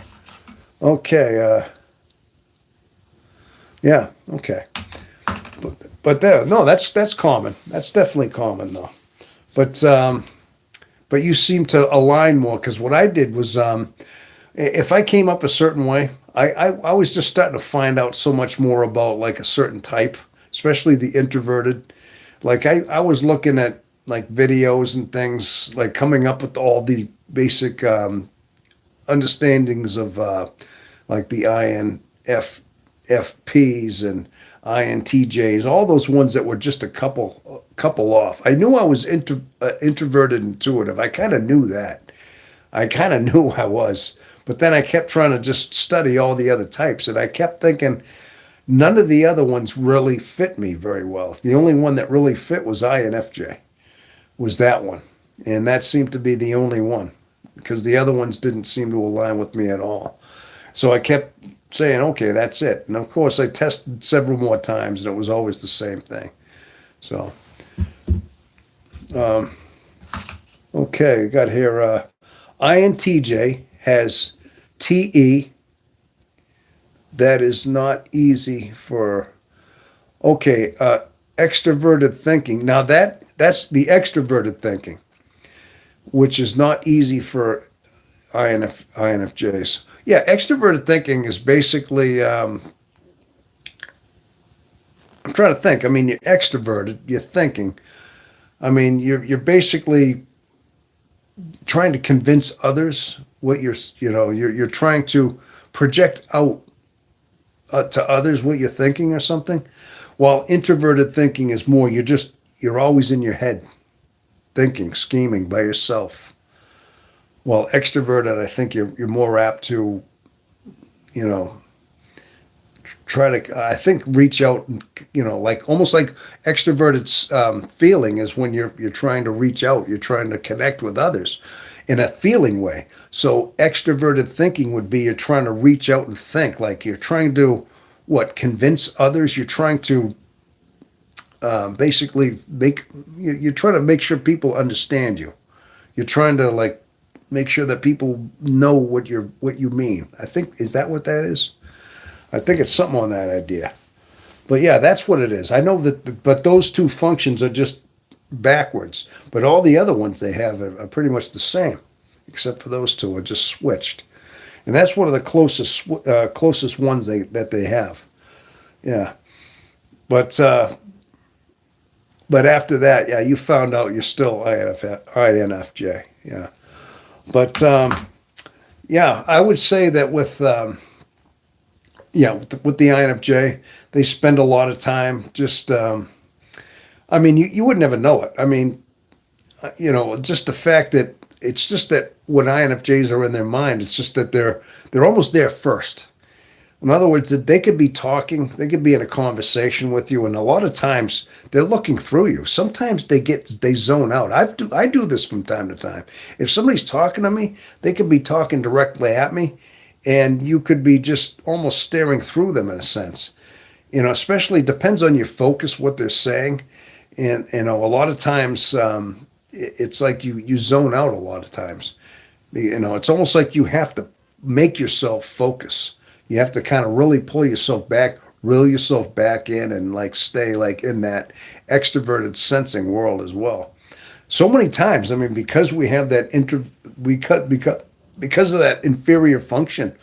okay, yeah, okay. But there, no, that's common. That's definitely common though. But but you seem to align more because what I did was if I came up a certain way, I was just starting to find out so much more about like a certain type, especially the introverted. Like I was looking at like videos and things, like coming up with all the basic understandings of like the INFPs and INTJs, all those ones that were just a couple off. I knew I was introverted intuitive. I kind of knew that. I kind of knew I was. But then I kept trying to just study all the other types, and I kept thinking none of the other ones really fit me very well. The only one that really fit was INFJ, was that one. And that seemed to be the only one because the other ones didn't seem to align with me at all. So I kept saying, okay, that's it. And of course, I tested several more times, and it was always the same thing. So, okay, I got here. INTJ has TE. That is not easy for. Okay, extroverted thinking. Now that's the extroverted thinking, which is not easy for INFJs. Yeah, extroverted thinking is basically. I'm trying to think. I mean, you're extroverted. You're thinking. I mean, you're basically trying to convince others what you're trying to project out to others what you're thinking or something. While introverted thinking is more you're always in your head thinking, scheming by yourself. While extroverted, I think you're more apt to, you know, try to I think reach out and like almost like extroverted feeling is when you're trying to reach out, you're trying to connect with others in a feeling way. So extroverted thinking would be you're trying to reach out and think like you're trying to convince others. You're trying to basically you're trying to make sure people understand you. You're trying to like make sure that people know what you mean. I think is that what that is? I think it's something on that idea. But yeah, that's what it is. I know that, but those two functions are just backwards. But all the other ones they have are pretty much the same, except for those two are just switched. And that's one of the closest ones that they have. Yeah. But after that, yeah, you found out you're still INFJ. Yeah. But yeah, I would say that with with the INFJ, they spend a lot of time just. I mean, you would never know it. I mean, just the fact that it's just that when INFJs are in their mind, it's just that they're almost there first. In other words, that they could be talking, they could be in a conversation with you, and a lot of times they're looking through you. Sometimes they zone out. I do this from time to time. If somebody's talking to me, they could be talking directly at me, and you could be just almost staring through them in a sense. Especially depends on your focus, what they're saying, and a lot of times it's like you zone out a lot of times. It's almost like you have to make yourself focus. You have to kind of really pull yourself back, reel yourself back in, and like stay like in that extroverted sensing world as well. So many times, I mean, because we have that because of that inferior function,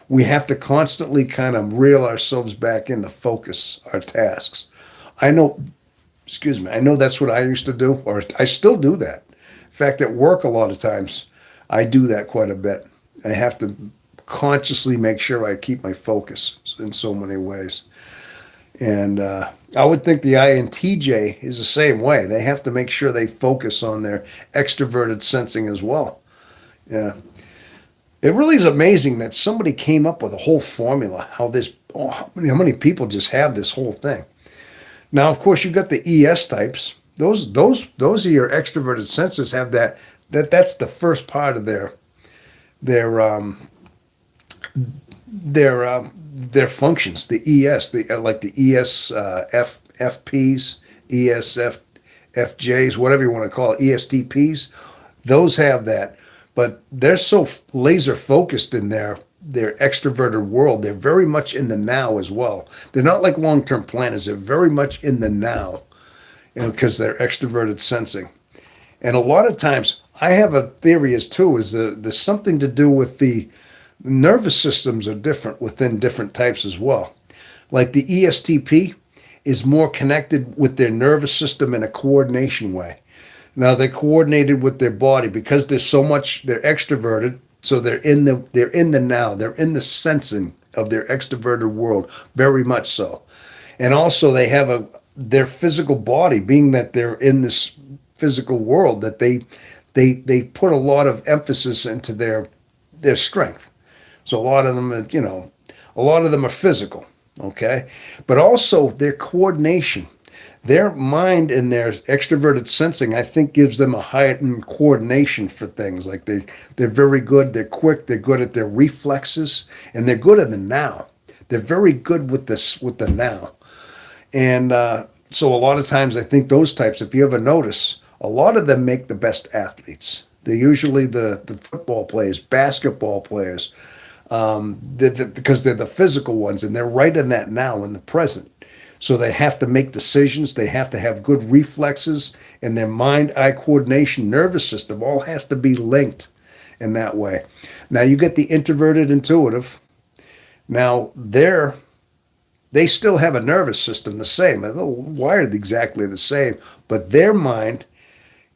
we have to constantly kind of reel ourselves back in to focus our tasks. I know, excuse me, I know that's what I used to do, or I still do that. In fact, at work, a lot of times, I do that quite a bit. I have to consciously make sure I keep my focus in so many ways. And I would think the INTJ is the same way. They have to make sure they focus on their extroverted sensing as well. Yeah. It really is amazing that somebody came up with a whole formula, how many people just have this whole thing. Now, of course, you've got the ES types. Those are your extroverted senses have that's the first part of their functions. The ES, like the ES FPs, ESFJs, whatever you want to call it, ESTPs. Those have that, but they're so laser focused in their extroverted world. They're very much in the now as well. They're not like long-term planners. They're very much in the now, because they're extroverted sensing. And a lot of times, I have a theory as too, is there's something to do with the nervous systems are different within different types as well. Like the ESTP is more connected with their nervous system in a coordination way. Now they're coordinated with their body because they're extroverted, so they're in the now, they're in the sensing of their extroverted world, very much so. And also they have their physical body, being that they're in this physical world, that they put a lot of emphasis into their strength. So a lot of them, a lot of them are physical, okay? But also their coordination. Their mind and their extroverted sensing, I think, gives them a heightened coordination for things. Like they're very good, they're quick, they're good at their reflexes, and they're good at the now. They're very good with the now. And so a lot of times I think those types, if you ever notice, a lot of them make the best athletes. They're usually the football players, basketball players, because they're the physical ones and they're right in that now, in the present. So they have to make decisions. They have to have good reflexes, and their mind-eye coordination, nervous system, all has to be linked in that way. Now you get the introverted intuitive. Now they still have a nervous system the same. They're wired exactly the same, but their mind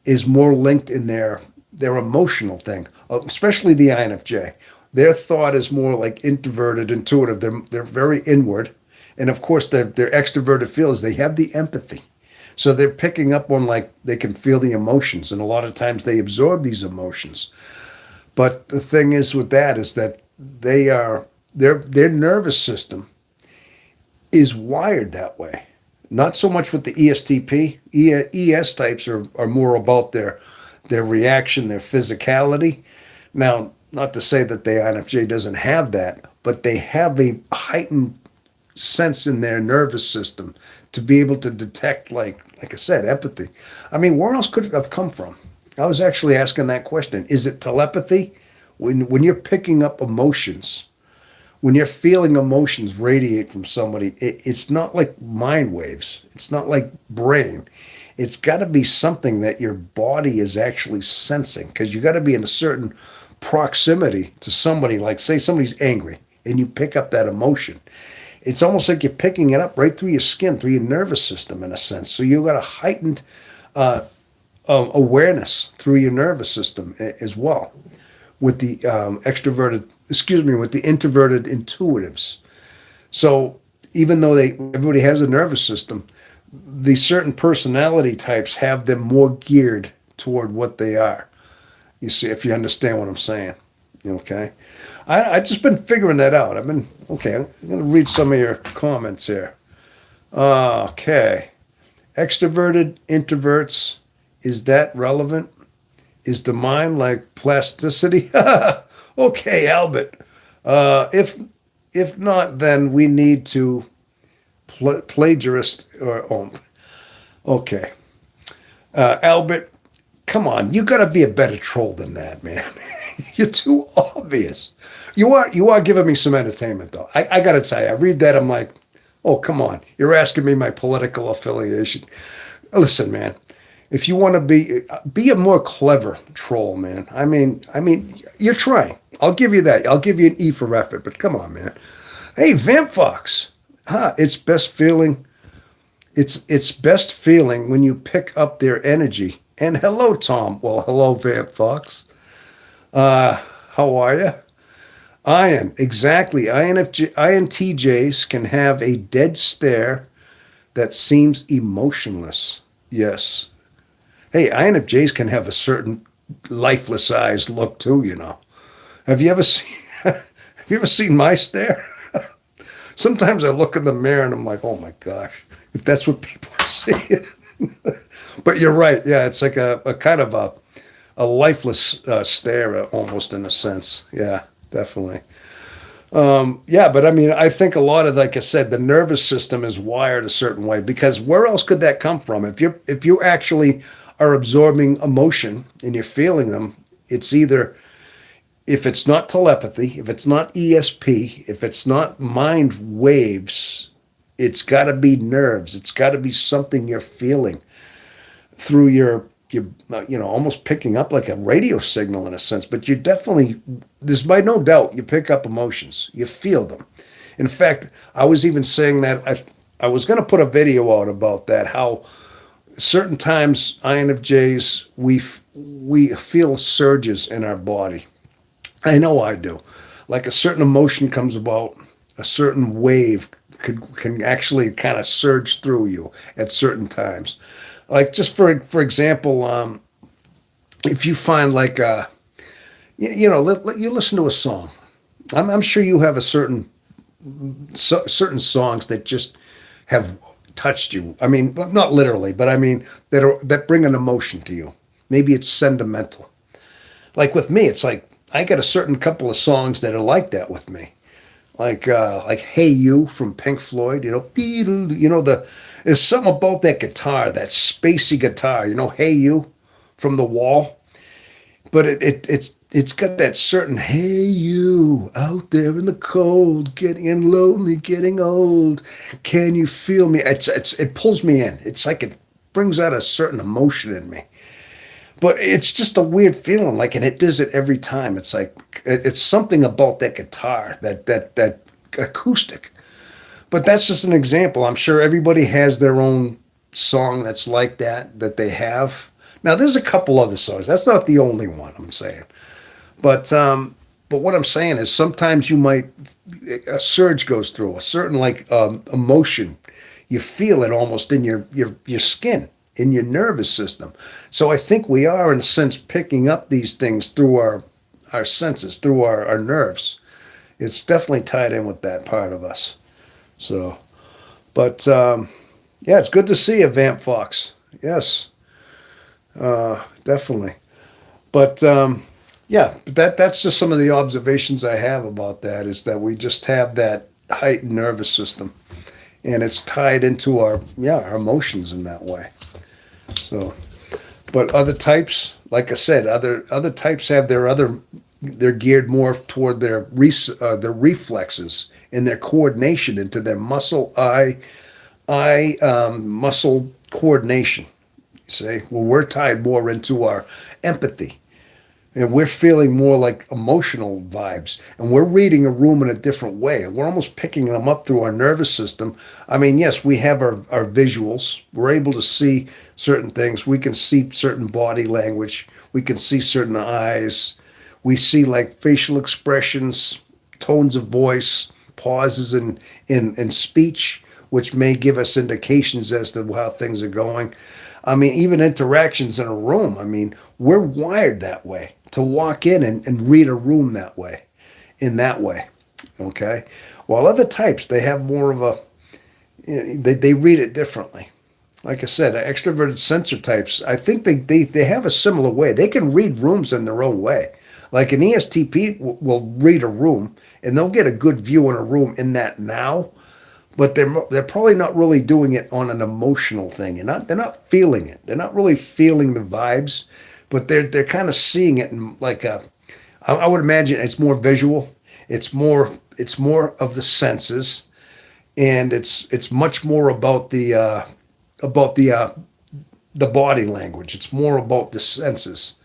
is more linked in their emotional thing, especially the INFJ. Their thought is more like introverted, intuitive. They're very inward. And of course, their extroverted feels, they have the empathy. So they're picking up on, like, they can feel the emotions. And a lot of times they absorb these emotions. But the thing is with that is that their nervous system is wired that way. Not so much with the ESTP. ES types are more about their reaction, their physicality. Now, not to say that the INFJ doesn't have that, but they have a heightened sense in their nervous system to be able to detect, like I said, empathy. I mean, where else could it have come from? I was actually asking that question. Is it telepathy? When you're picking up emotions, when you're feeling emotions radiate from somebody, it's not like mind waves. It's not like brain. It's got to be something that your body is actually sensing, because you got to be in a certain proximity to somebody. Like, say somebody's angry and you pick up that emotion. It's almost like you're picking it up right through your skin, through your nervous system, in a sense. So you've got a heightened awareness through your nervous system as well, with the with the introverted intuitives. So even though everybody has a nervous system, the certain personality types have them more geared toward what they are. You see, if you understand what I'm saying. Okay. I just been figuring that out. I'm going to read some of your comments here. Okay. Extroverted introverts, is that relevant? Is the mind like plasticity? Okay, Albert. If not, then we need to plagiarist okay. Albert, come on, you got to be a better troll than that, man. You're too obvious. You are giving me some entertainment, though. I got to tell you, I read that, I'm like, oh, come on. You're asking me my political affiliation. Listen, man, if you want to be a more clever troll, man. I mean, you're trying. I'll give you that. I'll give you an E for effort, but come on, man. Hey, Vamp Fox. It's best feeling. It's best feeling when you pick up their energy. And hello, Tom. Well, hello, Vamp Fox. How are you? Ian, exactly. INTJs can have a dead stare that seems emotionless. Yes. Hey, INFJs can have a certain lifeless eyes look too, you know. Have you ever seen my stare? Sometimes I look in the mirror and I'm like, oh my gosh, if that's what people are seeing. But you're right. Yeah, it's like a kind of a lifeless stare, almost, in a sense. Yeah, definitely. Yeah, but I mean, I think a lot of, like I said, the nervous system is wired a certain way, because where else could that come from? If you actually are absorbing emotion and you're feeling them, it's either, if it's not telepathy, if it's not ESP, if it's not mind waves, it's got to be nerves. It's got to be something you're feeling through your almost picking up like a radio signal, in a sense. But you definitely, there's by no doubt, you pick up emotions. You feel them. In fact, I was even saying that I was going to put a video out about that, how certain times INFJs, we feel surges in our body. I know I do. Like a certain emotion comes about, a certain wave can actually kind of surge through you at certain times. Like just for example, if you find like you listen to a song. I'm sure you have a certain songs that just have touched you. I mean, not literally, but I mean that bring an emotion to you. Maybe it's sentimental. Like with me, it's like I got a certain couple of songs that are like that with me. Like Hey You from Pink Floyd, there's something about that guitar, that spacey guitar, Hey You from The Wall. But it's got that certain hey you out there in the cold, getting lonely, getting old. Can you feel me? It pulls me in. It's like it brings out a certain emotion in me. But it's just a weird feeling, like, and it does it every time. It's like it's something about that guitar, that acoustic. But that's just an example. I'm sure everybody has their own song that's like that they have. Now, there's a couple other songs. That's not the only one I'm saying. But what I'm saying is sometimes you might a surge goes through a certain like emotion. You feel it almost in your skin, in your nervous system. So I think we are in a sense picking up these things through our senses, through our nerves. It's definitely tied in with that part of us. So, but yeah, it's good to see you, Vamp Fox. Yes, definitely. But yeah, but that's just some of the observations I have about that is that we just have that heightened nervous system, and it's tied into our emotions in that way. So, but other types, like I said, other types have they're geared more toward their reflexes and their coordination into their eye muscle coordination. See, well, we're tied more into our empathy, and we're feeling more like emotional vibes, and we're reading a room in a different way, and we're almost picking them up through our nervous system. I mean, yes, we have our visuals. We're able to see certain things. We can see certain body language. We can see certain eyes. We see like facial expressions, tones of voice, pauses in speech, which may give us indications as to how things are going. I mean, even interactions in a room. I mean, we're wired that way to walk in and read a room that way, in that way. Okay. While other types, they have more of they read it differently. Like I said, extroverted sensor types, I think they have a similar way. They can read rooms in their own way. Like an ESTP will read a room and they'll get a good view in a room in that now, but they're probably not really doing it on an emotional thing. They're not feeling it. They're not really feeling the vibes, but they're kind of seeing it in like I would imagine it's more visual. It's more of the senses, and it's much more about the body language. It's more about the senses,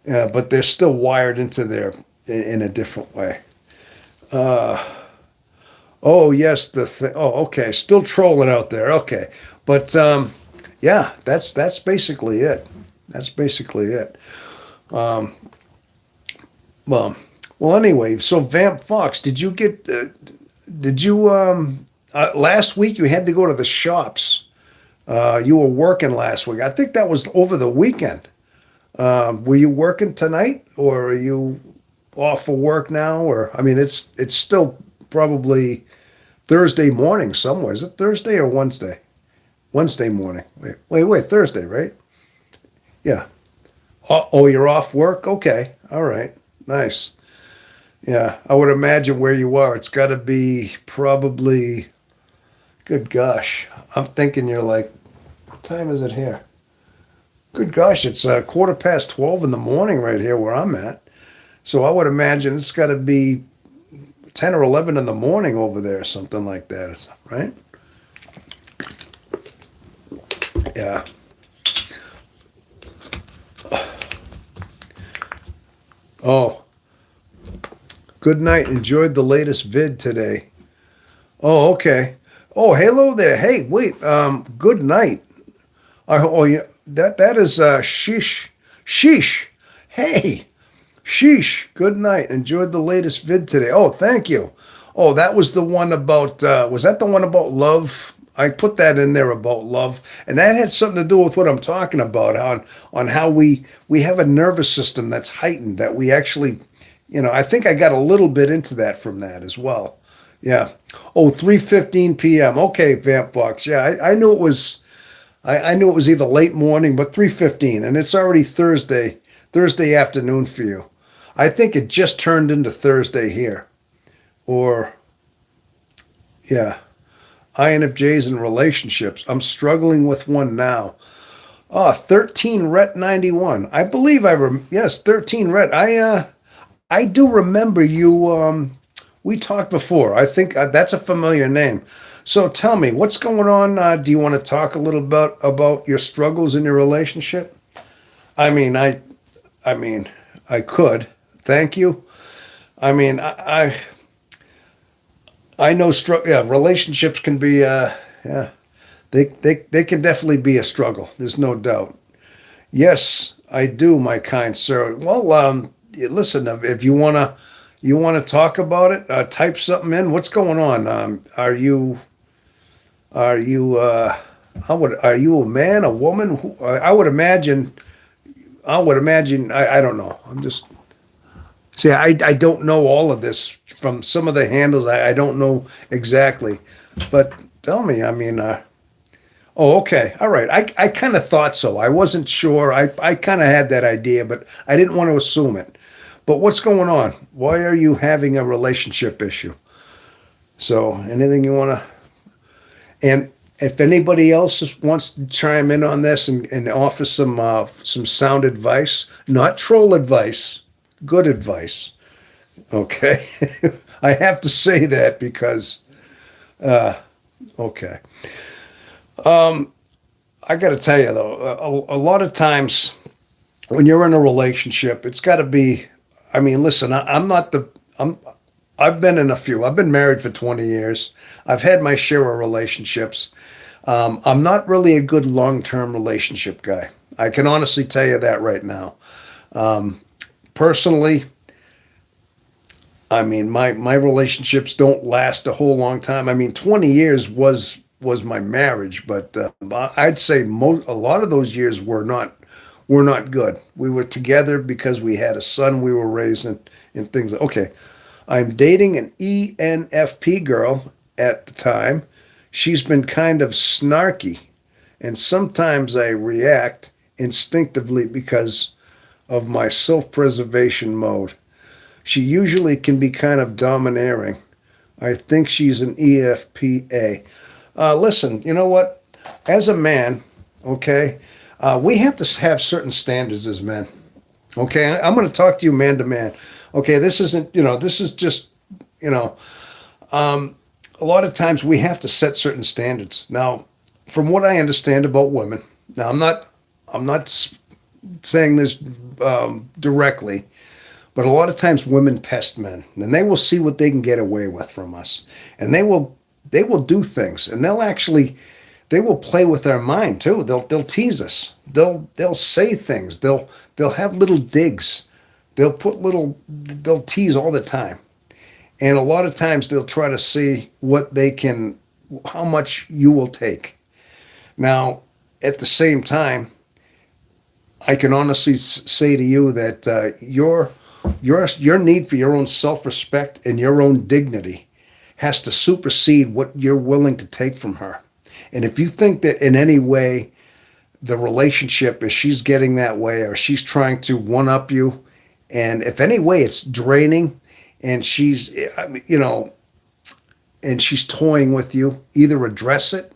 but they're still wired into their in a different way. Oh yes, the thing. Oh, okay. Still trolling out there. Okay, but yeah, that's basically it. That's basically it. Well, well. Anyway, so Vamp Fox, did you get? Did you last week you had to go to the shops? You were working last week. I think that was over the weekend. Were you working tonight, or are you off for work now? Or I mean, it's still probably Thursday morning somewhere. Is it Thursday or Wednesday? Wednesday morning. Wait. Thursday, right? Yeah. Oh, you're off work? Okay. All right. Nice. Yeah. I would imagine where you are, it's got to be probably, good gosh. I'm thinking you're like, what time is it here? Good gosh, it's 12:15 in the morning right here where I'm at. So I would imagine it's got to be 10 or 11 in the morning over there, something like that, right? Yeah. Oh, good night. Enjoyed the latest vid today. Oh, okay. Oh, hello there. Hey, wait. Good night. Oh, yeah. That is sheesh. Sheesh. Hey, sheesh. Good night. Enjoyed the latest vid today. Oh, thank you. Oh, that was the one about, was that the one about love? I put that in there about love, and that had something to do with what I'm talking about on how we have a nervous system that's heightened, that we actually, I think I got a little bit into that from that as well. Yeah. Oh, 3:15 p.m. Okay, Vamp Box. Yeah, I knew it was I knew it was either late morning, but 3:15, and it's already Thursday afternoon for you. I think it just turned into Thursday here. Or yeah. INFJs in relationships. I'm struggling with one now. Oh, 13 Ret 91. I believe yes, 13 Ret. I do remember you we talked before. I think that's a familiar name. So tell me, what's going on? Do you want to talk a little bit about your struggles in your relationship? I mean, I mean, I could. Thank you. I mean, I know yeah, relationships can be yeah, they can definitely be a struggle. There's no doubt. Yes, I do, my kind sir. Well, listen, if you wanna talk about it, type something in. What's going on? Are you are you a man, a woman? I would imagine. I don't know. I'm just see. I don't know all of this from some of the handles. I don't know exactly, but tell me. I mean, oh, okay, all right. I kind of thought so. I wasn't sure. I kind of had that idea, but I didn't want to assume it. But what's going on? Why are you having a relationship issue? So, anything you want to? And if anybody else wants to chime in on this and offer some sound advice, not troll advice, good advice. Okay, I have to say that because okay, I got to tell you though, a lot of times when you're in a relationship, it's got to be. I mean, listen, I'm not the. I've been in a few. I've been married for 20 years. I've had my share of relationships. I'm not really a good long-term relationship guy. I can honestly tell you that right now. Personally, I mean, my relationships don't last a whole long time. I mean, 20 years was my marriage, but I'd say a lot of those years were not good. We were together because we had a son we were raising and things. Okay, I'm dating an ENFP girl at the time. She's been kind of snarky, and sometimes I react instinctively because of my self-preservation mode. She usually can be kind of domineering. I think she's an EFPA. Listen, you know what? As a man, okay, we have to have certain standards as men. Okay, I'm going to talk to you man to man. Okay, this isn't, this is just, you know, a lot of times we have to set certain standards. Now, from what I understand about women, now I'm not saying this directly, but a lot of times women test men, and they will see what they can get away with from us, and they will do things, and they will play with our mind too. They'll tease us. They'll say things. They'll have little digs. They'll tease all the time. And a lot of times they'll try to see how much you will take. Now, at the same time, I can honestly say to you that your need for your own self-respect and your own dignity has to supersede what you're willing to take from her. And if you think that in any way the relationship is she's getting that way or she's trying to one up you, and if any way it's draining and and she's toying with you, either address it.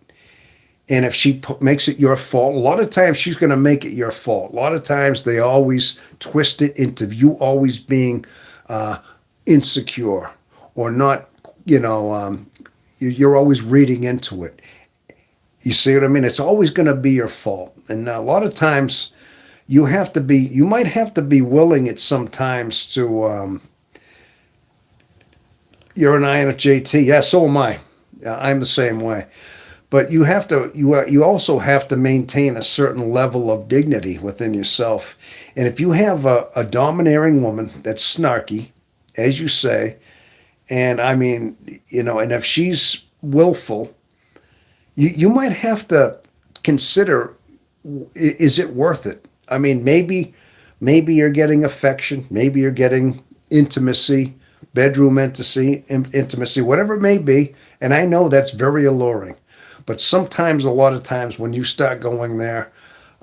And if she makes it your fault, a lot of times she's going to make it your fault. A lot of times they always twist it into you always being insecure or not, you're always reading into it. You see what I mean? It's always going to be your fault. And a lot of times you might have to be willing at some times to, you're an INFJT. Yeah, so am I. Yeah, I'm the same way. But you also have to maintain a certain level of dignity within yourself. And if you have a domineering woman that's snarky, as you say, And I mean, and if she's willful, you might have to consider, is it worth it? I mean, maybe you're getting affection, maybe you're getting intimacy, bedroom intimacy, whatever it may be. And I know that's very alluring. But sometimes, a lot of times, when you start going there,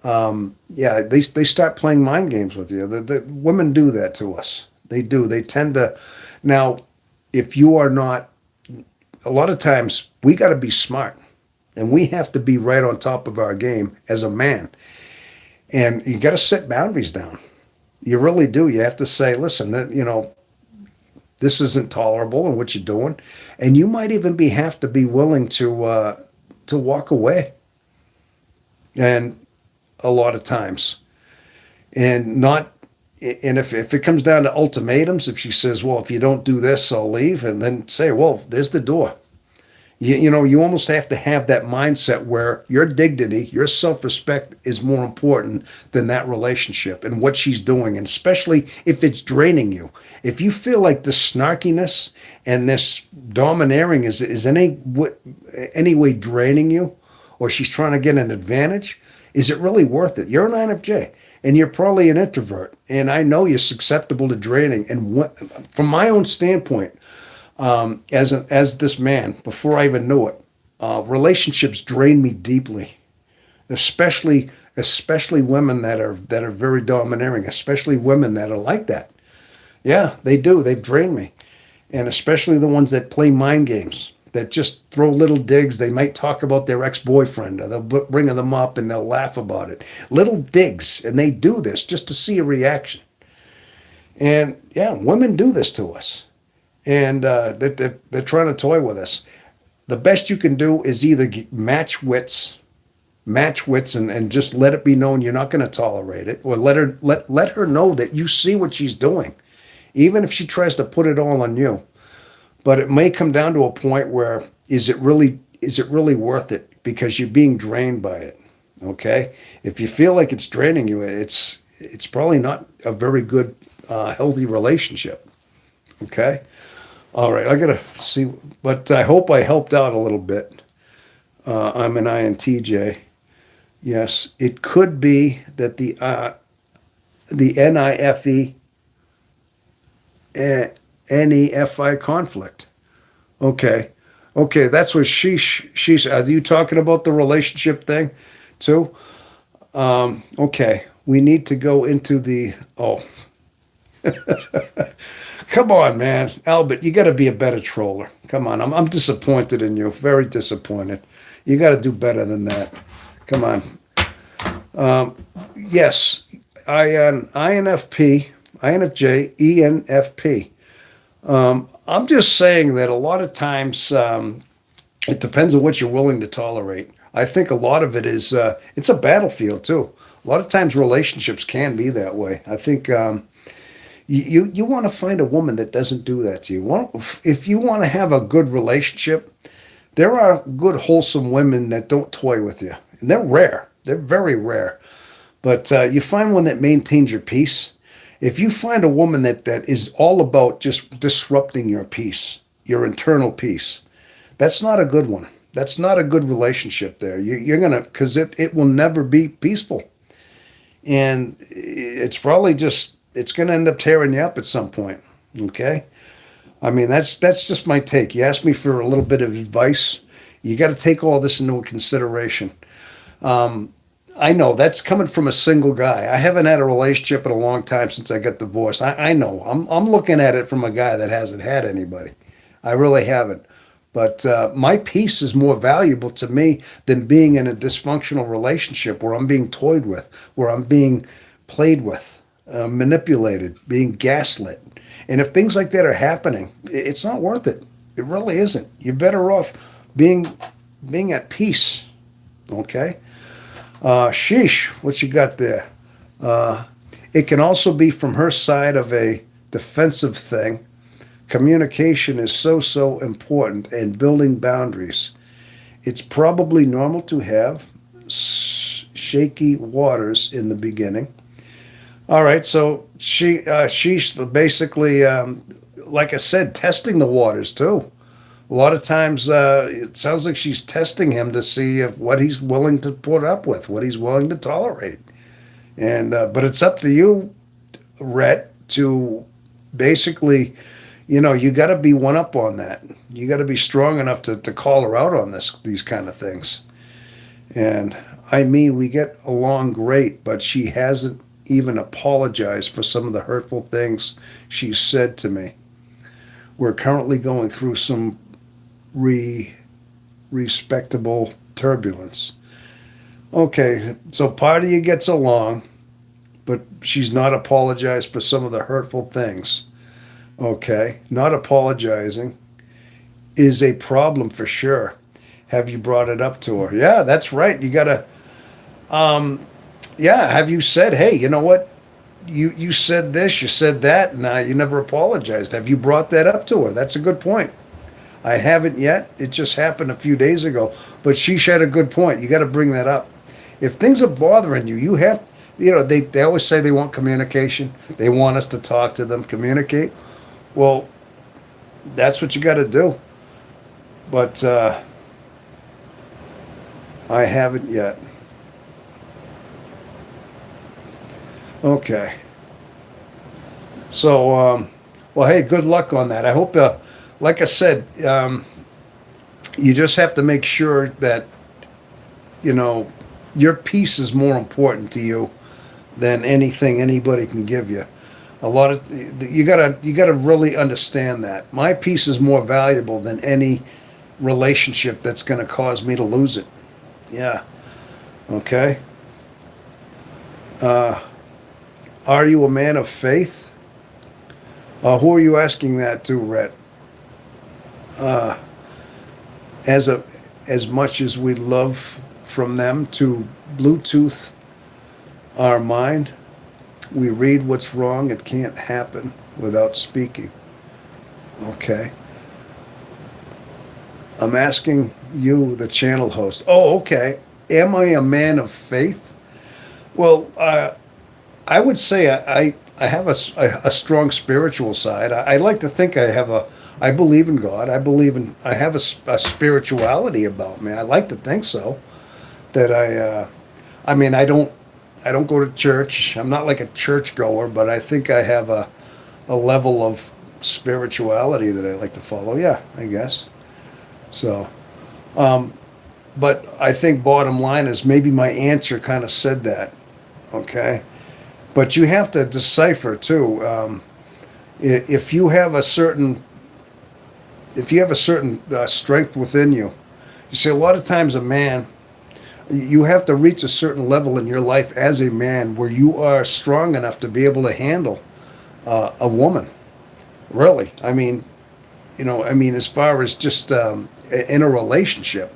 yeah, they start playing mind games with you. The women do that to us. They do. They tend to. Now, if you are not, a lot of times we got to be smart, and we have to be right on top of our game as a man. And you got to set boundaries down. You really do. You have to say, listen, this isn't tolerable in what you're doing, and you might even have to be willing to walk away. And a lot of times, and not, and if it comes down to ultimatums, if she says, well, if you don't do this, I'll leave, and then say, well, there's the door. You almost have to have that mindset where your dignity, your self-respect is more important than that relationship and what she's doing, and especially if it's draining you. If you feel like this snarkiness and this domineering is any way draining you, or she's trying to get an advantage, is it really worth it? You're an INFJ, and you're probably an introvert, and I know you're susceptible to draining. And from my own standpoint, as this man, before I even knew it, relationships drain me deeply, especially women that are very domineering, especially women that are like that. Yeah, they do. They've drained me, and especially the ones that play mind games, that just throw little digs. They might talk about their ex-boyfriend, or they'll bring them up and they'll laugh about it. Little digs, and they do this just to see a reaction. And yeah, women do this to us, and they're trying to toy with us. The best you can do is either match wits, and just let it be known you're not going to tolerate it, or let her know that you see what she's doing, even if she tries to put it all on you. But it may come down to a point where, is it really worth it, because you're being drained by it. Okay, if you feel like it's draining you, it's probably not a very good healthy relationship. Okay. All right, I gotta see, but I hope I helped out a little bit. I'm an INTJ. Yes, it could be that the NEFI conflict. Okay, okay, that's what she's. Are you talking about the relationship thing, too? Okay, we need to go into the. Oh, come on, man, Albert, you got to be a better troller. Come on, I'm disappointed in you. Very disappointed. You got to do better than that. Come on. Yes, INFJ, ENFP. I'm just saying that a lot of times, it depends on what you're willing to tolerate. I think a lot of it is it's a battlefield too. A lot of times relationships can be that way. I think you want to find a woman that doesn't do that to you. If you want to have a good relationship, there are good, wholesome women that don't toy with you, and they're rare. They're very rare. But you find one that maintains your peace. If you find a woman that is all about just disrupting your peace, your internal peace, that's not a good one. That's not a good relationship there. You're going to, because it will never be peaceful. And it's probably just, it's going to end up tearing you up at some point. Okay? I mean, that's just my take. You asked me for a little bit of advice. You got to take all this into consideration. I know that's coming from a single guy. I haven't had a relationship in a long time since I got divorced. I know. I'm looking at it from a guy that hasn't had anybody. I really haven't. But my peace is more valuable to me than being in a dysfunctional relationship where I'm being toyed with, where I'm being played with, manipulated, being gaslit. And if things like that are happening, it's not worth it. It really isn't. You're better off being at peace. Okay? Sheesh, what you got there? It can also be from her side of a defensive thing. Communication is so important, and building boundaries. It's probably normal to have shaky waters in the beginning. All right, so she's basically like I said, testing the waters too. A lot of times, it sounds like she's testing him to see if what he's willing to put up with, what he's willing to tolerate. And but it's up to you, Rhett, to basically, you got to be one up on that. You got to be strong enough to call her out on these kind of things. And I mean, we get along great, but she hasn't even apologized for some of the hurtful things she said to me. We're currently going through some respectable turbulence. Okay, so part of you gets along, but she's not apologized for some of the hurtful things. Okay, not apologizing is a problem for sure. Have you brought it up to her? Yeah, that's right. You gotta, yeah. Have you said, hey, you know what? You said this, you said that, and you never apologized. Have you brought that up to her? That's a good point. I haven't yet. It just happened a few days ago. But she had a good point. You got to bring that up. If things are bothering you, you have, they always say they want communication. They want us to talk to them, communicate. Well, that's what you got to do. But I haven't yet. Okay. So, well, hey, good luck on that. I hope, like I said, you just have to make sure that, your peace is more important to you than anything anybody can give you. A lot of you gotta really understand that my peace is more valuable than any relationship that's going to cause me to lose it. Yeah. Okay. Are you a man of faith? Who are you asking that to, Rhett? As much as we love from them to Bluetooth our mind, we read what's wrong. It can't happen without speaking. Okay. I'm asking you, the channel host. Oh, okay. Am I a man of faith? Well, I would say I have a strong spiritual side. I like to think I believe in God. I have a spirituality about me. I like to think so. That I mean, I don't go to church. I'm not like a church goer, but I think I have a level of spirituality that I like to follow. Yeah, I guess. So, but I think bottom line is maybe my answer kind of said that. Okay. But you have to decipher too. If you have a certain strength within you, you see, a lot of times a man, you have to reach a certain level in your life as a man where you are strong enough to be able to handle a woman. Really, I mean, as far as just in a relationship,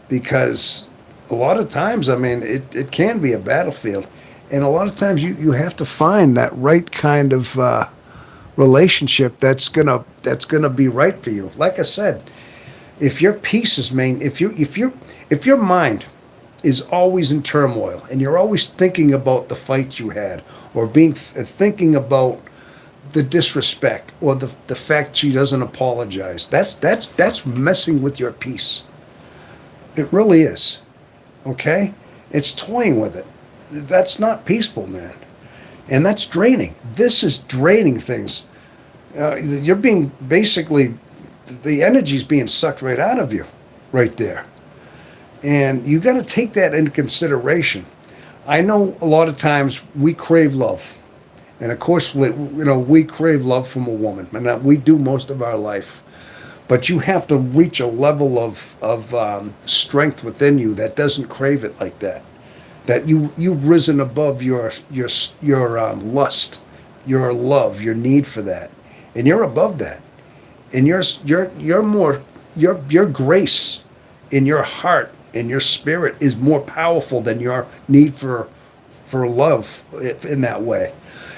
because a lot of times, I mean, it can be a battlefield. And a lot of times you have to find that right kind of relationship that's gonna be right for you. Like I said, if your peace is if your mind is always in turmoil and you're always thinking about the fights you had or thinking about the disrespect or the fact she doesn't apologize, that's messing with your peace. It really is. Okay? It's toying with it. That's not peaceful, man. And that's draining. This is draining things. You're being basically, the energy's being sucked right out of you, right there. And you got to take that into consideration. I know a lot of times we crave love. And of course, we crave love from a woman. And we do most of our life. But you have to reach a level of strength within you that doesn't crave it like that. That you've risen above your lust, your love, your need for that, and you're above that, and you're more your grace in your heart and your spirit is more powerful than your need for love in that way.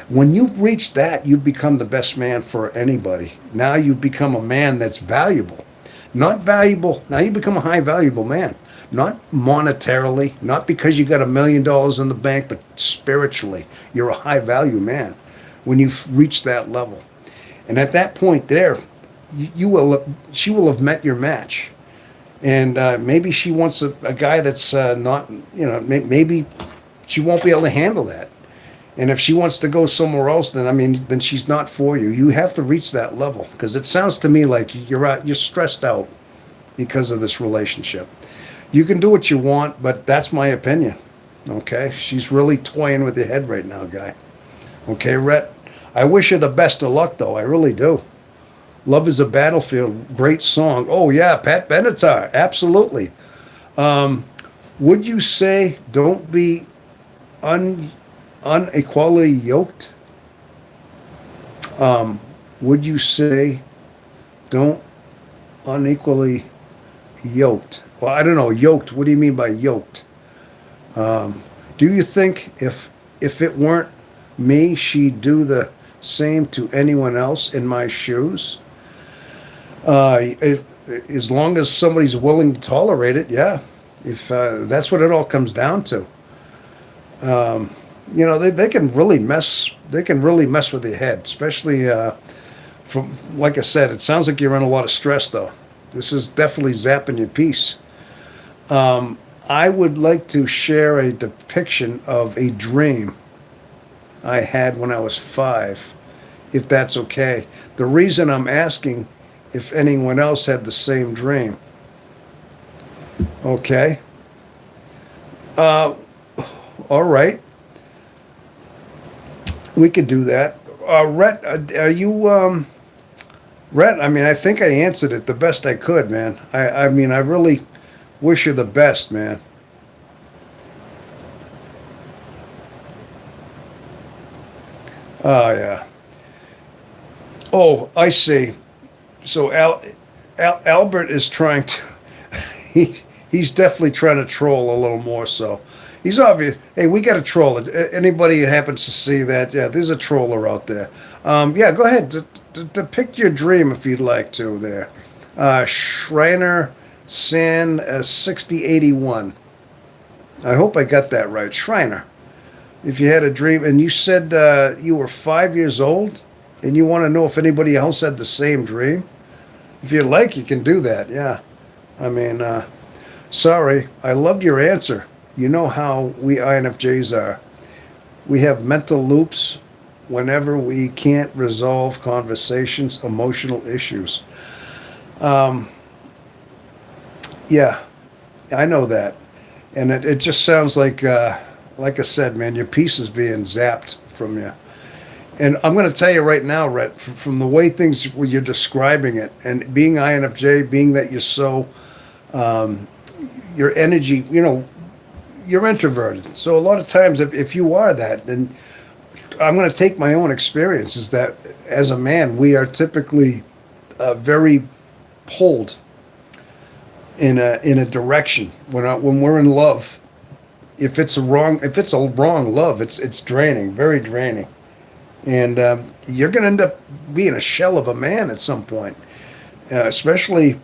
When you've reached that, you've become the best man for anybody. Now you've become a man that's valuable, not valuable. Now you become a high valuable man. Not monetarily, not because you got $1 million in the bank, but spiritually, you're a high value man when you've reached that level. And at that point there, you will she will have met your match. And maybe she wants a guy that's not, maybe she won't be able to handle that. And if she wants to go somewhere else, then I mean, then she's not for you. You have to reach that level because it sounds to me like you're stressed out because of this relationship. You can do what you want, but that's my opinion. Okay, she's really toying with your head right now, guy. Okay, Rhett. I wish you the best of luck, though. I really do. Love is a Battlefield. Great song. Oh yeah, Pat Benatar. Absolutely. Would you say don't be un unequally yoked? Would you say don't unequally yoked? Well, I don't know. Yoked. What do you mean by yoked? Do you think if it weren't me, she'd do the same to anyone else in my shoes? As long as somebody's willing to tolerate it, yeah. If that's what it all comes down to. They can really mess. They can really mess with your head, especially from like I said. It sounds like you're in a lot of stress, though. This is definitely zapping your peace. I would like to share a depiction of a dream I had when I was 5, if that's okay. The reason I'm asking if anyone else had the same dream. Okay. All right. We could do that. Rhett, are you, Rhett? I mean, I think I answered it the best I could, man. I mean, I really wish you the best, man. Oh, yeah. Oh, I see. So Albert is trying to, he's definitely trying to troll a little more. So he's obvious. Hey, we got to troll it. Anybody who happens to see that, yeah, there's a troller out there. Yeah, go ahead. Depict your dream if you'd like to. There, Shriner San 6081. I hope I got that right, Shriner. If you had a dream, and you said you were 5 years old, and you want to know if anybody else had the same dream. If you like, you can do that. Yeah. I mean, sorry, I loved your answer. You know how we INFJs are. We have mental loops whenever we can't resolve conversations, emotional issues. Yeah, I know that. And it just sounds like I said, man, your peace is being zapped from you. And I'm going to tell you right now, Rhett, from the way things you're describing it, and being INFJ, being that you're so, your energy, you're introverted. So a lot of times, if you are that, then I'm going to take my own experience is that as a man, we are typically very pulled in a direction when we're in love. If it's a wrong love, it's draining, very draining, and you're going to end up being a shell of a man at some point. Especially,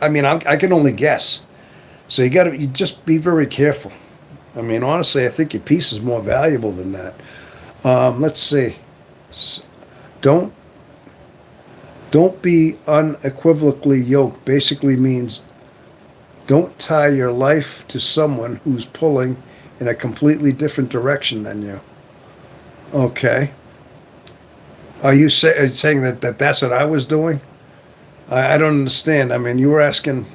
I mean, I can only guess. So you just be very careful. I mean, honestly, I think your peace is more valuable than that. Let's see. Don't don't be unequivocally yoked. Basically means don't tie your life to someone who's pulling in a completely different direction than you. Okay. Are you saying that's what I was doing? I don't understand. I mean, you were asking.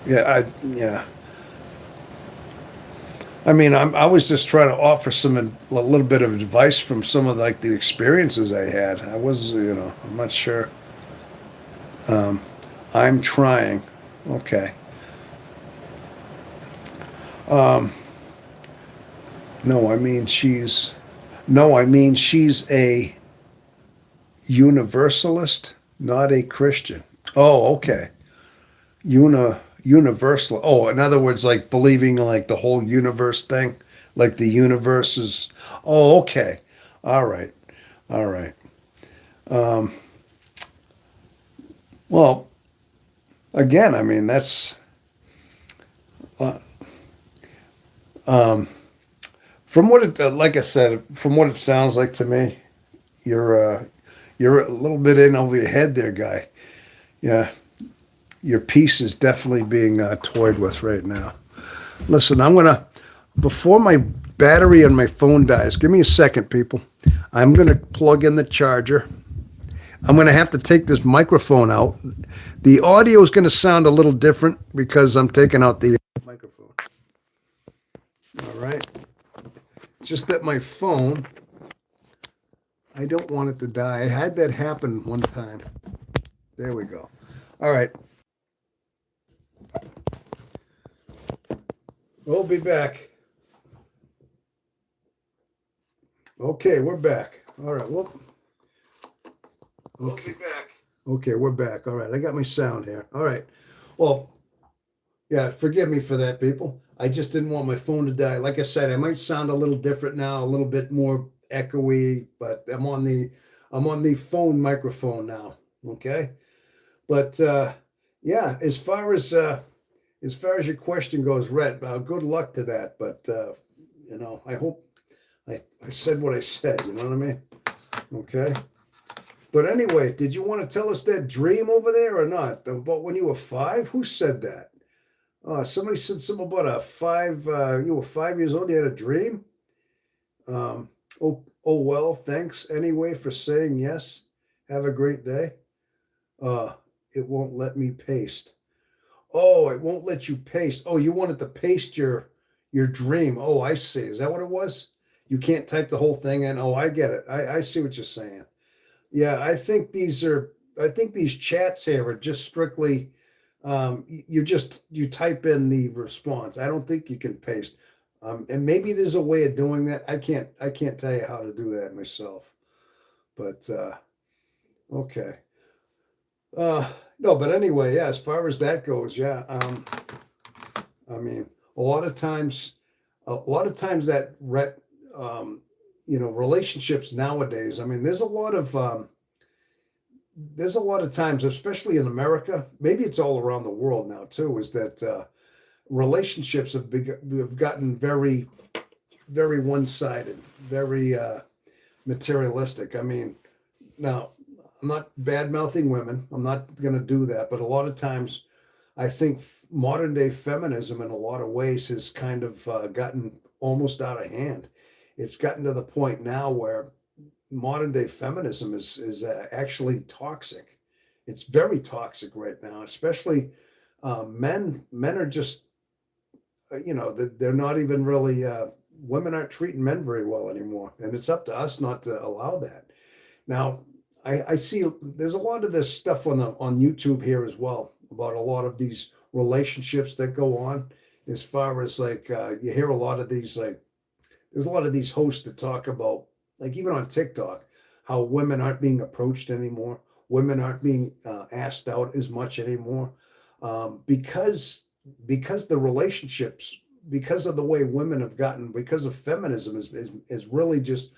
Yeah. I mean, I was just trying to offer a little bit of advice from some of like the experiences I had. I was, I'm not sure. I'm trying. Okay. No, I mean she's. No, I mean she's a universalist, not a Christian. Oh, okay. Universal. Oh, in other words, like believing in like the whole universe thing, like the universe is. Oh, okay. All right. All right. Well, again, I mean that's from what it like I said, from what it sounds like to me, you're You're a little bit in over your head there, guy. Yeah, your piece is definitely being toyed with right now. Listen, before my battery on my phone dies, give me a second, people. I'm gonna plug in the charger. I'm gonna have to take this microphone out. The audio is gonna sound a little different because I'm taking out the microphone. All right. Just that my phone, I don't want it to die. I had that happen one time. There we go. All right. We'll be back. Okay, we're back. All right. We'll be back. Okay, we're back. All right. I got my sound here. All right. Well, yeah, forgive me for that, people. I just didn't want my phone to die. Like I said, I might sound a little different now, a little bit more echoey, but I'm on the phone microphone now. Okay. But yeah, as far as your question goes, Rhett, good luck to that. But I hope I said what I said. You know what I mean? Okay. But anyway, did you want to tell us that dream over there or not? About when you were 5? Who said that? Somebody said something about a 5. You were 5 years old. You had a dream. Oh well. Thanks anyway for saying yes. Have a great day. Uh, it won't let me paste. Oh, it won't let you paste. Oh, you wanted to paste your dream. Oh, I see. Is that what it was? You can't type the whole thing in. Oh, I get it. I see what you're saying. Yeah, I think these chats here are just strictly you type in the response. I don't think you can paste. And maybe there's a way of doing that. I can't tell you how to do that myself. But okay. No, but anyway, yeah, as far as that goes, yeah. I mean, a lot of times, that relationships nowadays. I mean, there's a lot of times, especially in America, maybe it's all around the world now too, is that relationships have gotten very, very one-sided, very materialistic. I mean, now I'm not bad-mouthing women. I'm not going to do that, but a lot of times I think modern day feminism in a lot of ways has kind of gotten almost out of hand. It's gotten to the point now where modern day feminism is actually toxic. It's very toxic right now, especially men are just they're not even really women aren't treating men very well anymore, and it's up to us not to allow that. Now, I see there's a lot of this stuff on YouTube here as well about a lot of these relationships that go on. As far as like you hear a lot of these like there's a lot of these hosts that talk about like even on TikTok how women aren't being approached anymore. Women aren't being asked out as much anymore because the relationships because of the way women have gotten because of feminism is really just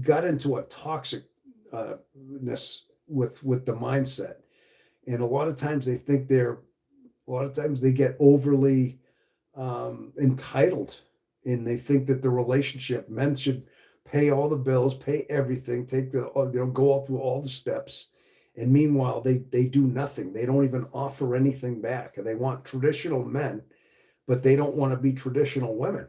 got into a toxic ness with the mindset, and a lot of times a lot of times they get overly entitled, and they think that the relationship men should pay all the bills, pay everything, take the go all through all the steps, and meanwhile they do nothing. They don't even offer anything back. They want traditional men, but they don't want to be traditional women.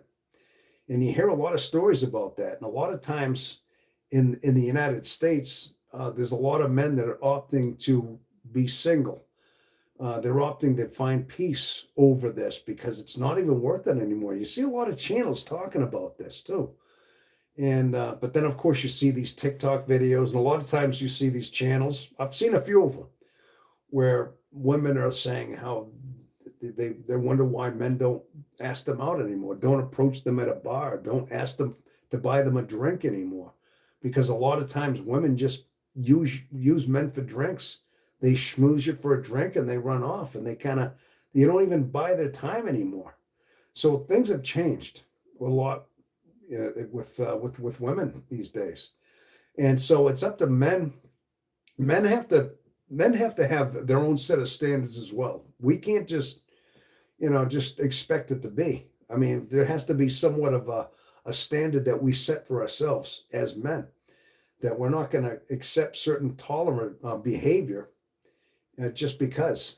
And you hear a lot of stories about that. And a lot of times in the United States, there's a lot of men that are opting to be single. They're opting to find peace over this because it's not even worth it anymore. You see a lot of channels talking about this too. And but then of course you see these TikTok videos, and a lot of times you see these channels. I've seen a few of them where women are saying how they wonder why men don't ask them out anymore, don't approach them at a bar, don't ask them to buy them a drink anymore, because a lot of times women just use men for drinks. They schmooze you for a drink and they run off, and you don't even buy their time anymore. So things have changed a lot with women these days, and so it's up to men. Men have to men have to have their own set of standards as well. We can't just expect it to be. I mean, there has to be somewhat of a standard that we set for ourselves as men. that we're not going to accept certain tolerant behavior just because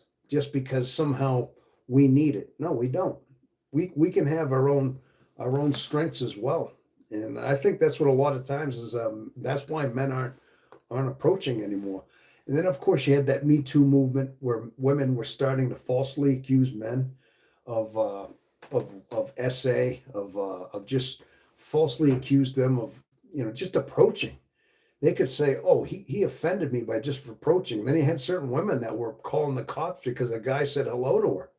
somehow we need it. No, we don't. We can have our own strengths as well, and I think that's what a lot of times is. That's why men aren't approaching anymore. And then of course you had that Me Too movement where women were starting to falsely accuse men of SA of just falsely accuse them of just approaching. They could say, "Oh, he offended me by just approaching." Then he had certain women that were calling the cops because a guy said hello to her,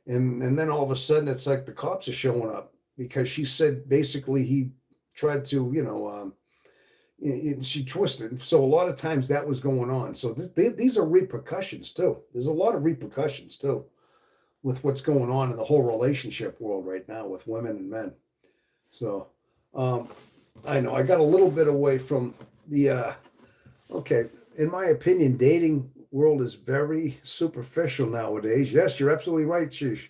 and then all of a sudden it's like the cops are showing up because she said basically he tried to she twisted. So a lot of times that was going on. So these are repercussions too. There's a lot of repercussions too with what's going on in the whole relationship world right now with women and men. So um, I know I got a little bit away from the okay. In my opinion, dating world is very superficial nowadays. Yes, you're absolutely right, Shish.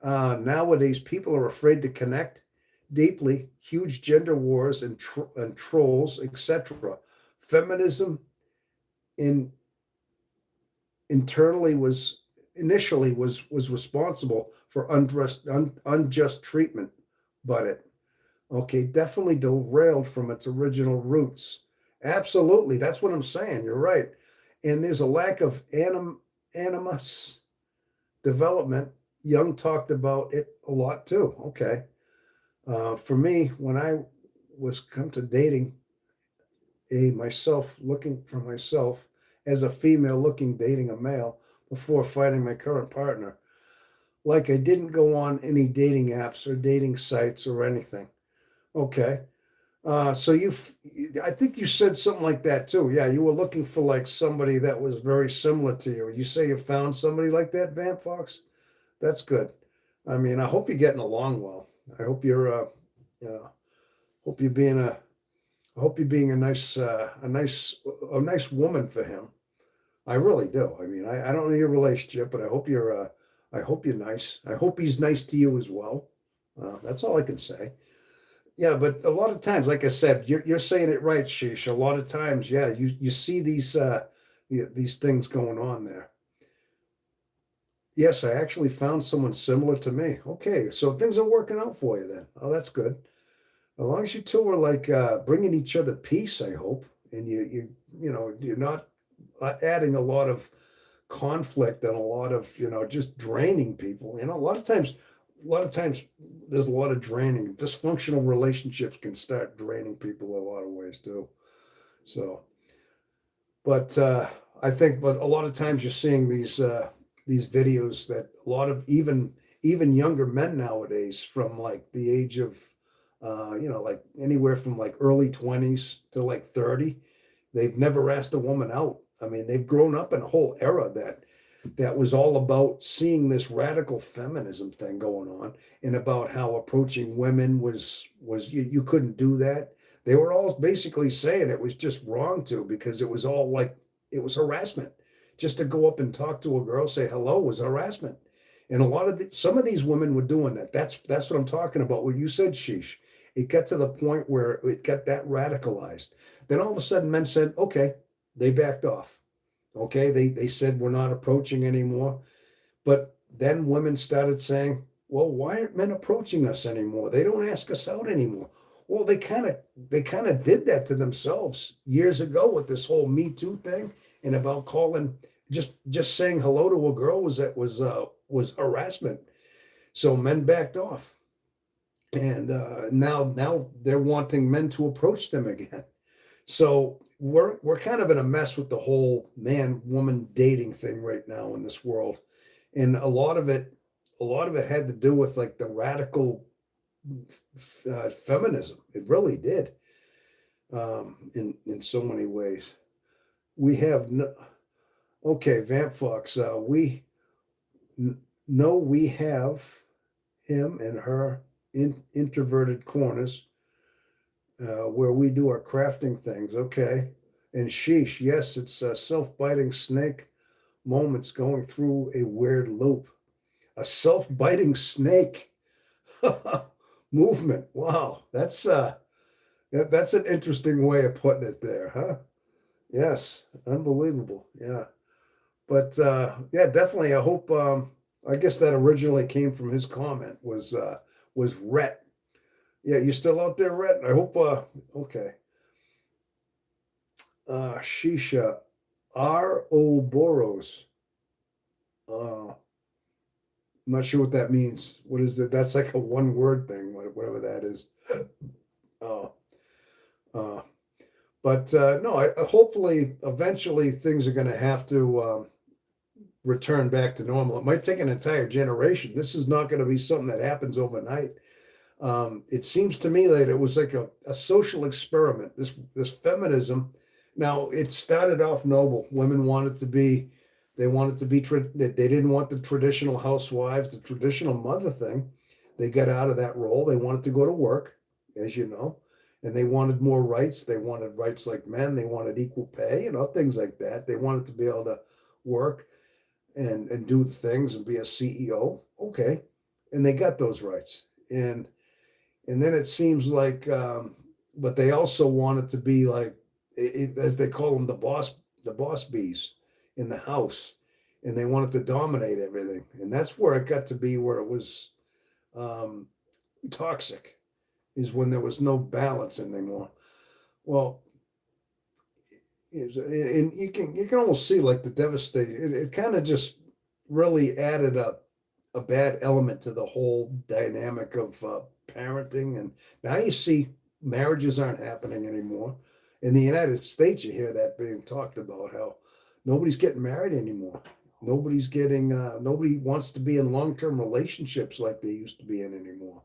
Nowadays, people are afraid to connect deeply. Huge gender wars and trolls, etc. Feminism in internally was initially was responsible for unjust treatment, but it okay definitely derailed from its original roots. Absolutely, that's what I'm saying. You're right, and there's a lack of animus development. Young talked about it a lot too. Okay. For me, when I was come to dating a myself, looking for myself as a female looking dating a male before finding my current partner, like I didn't go on any dating apps or dating sites or anything. Okay. So I think you said something like that too. Yeah, you were looking for like somebody that was very similar to you. You say you found somebody like that, Vamp Fox? That's good. I mean, I hope you're getting along well. I hope you know, hope you're being a, I hope you're being a nice woman for him. I really do. I mean, I don't know your relationship, but I hope you're nice. I hope he's nice to you as well. That's all I can say. Yeah, but a lot of times, like I said, you're saying it right, Sheesh. A lot of times, yeah, you see these things going on there. Yes, I actually found someone similar to me. Okay, so things are working out for you then. Oh, that's good. As long as you two are like bringing each other peace, I hope, and you're not adding a lot of conflict and a lot of just draining people. A lot of times there's a lot of draining. Dysfunctional relationships can start draining people a lot of ways too. So, but I think, but a lot of times you're seeing these videos that a lot of even younger men nowadays from like the age of like anywhere from like early 20s to like 30, they've never asked a woman out. I mean, they've grown up in a whole era that was all about seeing this radical feminism thing going on and about how approaching women was you couldn't do that. They were all basically saying it was just wrong to because it was all like it was harassment. Just to go up and talk to a girl, say hello was harassment. And some of these women were doing that. That's what I'm talking about. What you said, sheesh. It got to the point where it got that radicalized. Then all of a sudden men said, okay, they backed off. Okay, they said we're not approaching anymore. But then women started saying, well, why aren't men approaching us anymore? They don't ask us out anymore. Well, they kind of did that to themselves years ago with this whole Me Too thing and about calling just saying hello to a girl was harassment. So men backed off. And now they're wanting men to approach them again. So we're kind of in a mess with the whole man woman dating thing right now in this world, and a lot of it had to do with like the radical feminism. It really did, in so many ways. We have no, okay, Vamp Fox. We know we have him and her introverted corners where we do our crafting things. Okay. And sheesh, yes, it's a self-biting snake moments going through a weird loop. A self-biting snake movement. Wow, Yeah, that's an interesting way of putting it there, huh? Yes, unbelievable. Yeah. But yeah, definitely. I hope. I guess that originally came from his comment was Rhett. Yeah, you still out there, Rhett? I hope. Okay. Shisha R. O. Boros. I'm not sure what that means. What is it? That's like a one word thing, whatever that is. Oh, uh, but no. Hopefully, eventually, things are going to have to return back to normal. It might take an entire generation. This is not going to be something that happens overnight. It seems to me that it was like a social experiment. This feminism. Now it started off noble. Women wanted to be, they wanted to be. They didn't want the traditional housewives, the traditional mother thing. They got out of that role. They wanted to go to work, as you know, and they wanted more rights. They wanted rights like men. They wanted equal pay, things like that. They wanted to be able to work and do the things and be a CEO. Okay, and they got those rights. And then it seems like, but they also wanted to be like, as they call them, the boss bees in the house, and they wanted to dominate everything. And that's where it got to be where it was um, toxic, is when there was no balance anymore. Well, and you can almost see like the devastation. It kind of just really added a bad element to the whole dynamic of parenting. And now you see marriages aren't happening anymore. In the United States, you hear that being talked about, how nobody's getting married anymore. Nobody wants to be in long-term relationships like they used to be in anymore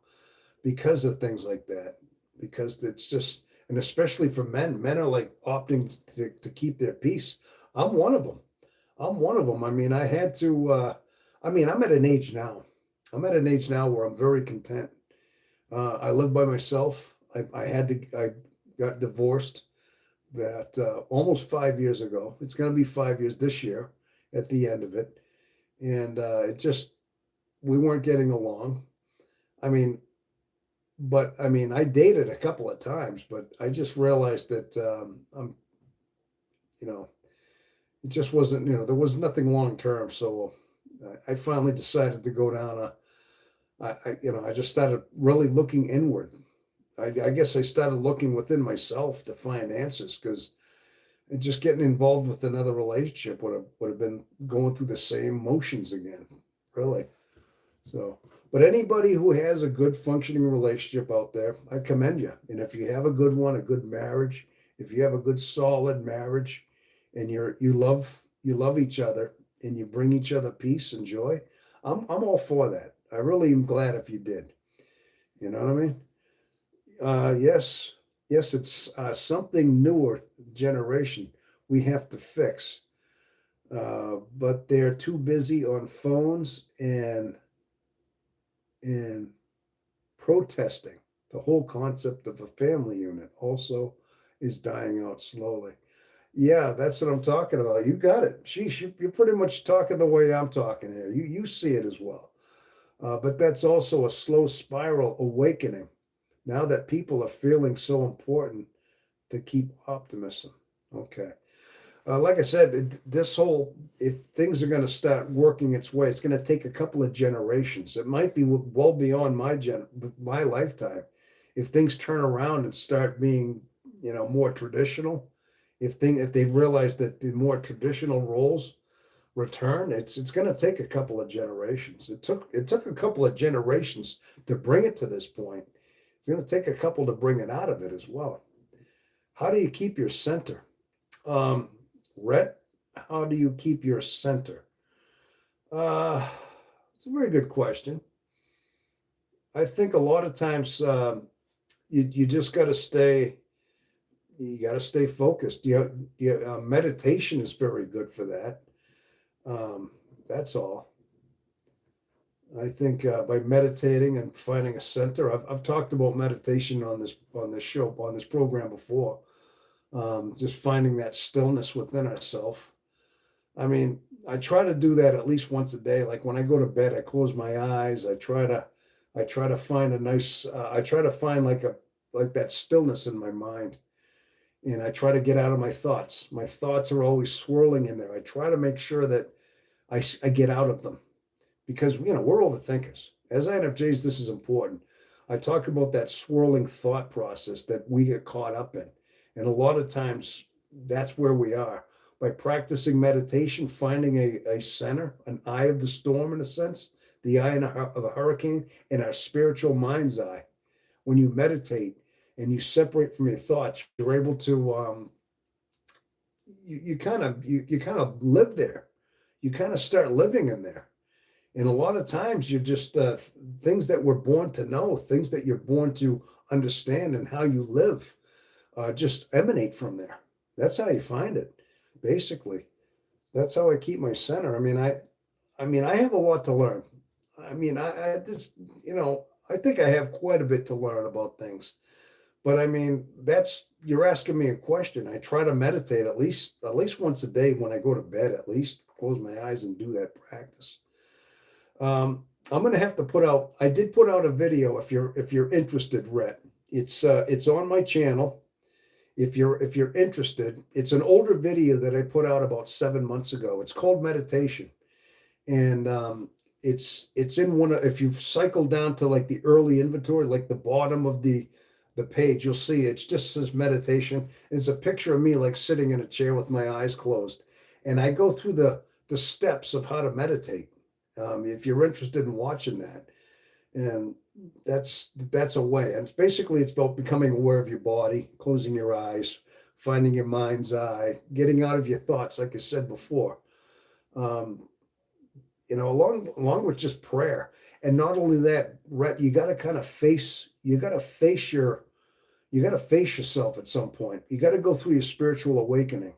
because of things like that. Because it's just, and especially for men are like opting to keep their peace. I'm one of them. I'm one of them. I mean, I had to, I'm at an age now. I'm at an age now where I'm very content. I live by myself. I got divorced that almost 5 years ago. It's going to be 5 years this year at the end of it. And we weren't getting along. I mean, I dated a couple of times, but I just realized that you know, it just wasn't, there was nothing long term. So I finally decided to go down I just started really looking inward. I guess I started looking within myself to find answers, because just getting involved with another relationship would have been going through the same motions again, really. So, but anybody who has a good functioning relationship out there, I commend you. And if you have a good one, a good marriage, if you have a good solid marriage, and you love each other, and you bring each other peace and joy, I'm all for that. I really am glad if you did. You know what I mean? Yes, yes, it's something newer generation we have to fix. But they're too busy on phones and protesting. The whole concept of a family unit also is dying out slowly. Yeah, that's what I'm talking about. You got it. Sheesh, you're pretty much talking the way I'm talking here. You see it as well. But that's also a slow spiral awakening. Now that people are feeling so important to keep optimism. Okay. Like I said, if things are going to start working its way, it's going to take a couple of generations. It might be well beyond my lifetime. If things turn around and start being, more traditional, if they realize that the more traditional roles return, it's going to take a couple of generations. It took a couple of generations to bring it to this point. It's going to take a couple to bring it out of it as well. How do you keep your center? Um, Rhett, how do you keep your center? Uh, it's a very good question. I think a lot of times you just got to stay. You got to stay focused. Meditation is very good for that. Um, that's all. I think by meditating and finding a center. I've talked about meditation on this show, on this program before. Just finding that stillness within ourselves. I mean, I try to do that at least once a day. Like when I go to bed, I close my eyes. I try to find a nice. I try to find like like that stillness in my mind. And I try to get out of my thoughts. My thoughts are always swirling in there. I try to make sure that I get out of them because, we're overthinkers. As INFJs, this is important. I talk about that swirling thought process that we get caught up in. And a lot of times that's where we are. By practicing meditation, finding a center, an eye of the storm in a sense, the eye of a hurricane, and our spiritual mind's eye. When you meditate and you separate from your thoughts, you're able to you kind of live there. You kind of start living in there. And a lot of times you're just things that we're born to know, things that you're born to understand and how you live just emanate from there. That's how you find it, basically. That's how I keep my center. I have a lot to learn. I just, I think I have quite a bit to learn about things. But that's you're asking me a question. I try to meditate at least once a day when I go to bed, at least close my eyes and do that practice. I'm gonna have to put out. I did put out a video if you're interested, Rhett. It's on my channel. If you're interested, it's an older video that I put out about 7 months ago. It's called Meditation, and it's in one of, if you cycle down to like the early inventory, like the bottom of the page, you'll see it just says meditation. It's a picture of me like sitting in a chair with my eyes closed, and I go through the steps of how to meditate. If you're interested in watching that, and that's a way. And it's about becoming aware of your body, closing your eyes, finding your mind's eye, getting out of your thoughts, like I said before. Um, along with just prayer. And not only that, Rhett, you got to face yourself at some point. You got to go through your spiritual awakening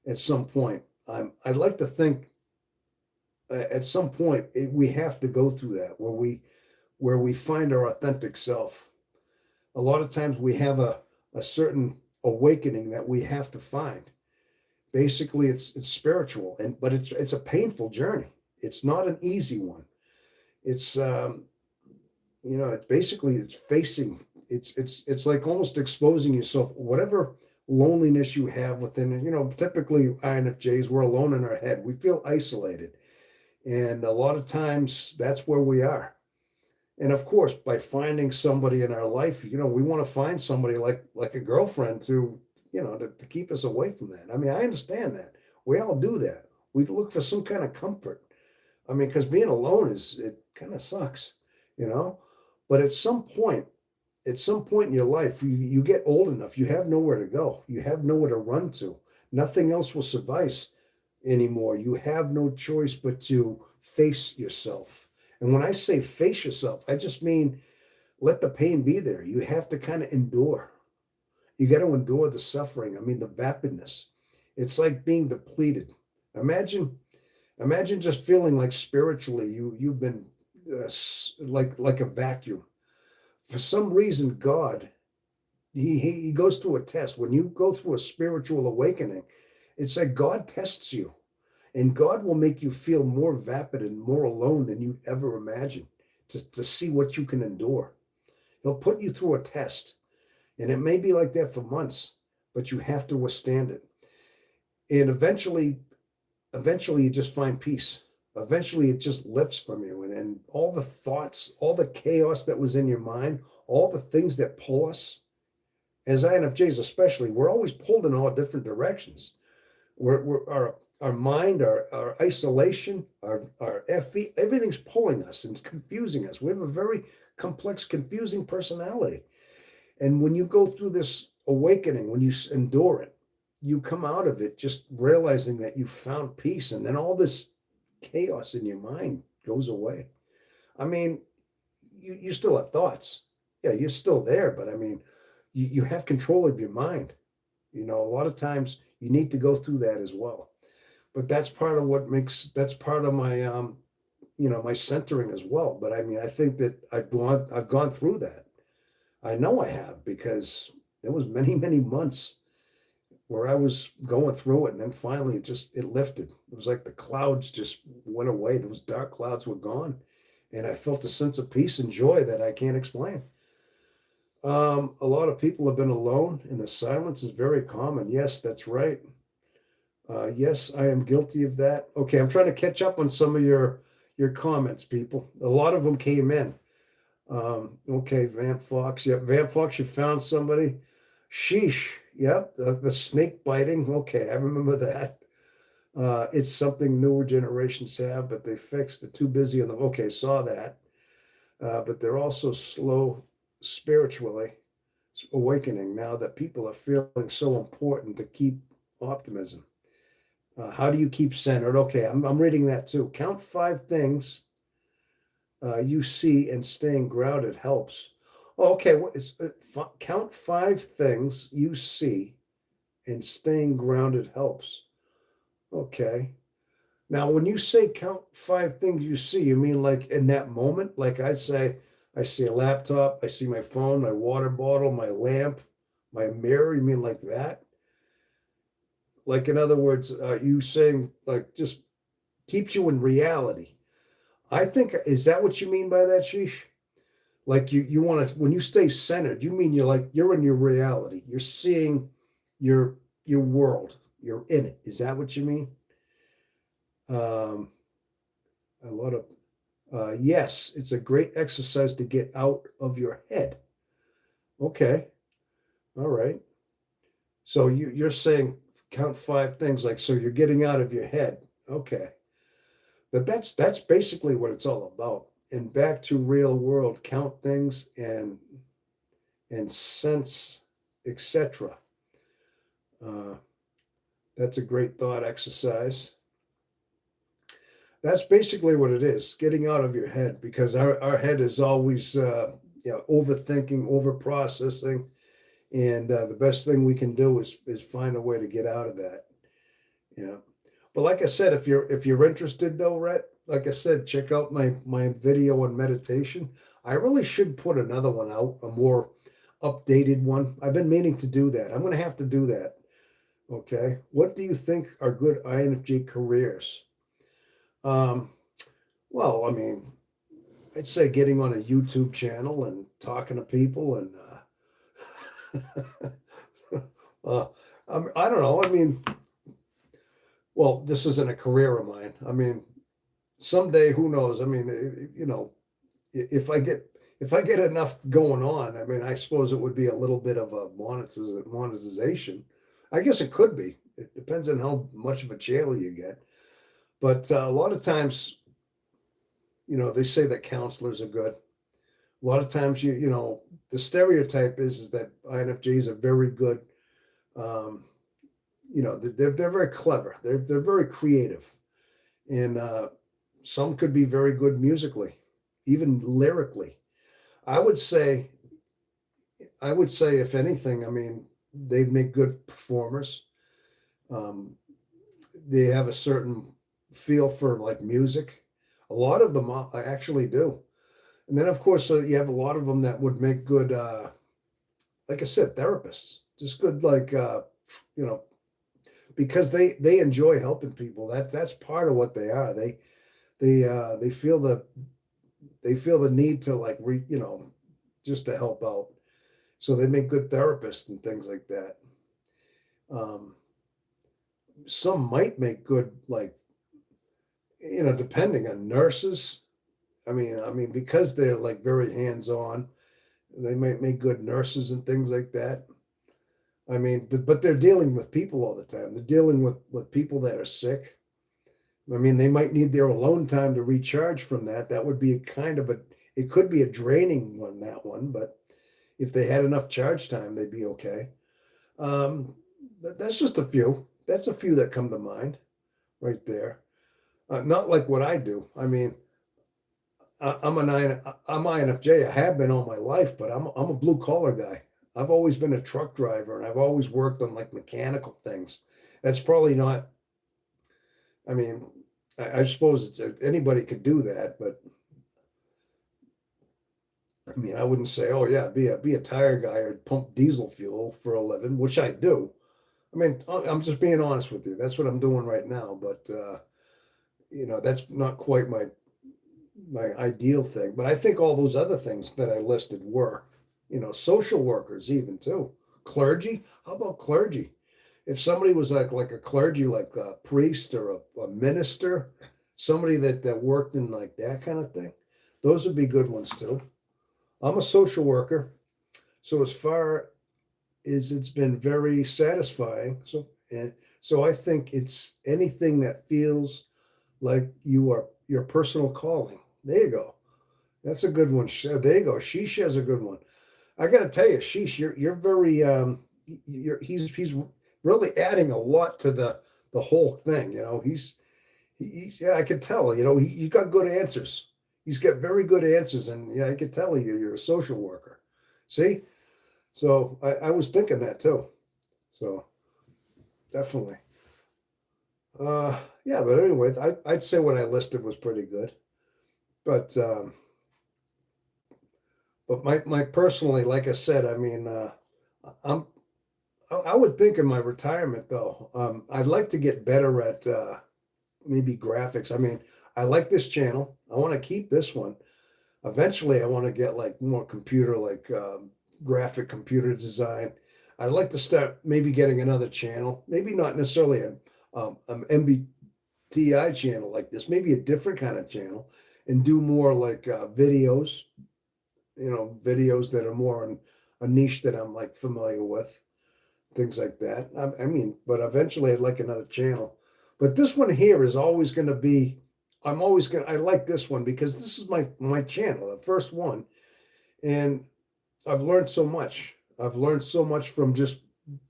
at some point. I'd like to think at some point we have to go through that where we find our authentic self. A lot of times we have a certain awakening that we have to find. Basically, it's spiritual, but it's a painful journey. It's not an easy one. It's it's facing. It's like almost exposing yourself, whatever loneliness you have within. Typically INFJs, we're alone in our head. We feel isolated, and a lot of times that's where we are. And of course, by finding somebody in our life, we want to find somebody like a girlfriend to keep us away from that. I understand that. We all do that. We look for some kind of comfort. Because being alone it kind of sucks, you know. But at some point in your life, you get old enough, you have nowhere to go. You have nowhere to run to. Nothing else will suffice anymore. You have no choice but to face yourself. And when I say face yourself, I just mean let the pain be there. You have to kind of endure. You got to endure the suffering. The vapidness. It's like being depleted. Imagine just feeling like spiritually you've been like a vacuum. For some reason, God, he goes through a test. When you go through a spiritual awakening, it's like God tests you, and God will make you feel more vapid and more alone than you'd ever imagine to see what you can endure. He'll put you through a test, and it may be like that for months, but you have to withstand it. And eventually you just find peace. Eventually it just lifts from you. And all the thoughts, all the chaos that was in your mind, all the things that pull us, as INFJs especially, we're always pulled in all different directions. Our mind, our isolation, our FE, everything's pulling us and confusing us. We have a very complex, confusing personality. And when you go through this awakening, when you endure it, you come out of it just realizing that you found peace, and then all this chaos in your mind goes away. You still have thoughts. Yeah, you're still there, but you have control of your mind. A lot of times you need to go through that as well. But that's part of that's part of my my centering as well. But I think that I've gone through that. I know I have, because there was many, many months where I was going through it, and then finally it lifted. It was like the clouds just went away. Those dark clouds were gone, and I felt a sense of peace and joy that I can't explain. A lot of people have been alone, and the silence is very common. Yes, that's right. Yes, I am guilty of that. Okay, I'm trying to catch up on some of your comments, people. A lot of them came in. Okay, Vamp Fox. Yep, Vamp Fox, you found somebody. Sheesh. Yep, the snake biting. Okay, I remember that. It's something newer generations have, but they fixed. They're too busy on the. Okay, saw that. But they're also slow spiritually awakening now that people are feeling so important to keep optimism. How do you keep centered? Okay, I'm reading that too. Count five things you see and staying grounded helps. Oh, okay, count five things you see and staying grounded helps. Okay. Now, when you say count five things you see, you mean like in that moment? Like I say, I see a laptop, I see my phone, my water bottle, my lamp, my mirror. You mean like that? Like, in other words, you saying like just keeps you in reality. I think, is that what you mean by that, Sheesh? Like you want to, when you stay centered, you mean you're like you're in your reality. You're seeing your world. You're in it. Is that what you mean? Um, a lot of yes, it's a great exercise to get out of your head. Okay, all right. So you're saying count five things, like, so you're getting out of your head. Okay, but that's basically what it's all about. And back to real world, count things and sense, etc. Uh, that's a great thought exercise. That's basically what it is, getting out of your head, because our head is always overthinking, over processing, and the best thing we can do is find a way to get out of that. Yeah. But like I said, if you're interested though, Rhett, like I said, check out my video on meditation. I really should put another one out, a more updated one. I've been meaning to do that. I'm gonna have to do that. Okay. What do you think are good INFJ careers? Um, well, I mean, I'd say getting on a YouTube channel and talking to people and uh, I don't know. I mean, well, this isn't a career of mine. I mean, someday, who knows? I mean, if I get enough going on, I mean, I suppose it would be a little bit of a monetization. I guess it could be. It depends on how much of a channel you get. But a lot of times, they say that counselors are good. A lot of times, the stereotype is that INFJs are very good. Um, they're very clever. They're very creative, and some could be very good musically, even lyrically. I would say, if anything, I mean, they make good performers. Um, they have a certain feel for like music. A lot of them actually do. And then, of course, you have a lot of them that would make good, like I said, therapists. Just good, like, you know, because they enjoy helping people. That's part of what they are. They feel the need to like just to help out. So they make good therapists and things like that. Um, some might make good, like, depending on nurses. I mean, because they're like very hands-on, they might make good nurses and things like that. I mean, but they're dealing with people all the time. They're dealing with people that are sick. I mean, they might need their alone time to recharge from that. That would be a kind of it could be a draining one, that one, but if they had enough charge time, they'd be okay. But that's just a few. That's a few that come to mind right there. Not like what I do. I mean, I'm INFJ. I have been all my life, but I'm a blue collar guy. I've always been a truck driver, and I've always worked on like mechanical things. That's probably not. I mean, I suppose anybody could do that, but I mean, I wouldn't say, oh yeah, be a tire guy or pump diesel fuel for a living, which I do. I mean, I'm just being honest with you. That's what I'm doing right now, but that's not quite my ideal thing. But I think all those other things that I listed were. social workers even too. Clergy. How about clergy? If somebody was like a clergy, like a priest or a minister, somebody that worked in like that kind of thing, those would be good ones too. I'm a social worker, so as far as it's been very satisfying. So I think it's anything that feels like you are your personal calling. There you go. That's a good one. There you go. Sheesh has a good one. I got to tell you, Sheesh, you're very he's really adding a lot to the whole thing. He's yeah, I could tell. You got good answers. He's got very good answers, and yeah, I could tell you're a social worker. See, so I was thinking that too. So definitely. Yeah, but anyway, I'd say what I listed was pretty good. But my personally, like I said, I mean, I'm I would think in my retirement though, I'd like to get better at maybe graphics. I mean, I like this channel. I want to keep this one. Eventually, I want to get like more computer, like graphic computer design. I'd like to start maybe getting another channel. Maybe not necessarily an MBTI channel like this. Maybe a different kind of channel, and do more like videos. Videos that are more in a niche that I'm like familiar with, things like that. I mean, but eventually I'd like another channel. But this one here is always going to be. I like this one because this is my channel, the first one, and I've learned so much. I've learned so much from just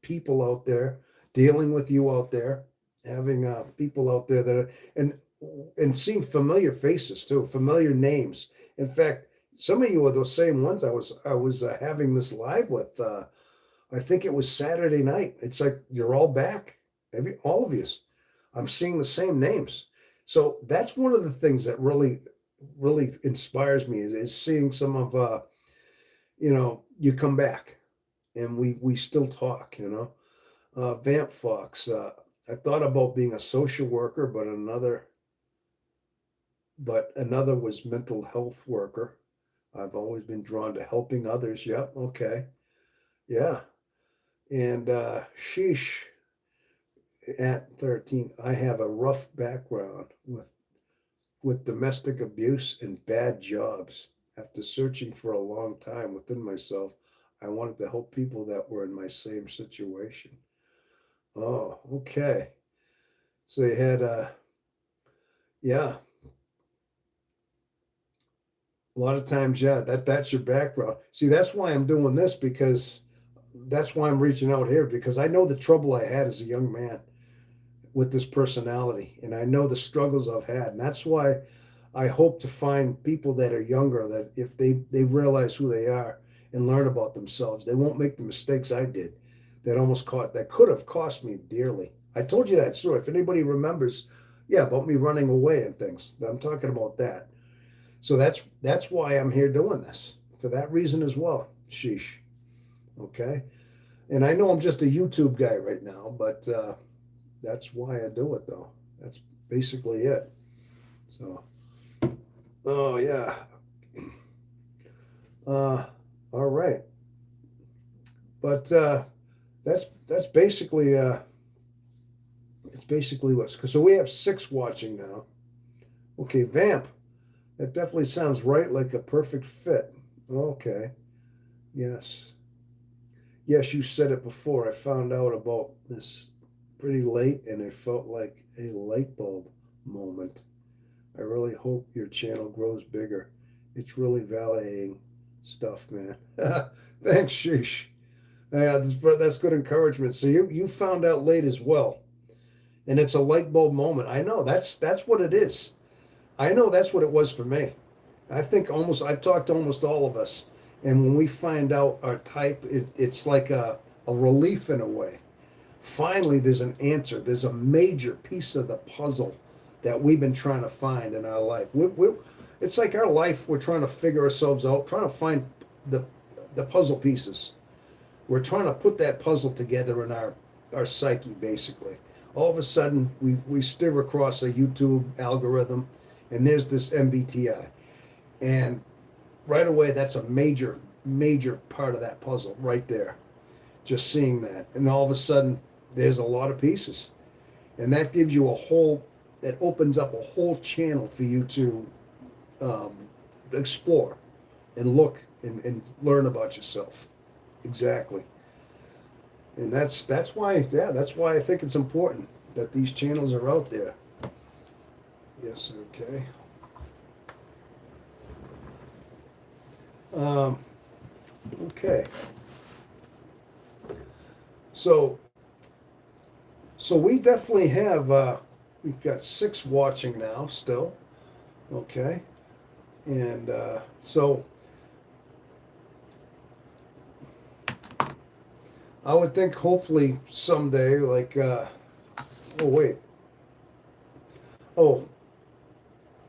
people out there, dealing with you out there, having people out there that are, and seeing familiar faces too, familiar names. In fact, some of you are those same ones I was having this live with. I think it was Saturday night. It's like you're all back, all of you. I'm seeing the same names. So that's one of the things that really, really inspires me is seeing some of you come back, and we still talk. Vamp Fox. I thought about being a social worker, but another was mental health worker. I've always been drawn to helping others. Yep. Okay. Yeah. And sheesh, at 13, I have a rough background with domestic abuse and bad jobs. After searching for a long time within myself, I wanted to help people that were in my same situation. Oh, okay. So you had, yeah, a lot of times, yeah, that's your background. See, that's why I'm doing this, because that's why I'm reaching out here, because I know the trouble I had as a young man with this personality, and I know the struggles I've had, and that's why I hope to find people that are younger, that if they realize who they are and learn about themselves, they won't make the mistakes I did that could have cost me dearly. I told you that story. If anybody remembers, yeah, about me running away and things, I'm talking about that. So that's why I'm here doing this, for that reason as well. Sheesh. Okay. And I know I'm just a YouTube guy right now, but that's why I do it, though. That's basically it. So, oh yeah. Uh, all right. But that's basically it's basically what's, so we have 6 watching now. Okay, Vamp. That definitely sounds right, like a perfect fit. Okay. Yes. Yes, you said it before. I found out about this pretty late, and it felt like a light bulb moment. I really hope your channel grows bigger. It's really validating stuff, man. Thanks, Sheesh. Yeah, that's good encouragement. So you found out late as well, and it's a light bulb moment. I know that's what it is. I know that's what it was for me. I think I've talked to almost all of us, and when we find out our type, it's like a relief in a way. Finally, there's an answer. There's a major piece of the puzzle that we've been trying to find in our life. It's like our life, we're trying to figure ourselves out, trying to find the puzzle pieces. We're trying to put that puzzle together in our psyche, basically. All of a sudden, we steer across a YouTube algorithm, and there's this MBTI. And right away, that's a major major part of that puzzle right there. Just seeing that, and all of a sudden, there's a lot of pieces, and that gives you a whole. That opens up a whole channel for you to um, explore and look and learn about yourself. Exactly. And that's why, yeah, that's why I think it's important that these channels are out there. Yes, okay. Um, okay. So so we definitely have we've got 6 watching now still. Okay. And so I would think hopefully someday like oh wait. Oh,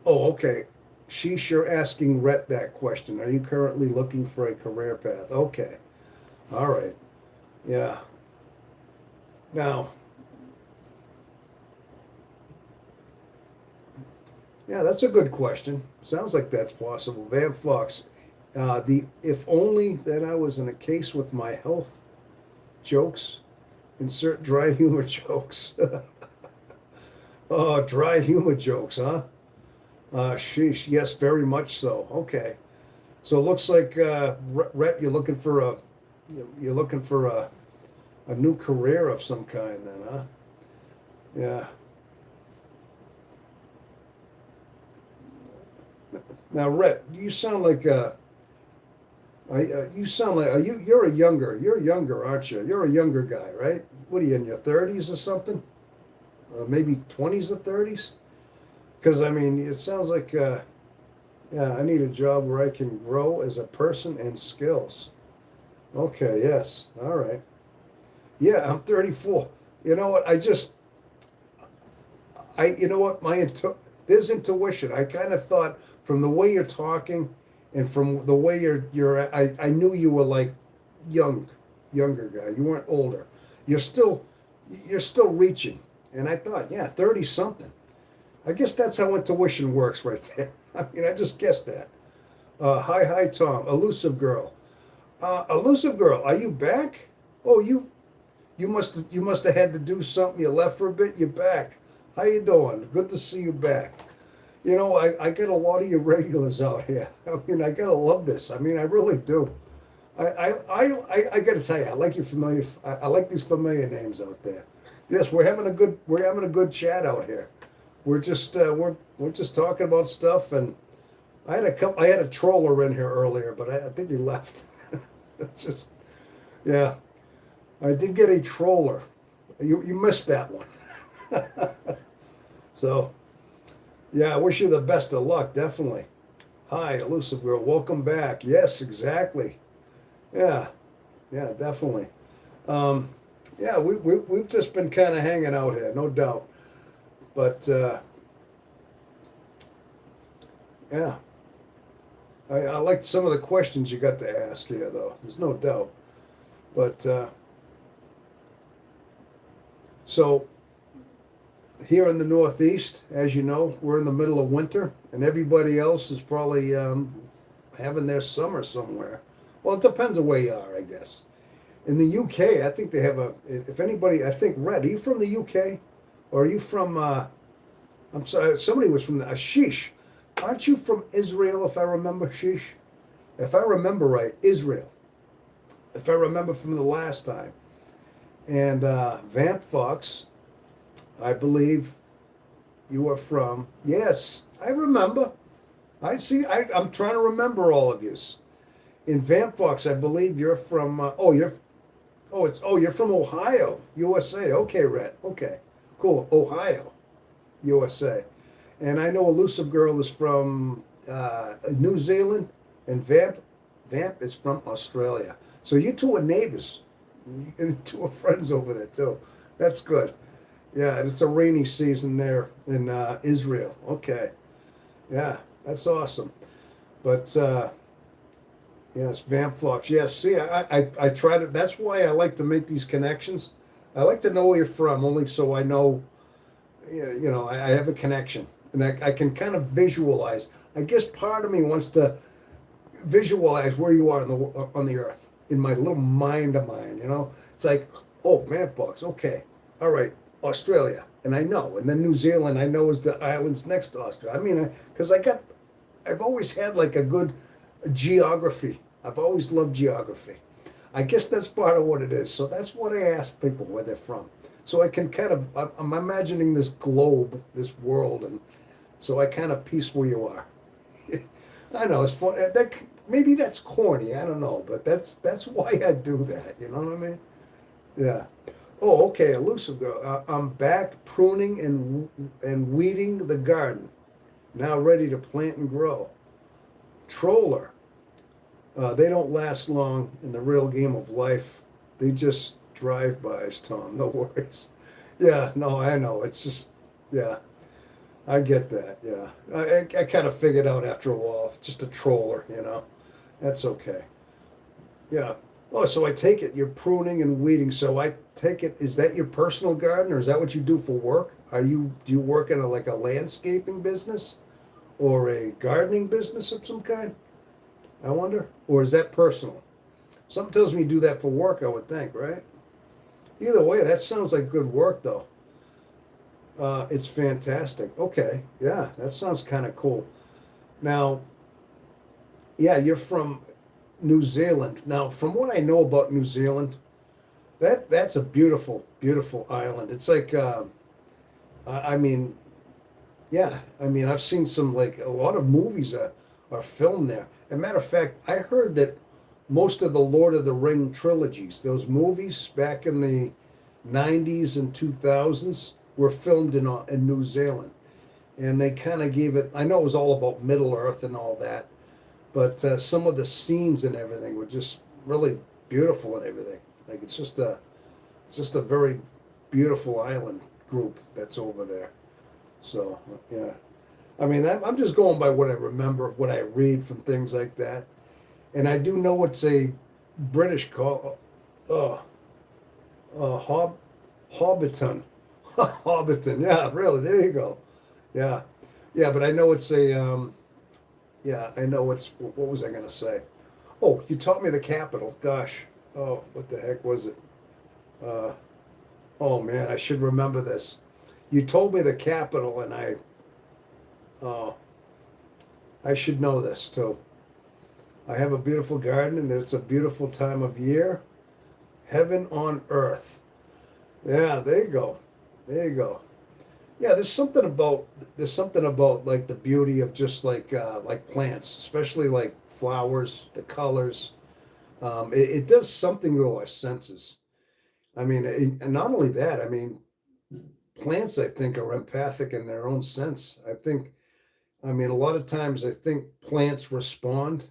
oh, okay. Sheesh, you're asking Rhett that question. Are you currently looking for a career path? Okay. All right. Yeah. Now, yeah, that's a good question. Sounds like that's possible. Van Fox, the if only that I was in a case with my health jokes, insert dry humor jokes. Oh, dry humor jokes, huh? Sheesh, yes, very much so. Okay. So it looks like Rhett, you're looking for a new career of some kind, then, huh? Yeah. Now, Rhett, you sound like you sound like you're younger, aren't you? You're a younger guy, right? What are you in your 30s or something? Maybe 20s or 30s? Because I mean, it sounds like yeah, I need a job where I can grow as a person and skills. Okay, yes, all right. Yeah, I'm 34. You know what? You know what? There's intuition. I kind of thought from the way you're talking, and from the way I knew you were like younger guy. You weren't older. You're still, you're still reaching. And I thought, yeah, 30 something. I guess that's how intuition works right there. I mean, I just guessed that. Hi, Tom. Elusive girl, are you back? Oh, you must have had to do something. You left for a bit. You're back. How you doing? Good to see you back. You know, I get a lot of your regulars out here. I mean, I gotta love this. I mean, I really do. I gotta tell you, I like your familiar. I like these familiar names out there. Yes, we're having a good chat out here. We're just talking about stuff, and I had a troller in here earlier, but I think he left. It's just yeah. I did get a troller. You missed that one. So yeah, I wish you the best of luck, definitely. Hi, elusive girl, welcome back. Yes, exactly. Yeah, yeah, definitely. Um, yeah, we've just been kind of hanging out here, no doubt. But yeah, I liked some of the questions you got to ask here, though. There's no doubt. But so here in the Northeast, as you know, we're in the middle of winter, and everybody else is probably having their summer somewhere. Well, it depends on where you are, I guess. In the UK, I think they have a. If anybody, I think Red. Are you from the UK, or are you from? I'm sorry, somebody was from the Ashish. Aren't you from Israel? If I remember, Ashish. If I remember right, Israel. If I remember from the last time, and Vamp Fox. I believe you are from. Yes, I remember. I see. I'm trying to remember all of yous. In Vamp Fox, I believe you're from. You're from Ohio, USA. Okay, Red. Okay, cool. Ohio, USA. And I know Elusive Girl is from New Zealand, and Vamp is from Australia. So you two are neighbors. And two are friends over there too. That's good. Yeah, and it's a rainy season there in Israel. Okay, yeah, that's awesome. But yes, Vamp Flux. Yes, see, I try to. That's why I like to make these connections. I like to know where you're from, only so I know. I have a connection, and I can kind of visualize. I guess part of me wants to visualize where you are on the earth in my little mind of mine. It's like, oh, vamp bugs. Okay, all right, Australia, and I know, and then New Zealand. I know is the islands next to Australia. I mean, because I've always had like a good geography. I've always loved geography. I guess that's part of what it is. So that's what I ask people where they're from. So I can kind of, I'm imagining this globe, this world, and so I kind of piece where you are. I know it's fun. Maybe that's corny. I don't know, but that's why I do that. You know what I mean? Yeah. Oh, okay. Elusive girl. I'm back pruning and weeding the garden. Now ready to plant and grow. Troller. They don't last long in the real game of life. They just drive-bys, Tom. No worries. Yeah. No, I know. It's just. Yeah. I get that. Yeah. I kind of figured out after a while. Just a troller. That's okay. Yeah. Oh, so I take it you're pruning and weeding. So I take it, is that your personal garden or is that what you do for work? Do you work in like a landscaping business or a gardening business of some kind? I wonder. Or is that personal? Something tells me you do that for work, I would think, right? Either way, that sounds like good work though. It's fantastic. Okay. Yeah, that sounds kind of cool. Now, yeah, you're from New Zealand. Now, from what I know about New Zealand, that's a beautiful, beautiful island. It's like, I mean, yeah, I mean, I've seen some like a lot of movies are filmed there. As a matter of fact, I heard that most of the Lord of the Ring trilogies, those movies back in the '90s and 2000s, were filmed in New Zealand, and they kind of gave it. I know it was all about Middle Earth and all that, but some of the scenes and everything were just really beautiful and everything. Like it's just a very beautiful island group that's over there. So yeah, I mean I'm just going by what I remember, what I read from things like that, and I do know it's a British call, uh, Hob, Hobbiton, Hobbiton. Yeah, really. There you go. Yeah, yeah, but I know it's a yeah, I know it's what was I gonna say? Oh, you taught me the capital. Gosh. Oh, what the heck was it? Uh, oh man, I should remember this. You told me the capital, and oh, I should know this too. I have a beautiful garden, and it's a beautiful time of year. Heaven on earth. Yeah, there you go. There you go. Yeah, there's something about like the beauty of just like plants, especially like flowers, the colors. It does something to our senses. I mean, and not only that, I mean, plants, I think, are empathic in their own sense. I mean, a lot of times I think plants respond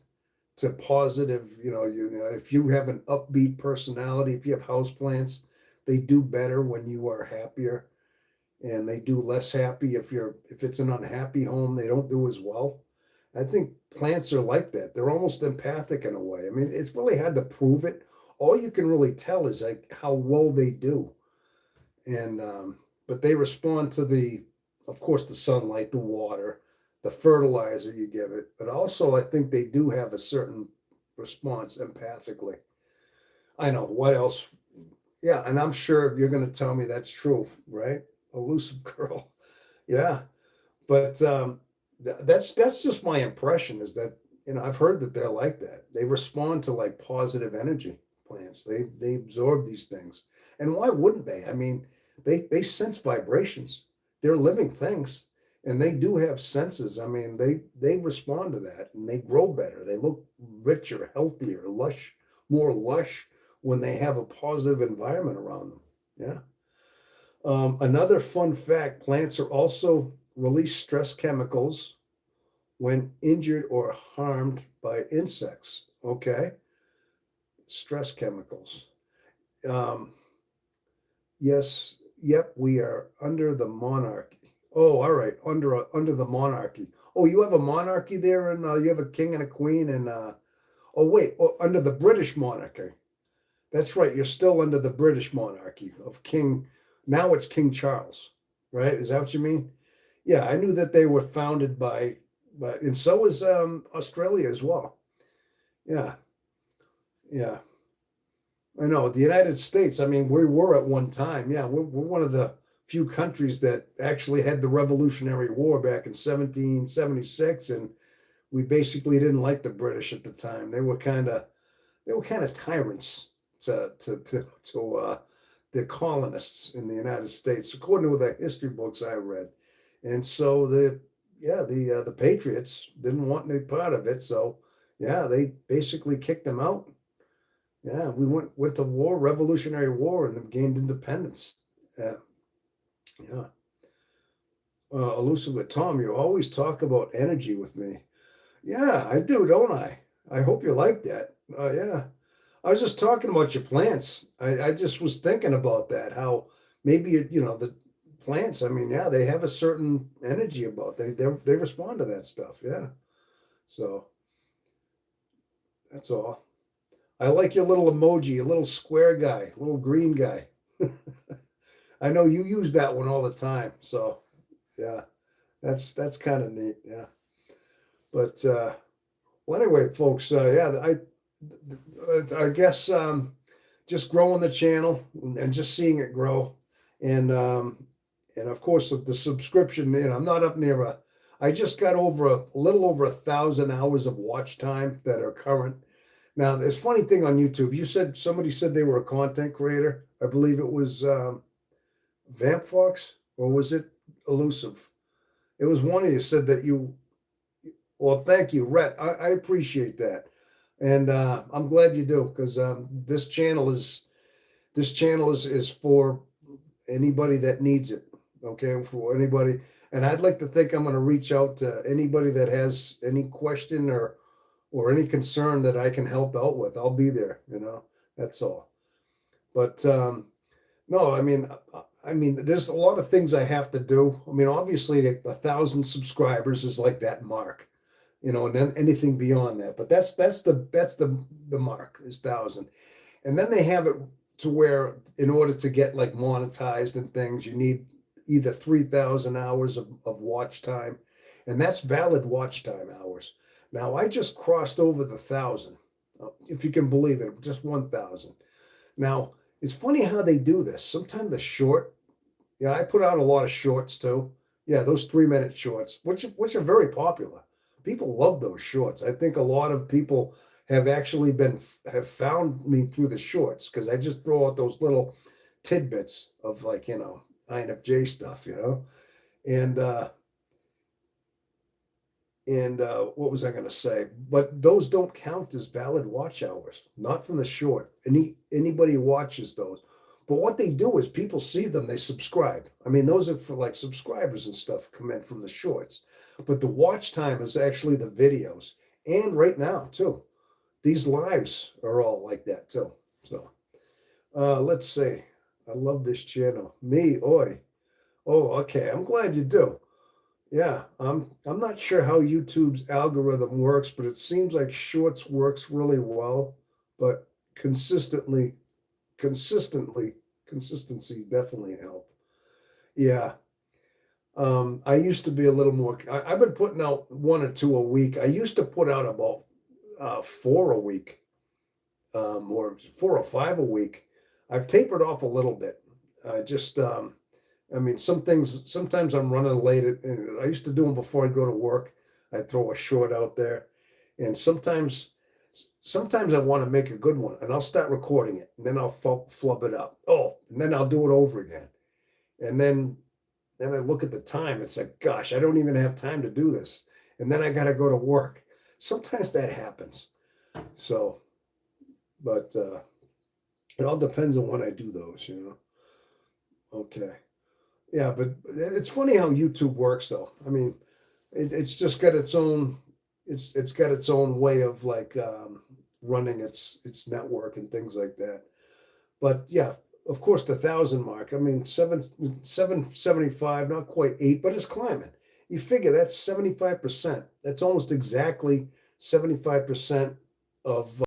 to positive, if you have an upbeat personality, if you have house plants, they do better when you are happier, and they do less happy if it's an unhappy home, they don't do as well. I think plants are like that. They're almost empathic in a way. I mean, it's really hard to prove it. All you can really tell is like how well they do. And but they respond to of course, the sunlight, the water, the fertilizer you give it. But also, I think they do have a certain response empathically. I know what else. Yeah, and I'm sure you're going to tell me that's true, right? Elusive girl. Yeah, but that's just my impression is that I've heard that they're like that. They respond to like positive energy plants. They absorb these things, and why wouldn't they? I mean, they sense vibrations. They're living things, and they do have senses. I mean, they respond to that, and they grow better. They look richer, healthier, lush, more lush when they have a positive environment around them. Yeah. Another fun fact: plants are also release stress chemicals when injured or harmed by insects. Okay, stress chemicals. Um, yes, yep, we are under the monarchy. Oh, all right, under the monarchy. Oh, you have a monarchy there, and you have a king and a queen, and oh wait, under the British monarchy. That's right, you're still under the British monarchy of King. Now it's King Charles, right? Is that what you mean? Yeah, I knew that they were founded by, and so is Australia as well. Yeah, yeah. I know the United States. I mean, we were at one time. Yeah, we're one of the few countries that actually had the Revolutionary War back in 1776, and we basically didn't like the British at the time. They were kind of tyrants to the colonists in the United States, according to the history books I read. And so the Patriots didn't want any part of it. So yeah, they basically kicked them out. Yeah, we went to war, Revolutionary War, and gained independence. Yeah, yeah. Elusive with Tom, you always talk about energy with me. Yeah, I do, don't I? I hope you like that. Yeah. I was just talking about your plants. I just was thinking about that, how maybe the plants, I mean, yeah, they have a certain energy about they respond to that stuff. Yeah. So that's all. I like your little emoji, a little square guy, little green guy. I know you use that one all the time. So yeah, that's kind of neat. Yeah. But well, anyway, folks, yeah, I guess just growing the channel and just seeing it grow, and of course the subscription. I'm not up near a. I just got over a little over 1,000 hours of watch time that are current. Now, there's a funny thing on YouTube. Somebody said they were a content creator. I believe it was Vamp Fox, or was it Elusive? It was one of you said that you. Well, thank you, Rhett. I appreciate that, and I'm glad you do, because this channel is for anybody that needs it. Okay, for anybody, and I'd like to think I'm going to reach out to anybody that has any question or any concern that I can help out with. I'll be there. That's all. But no, I mean, there's a lot of things I have to do. I mean, obviously, 1,000 subscribers is like that mark, and then anything beyond that. But that's the mark is 1,000, and then they have it to where in order to get like monetized and things, you need either 3,000 hours of watch time, and that's valid watch time hours. Now I just crossed over the 1,000, if you can believe it, just 1,000. Now it's funny how they do this. Sometimes the short, yeah, I put out a lot of shorts too. Yeah, those 3-minute shorts, which are very popular. People love those shorts. I think a lot of people have actually have found me through the shorts because I just throw out those little tidbits of like INFJ stuff, and what was I going to say? But those don't count as valid watch hours, not from the short. Anybody who watches those. But what they do is people see them, they subscribe. I mean, those are for like subscribers and stuff come in from the shorts. But the watch time is actually the videos. And right now, too. These lives are all like that, too. So let's see. I love this channel. Me, oi. Oh, okay. I'm glad you do. Yeah, I'm not sure how YouTube's algorithm works, but it seems like Shorts works really well, but consistently, consistently, consistency definitely help. Yeah. I used to be a little more. I've been putting out one or two a week. I used to put out about four a week, or 4 or 5 a week. I've tapered off a little bit. I mean, sometimes I'm running late. And I used to do them before I go to work. I throw a short out there, and sometimes I want to make a good one, and I'll start recording it, and then I'll flub it up. Oh, and then I'll do it over again, and then I look at the time. It's like, gosh, I don't even have time to do this, and then I got to go to work. Sometimes that happens. So, but it all depends on when I do those. Okay. Yeah, but it's funny how YouTube works, though. I mean, it's just got its own. It's got its own way of like running its network and things like that. But yeah, of course, the 1,000 mark. I mean, 775, not quite 8, but it's climbing. You figure that's 75%. That's almost exactly 75% of